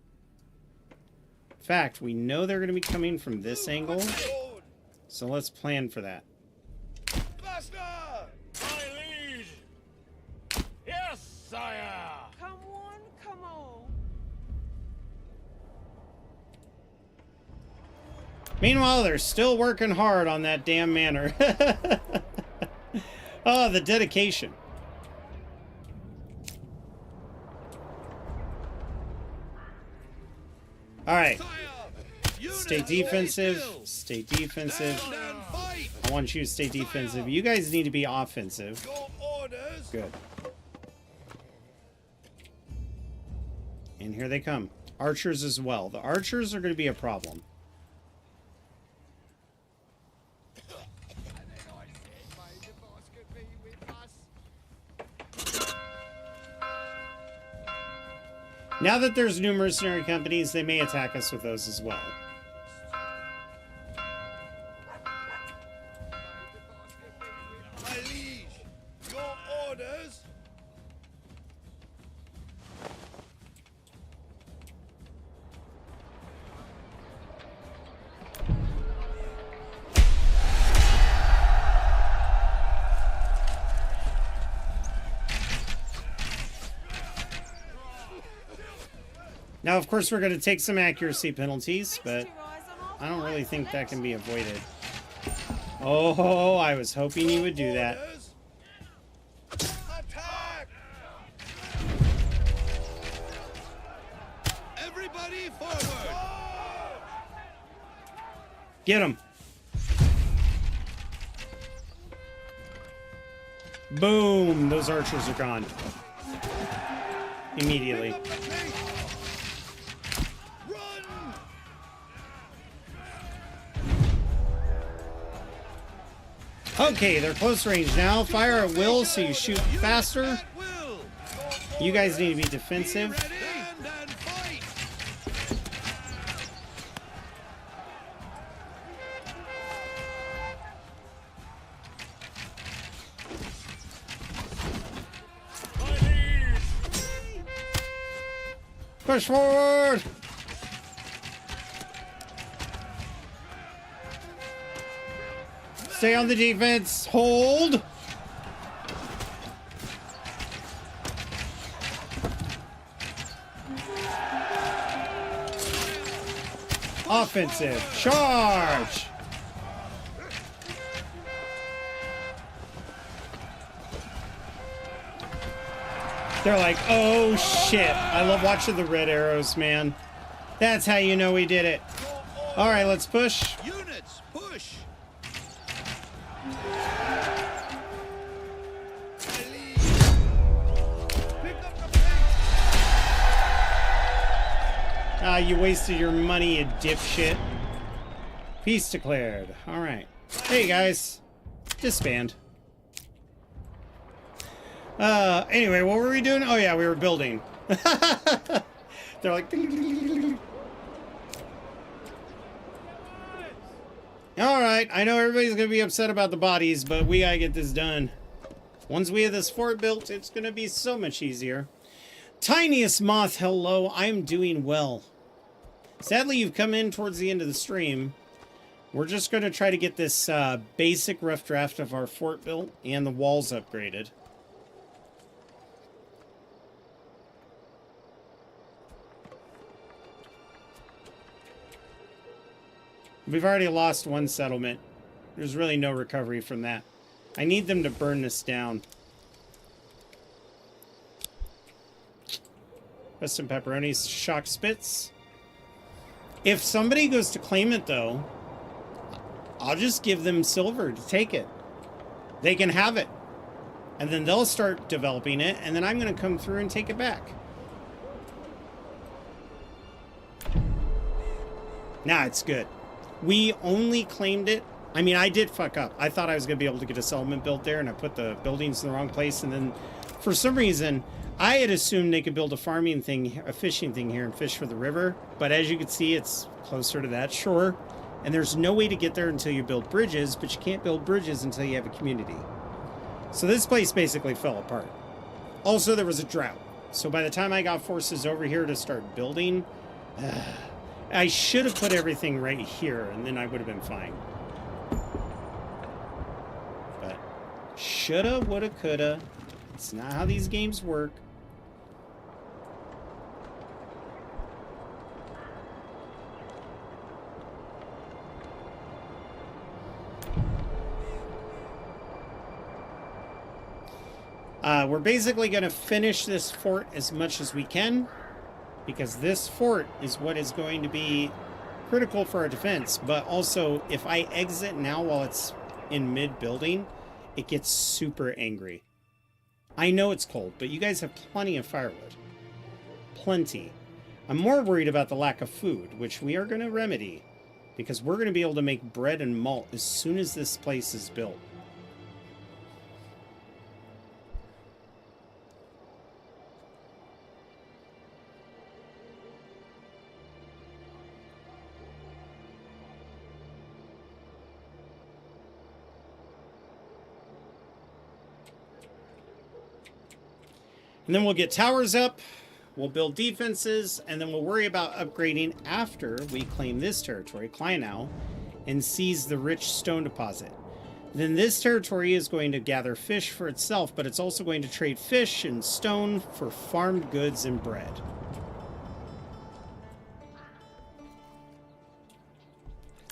In fact, we know they're going to be coming from this angle. So let's plan for that. Faster! My liege! Yes, sire! Come on, come on. Meanwhile, they're still working hard on that damn manor. Oh, the dedication. All right. Stay defensive. Stay defensive. I want you to stay defensive. You guys need to be offensive. Good. And here they come. Archers as well. The archers are going to be a problem. Now that there's new mercenary companies, they may attack us with those as well. My liege, your orders. Now, of course, we're going to take some accuracy penalties, but I don't really think that can be avoided. Oh, I was hoping you would do that. Orders. Attack! Everybody forward! Get him. Boom. Those archers are gone. Immediately. Pick up the pace. Run! Okay, they're close range now. Fire at will so you shoot faster. At will. You guys need to be defensive. Stand and fight! Push forward. Stay on the defense. Hold. Offensive. Charge. They're like, oh shit. I love watching the red arrows, man. That's how you know we did it. All right, let's push. Units, push! Pick up the pace! Ah, you wasted your money, you dipshit. Peace declared. All right. Hey, guys. Disband. Anyway, what were we doing? Oh, yeah, we were building. They're like... ding, ding, ding, ding, ding. All right, I know everybody's going to be upset about the bodies, but we got to get this done. Once we have this fort built, it's going to be so much easier. Tiniest Moth, hello. I'm doing well. Sadly, you've come in towards the end of the stream. We're just going to try to get this basic rough draft of our fort built and the walls upgraded. We've already lost one settlement. There's really no recovery from that. I need them to burn this down. Put some pepperoni shock spits. If somebody goes to claim it, though, I'll just give them silver to take it. They can have it. And then they'll start developing it, and then I'm going to come through and take it back. Nah, it's good. We only claimed it. I mean, I did fuck up. I thought I was going to be able to get a settlement built there, and I put the buildings in the wrong place. And then, for some reason, I had assumed they could build a farming thing, a fishing thing here and fish for the river. But as you can see, it's closer to that shore. And there's no way to get there until you build bridges, but you can't build bridges until you have a community. So this place basically fell apart. Also, there was a drought. So by the time I got forces over here to start building... I should have put everything right here, and then I would have been fine. But shoulda, woulda, coulda. It's not how these games work. We're basically going to finish this fort as much as we can, because this fort is what is going to be critical for our defense. But also, if I exit now while it's in mid-building, it gets super angry. I know it's cold, but you guys have plenty of firewood. Plenty. I'm more worried about the lack of food, which we are going to remedy, because we're going to be able to make bread and malt as soon as this place is built. And then we'll get towers up, we'll build defenses, and then we'll worry about upgrading after we claim this territory, Kleinau, and seize the rich stone deposit. Then this territory is going to gather fish for itself, but it's also going to trade fish and stone for farmed goods and bread.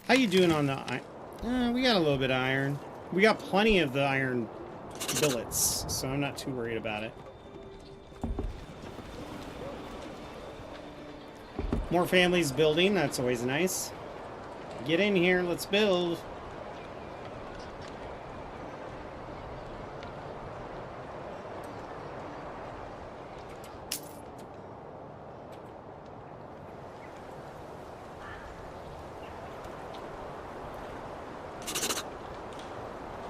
How you doing on the iron? We got a little bit of iron. We got plenty of the iron billets, so I'm not too worried about it. More families building, that's always nice. Get in here, let's build.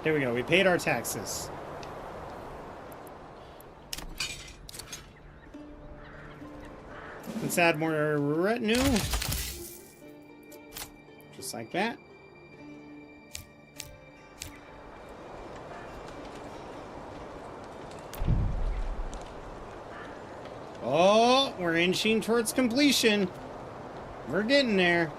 There we go, we paid our taxes. Let's add more retinue. Just like that. Oh, we're inching towards completion. We're getting there.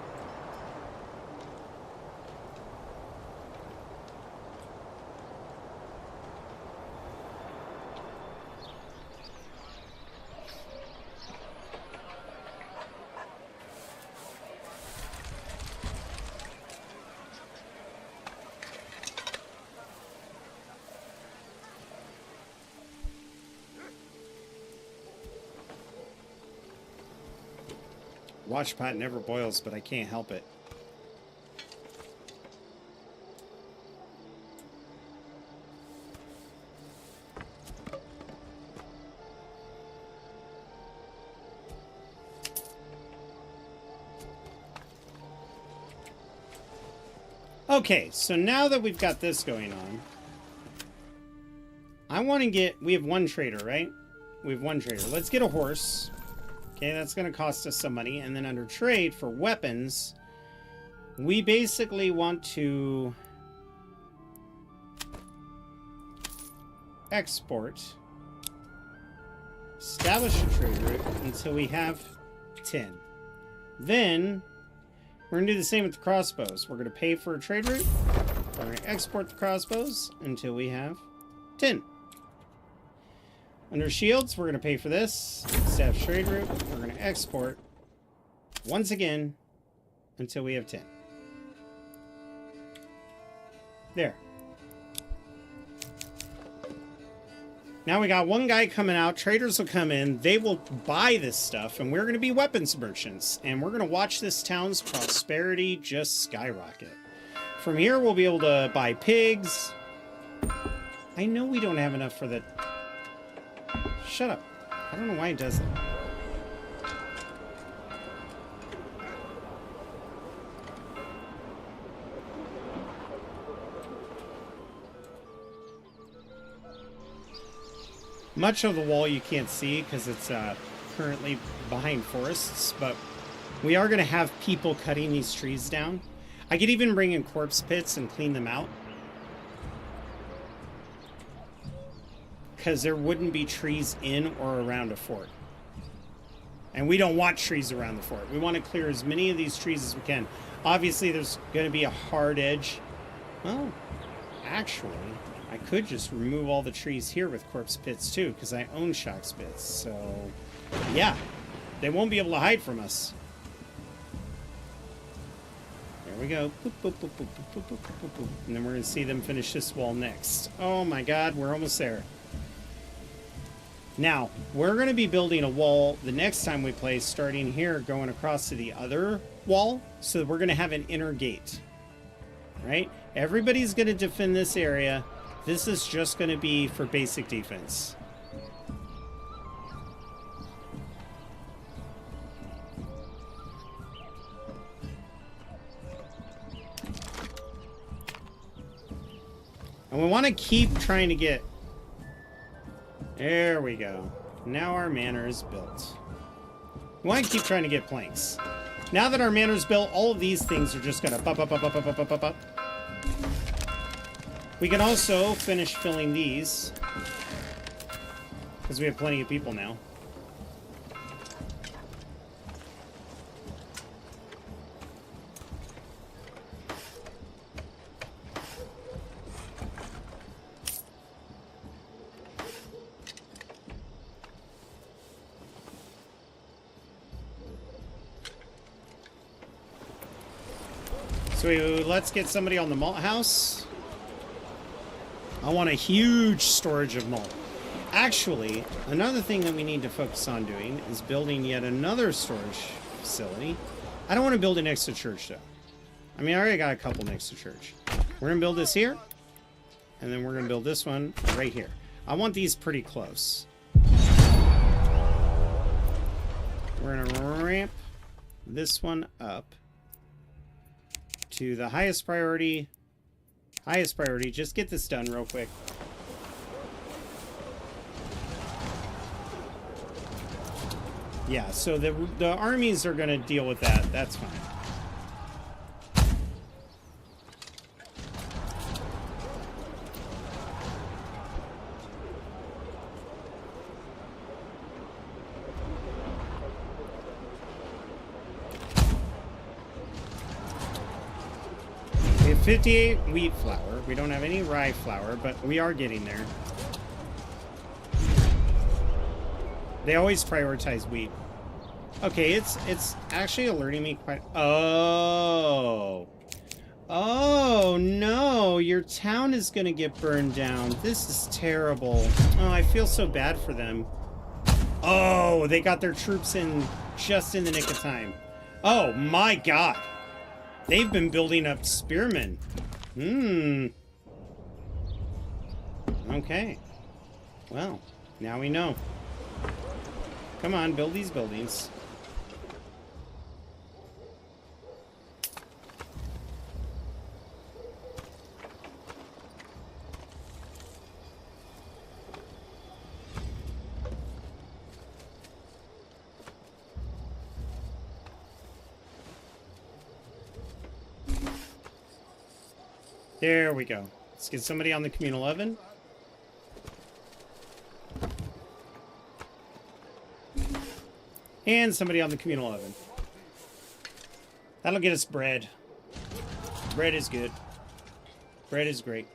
Watch pot never boils, but I can't help it. Okay, so now that we've got this going on, I want to get... We have one trader, right? We have one trader. Let's get a horse. Okay, that's going to cost us some money. And then under trade for weapons, we basically want to export, establish a trade route until we have 10. Then we're going to do the same with the crossbows. We're going to pay for a trade route. We're going to export the crossbows until we have 10. Under shields, we're going to pay for this. Staff trade route, we're going to export once again until we have 10. There. Now we got one guy coming out. Traders will come in. They will buy this stuff, and we're going to be weapons merchants. And we're going to watch this town's prosperity just skyrocket. From here, we'll be able to buy pigs. I know we don't have enough for the... Shut up. I don't know why it does it. Much of the wall you can't see because it's currently behind forests, but we are going to have people cutting these trees down. I could even bring in corpse pits and clean them out, because there wouldn't be trees in or around a fort. And we don't want trees around the fort. We want to clear as many of these trees as we can. Obviously, there's going to be a hard edge. Well, actually, I could just remove all the trees here with corpse pits too, because I own shock spits. So, yeah, they won't be able to hide from us. There we go. Boop, boop, boop, boop, boop, boop, boop, boop. And then we're going to see them finish this wall next. Oh my god, we're almost there. Now, we're going to be building a wall the next time we play, starting here, going across to the other wall. So we're going to have an inner gate. Right? Everybody's going to defend this area. This is just going to be for basic defense. And we want to keep trying to get... There we go. Now our manor is built. We want to keep trying to get planks. Now that our manor is built, all of these things are just going to up. We can also finish filling these Because we have plenty of people now. So let's get somebody on the malt house. I want a huge storage of malt. Actually, another thing that we need to focus on doing is building yet another storage facility. I don't want to build it next to church, though. I mean, I already got a couple next to church. We're going to build this here. And then we're going to build this one right here. I want these pretty close. We're going to ramp this one up to the highest priority. Highest priority. Just get this done real quick. Yeah, so the armies are going to deal with that. That's fine. We have 58 wheat flour. We don't have any rye flour, but we are getting there. They always prioritize wheat. Okay, it's actually alerting me quite... Oh. Oh, no. Your town is going to get burned down. This is terrible. Oh, I feel so bad for them. Oh, they got their troops in just in the nick of time. Oh, my God. They've been building up spearmen. Okay. Well, now we know. Come on, build these buildings. There we go. Let's get somebody on the communal oven. And somebody on the communal oven. That'll get us bread. Bread is good. Bread is great.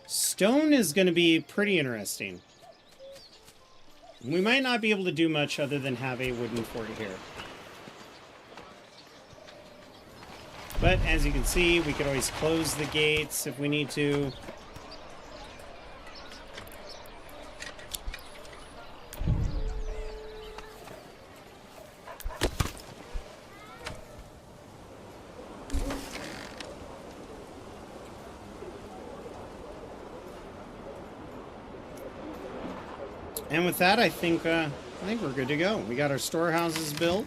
Stone is going to be pretty interesting. We might not be able to do much other than have a wooden fort here. But as you can see, we could always close the gates if we need to. And with that, I think we're good to go. We got our storehouses built.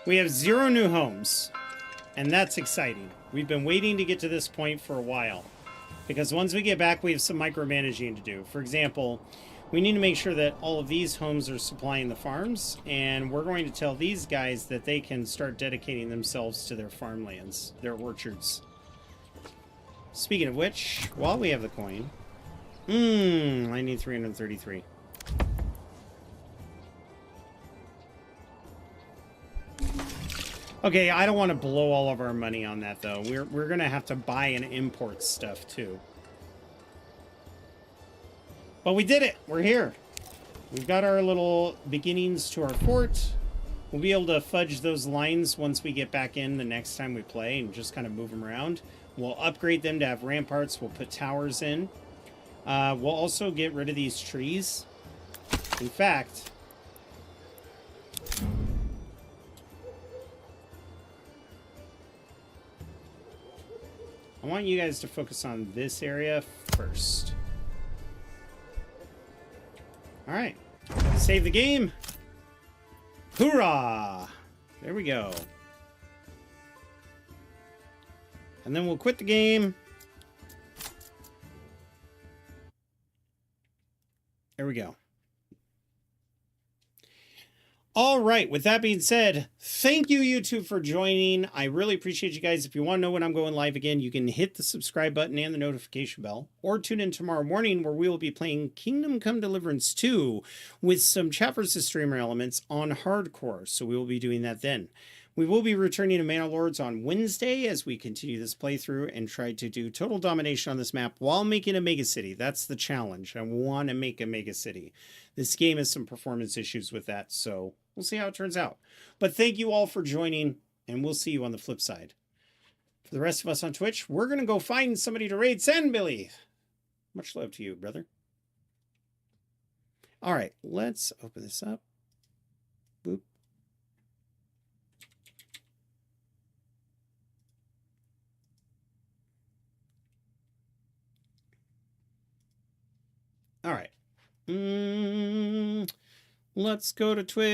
We have 0 new homes, and that's exciting. We've been waiting to get to this point for a while, because once we get back, we have some micromanaging to do. For example, we need to make sure that all of these homes are supplying the farms, and we're going to tell these guys that they can start dedicating themselves to their farmlands, their orchards. Speaking of which, while we have the coin, I need 333. Okay, I don't want to blow all of our money on that, though. We're going to have to buy and import stuff, too. But we did it! We're here. We've got our little beginnings to our fort. We'll be able to fudge those lines once we get back in the next time we play and just kind of move them around. We'll upgrade them to have ramparts. We'll put towers in. We'll also get rid of these trees. In fact... I want you guys to focus on this area first. Alright. Save the game. Hoorah! There we go. And then we'll quit the game. There we go. All right, with that being said, thank you, YouTube, for joining. I really appreciate you guys. If you want to know when I'm going live again, you can hit the subscribe button and the notification bell, or tune in tomorrow morning where we will be playing Kingdom Come Deliverance 2 with some chat versus streamer elements on hardcore. So we will be doing that then. We will be returning to Manor Lords on Wednesday as we continue this playthrough and try to do total domination on this map while making a mega city. That's the challenge. I want to make a mega city. This game has some performance issues with that, so we'll see how it turns out. But thank you all for joining, and we'll see you on the flip side. For the rest of us on Twitch, we're going to go find somebody to raid Send Billy. Much love to you, brother. All right, let's open this up. Boop. All right. Let's go to Twitch.